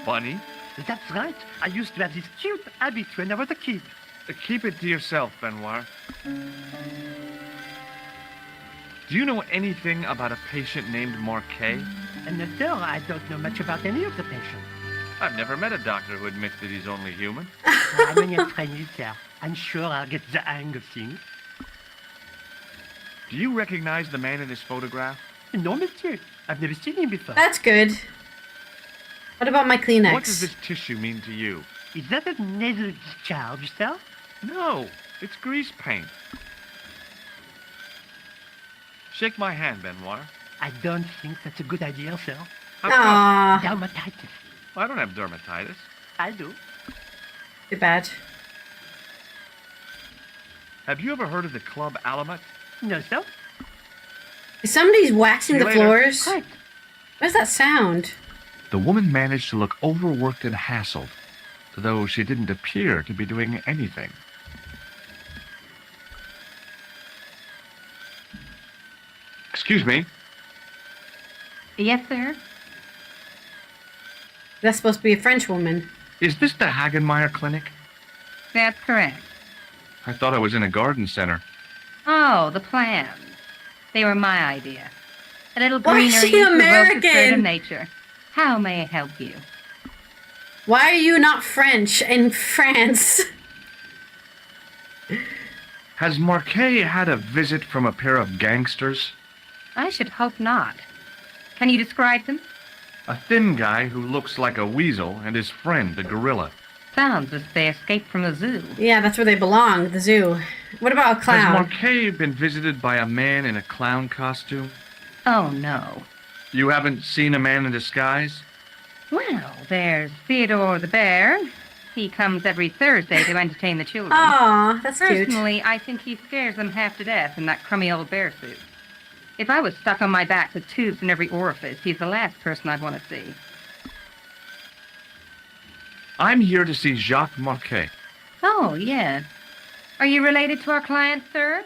Bunny? That's right. I used to have this cute habit when I was a kid. Keep it to yourself, Benoit. Do you know anything about a patient named Marquet? No, sir, I don't know much about any of the patients. I've never met a doctor who admits that he's only human. I'm a trainee, sir. I'm sure I'll get the hang of things. Do you recognize the man in this photograph? No, monsieur. I've never seen him before. That's good. What about my Kleenex? What does this tissue mean to you? Is that a nasal discharge, sir? No, it's grease paint. Shake my hand, Benoit. I don't think that's a good idea, sir. How come? Dermatitis. I don't have dermatitis. I do. Too bad. Have you ever heard of the Club Alamet? No, sir. Somebody's waxing See you the later. floors. Right. What does that sound? The woman managed to look overworked and hassled, though she didn't appear to be doing anything. Excuse me. Yes, sir? That's supposed to be a French woman. Is this the Hagenmeyer Clinic? That's correct. I thought I was in a garden center. Oh, the plans. They were my idea. A little Why is greenery she to evoke the spirit American? of nature. How may I help you? Why are you not French in France? Has Marquet had a visit from a pair of gangsters? I should hope not. Can you describe them? A thin guy who looks like a weasel and his friend, the gorilla. Sounds as if they escaped from the zoo. Yeah, that's where they belong, the zoo. What about a Has clown? Marquet been visited by a man in a clown costume? Oh, no. You haven't seen a man in disguise? Well, there's Theodore the bear. He comes every Thursday to entertain the children. Aw, that's cute. Personally, I think he scares them half to death in that crummy old bear suit. If I was stuck on my back with tubes in every orifice, he's the last person I'd want to see. I'm here to see Jacques Marquet. Oh, yes. Are you related to our client, sir?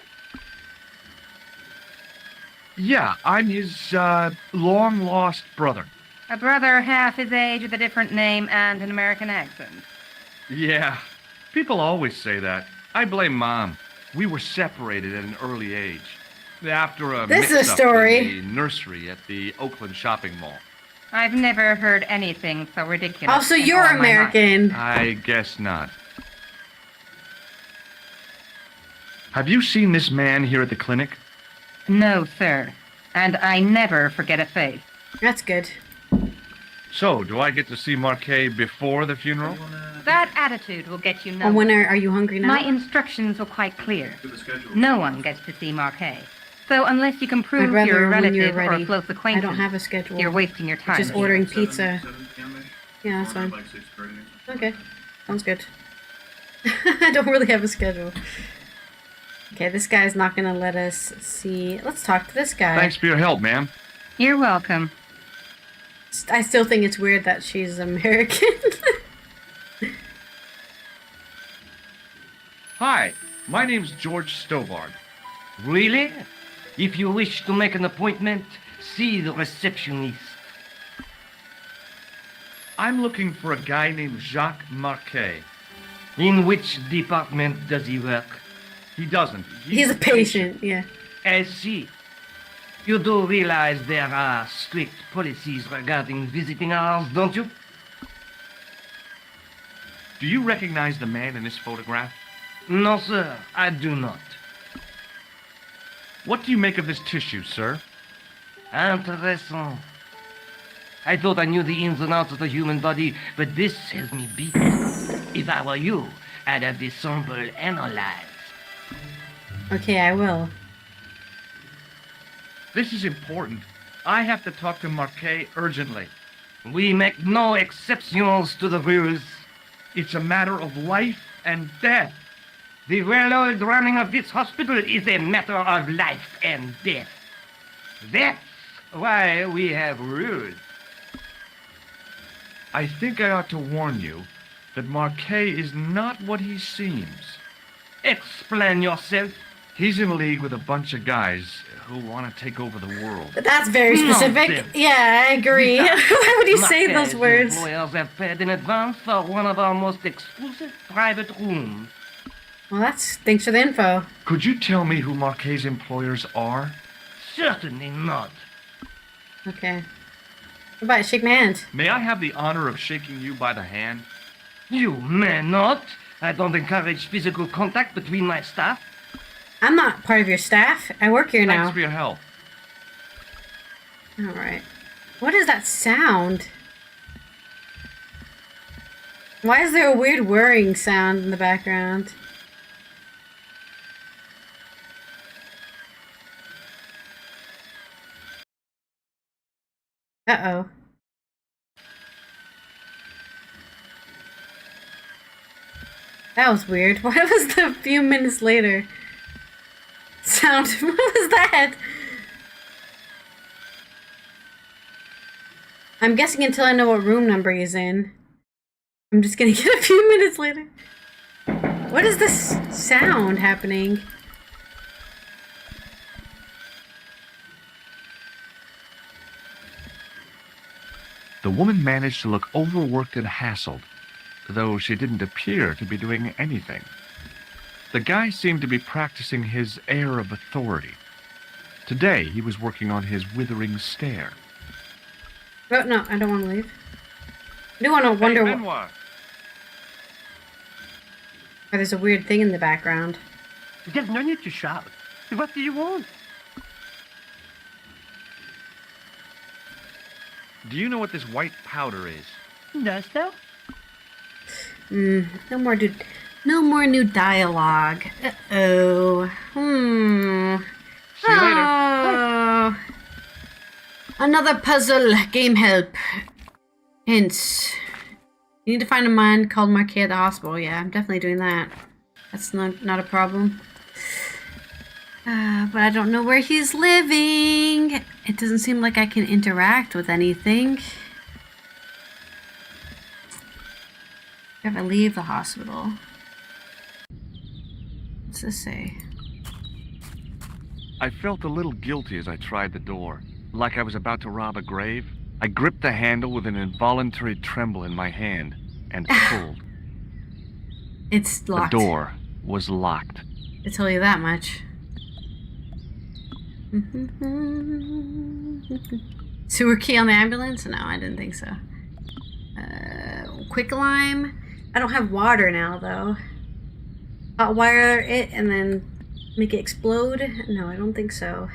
Yeah, I'm his, long-lost brother. A brother half his age with a different name and an American accent. Yeah, people always say that. I blame Mom. We were separated at an early age. After a This is a mix-up story. in the nursery at the Oakland shopping mall. I've never heard anything so ridiculous. Oh, so in you're all my life. American. I guess not. Have you seen this man here at the clinic? No, sir. And I never forget a face. That's good. So, do I get to see Marquet before the funeral? That attitude will get you Oh, nowhere. when are you hungry now? My instructions were quite clear. No one gets to see Marquet. So unless you can I'd prove rather you're a when you're relative or ready. a close I acquaintance, don't have a schedule. you're wasting your time. Just here. ordering pizza. Yeah, that's fine. Okay, sounds good. I don't really have a schedule. Okay, this guy's not gonna let us see. Let's talk to this guy. Thanks for your help, ma'am. You're welcome. I still think it's weird that she's American. Hi, my name's George Stovard. Really? If you wish to make an appointment, see the receptionist. I'm looking for a guy named Jacques Marquet. In which department does he work? He doesn't. He's a patient, yeah. I see. You do realize there are strict policies regarding visiting hours, don't you? Do you recognize the man in this photograph? No, sir, I do not. What do you make of this tissue, sir? Interesting. I thought I knew the ins and outs of the human body, but this has me beat. If I were you, I'd have this sample analyzed. Okay, I will. This is important. I have to talk to Marquet urgently. We make no exceptions to the rules. It's a matter of life and death. The well-oiled running of this hospital is a matter of life and death. That's why we have rules. I think I ought to warn you that Marquet is not what he seems. Explain yourself. He's in league with a bunch of guys who want to take over the world. That's very specific. Nonsense. Yeah, I agree. Why would you say those Marquet's words? employers have paid in advance for one of our most exclusive private rooms. Well, thanks for the info. Could you tell me who Marquet's employers are? Certainly not. Okay. What about shake my hand? May I have the honor of shaking you by the hand? You may not. I don't encourage physical contact between my staff. I'm not part of your staff. I work here now. Thanks for your help. Alright. What is that sound? Why is there a weird whirring sound in the background? Uh-oh. That was weird. Why was the few minutes later sound? What was that? I'm guessing until I know what room number he's in. I'm just gonna get a few minutes later. What is this sound happening? The woman managed to look overworked and hassled, though she didn't appear to be doing anything. The guy seemed to be practicing his air of authority. Today, he was working on his withering stare. Oh, no, I don't want to leave. I do want to wonder Hey, what... Benoit, Oh, there's a weird thing in the background. There's no need to shout. What do you want? Do you know what this white powder is? Does so? No more new dialogue. Uh-oh. See you later. Oh. Another puzzle. Game help. Hints. You need to find a man called Marquet at the hospital. Yeah, I'm definitely doing that. That's not a problem. But I don't know where he's living. It doesn't seem like I can interact with anything. If I leave the hospital. What's this say? I felt a little guilty as I tried the door, like I was about to rob a grave. I gripped the handle with an involuntary tremble in my hand and pulled. It's locked. The door was locked. I tell you that much. Sewer key on the ambulance? No, I didn't think so. Quick lime. I don't have water now, though. Hot wire it and then make it explode? No, I don't think so.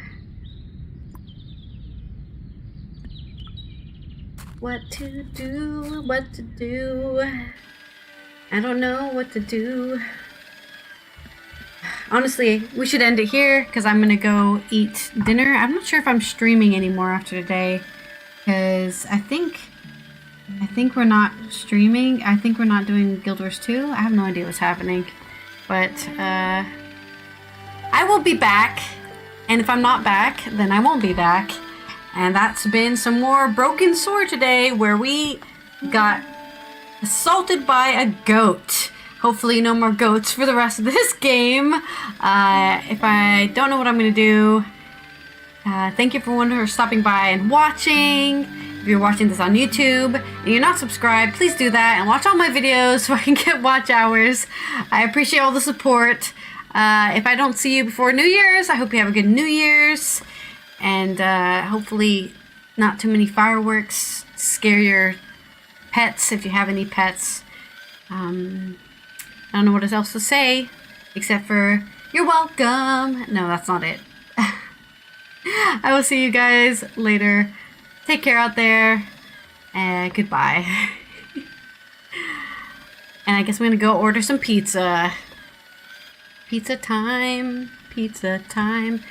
What to do? What to do? I don't know what to do. Honestly, we should end it here because I'm gonna go eat dinner. I'm not sure if I'm streaming anymore after today because I think we're not streaming. I think we're not doing Guild Wars 2. I have no idea what's happening, but I will be back. And if I'm not back, then I won't be back. And that's been some more Broken Sword today, where we got assaulted by a goat. Hopefully no more goats for the rest of this game. If I don't know what I'm going to do, thank you for stopping by and watching. If you're watching this on YouTube and you're not subscribed, please do that and watch all my videos so I can get watch hours. I appreciate all the support. If I don't see you before New Year's, I hope you have a good New Year's. And hopefully not too many fireworks. Scare your pets if you have any pets. I don't know what else to say. Except for, you're welcome. No, that's not it. I will see you guys later. Take care out there. And goodbye. And I guess I'm gonna go order some pizza. Pizza time. Pizza time.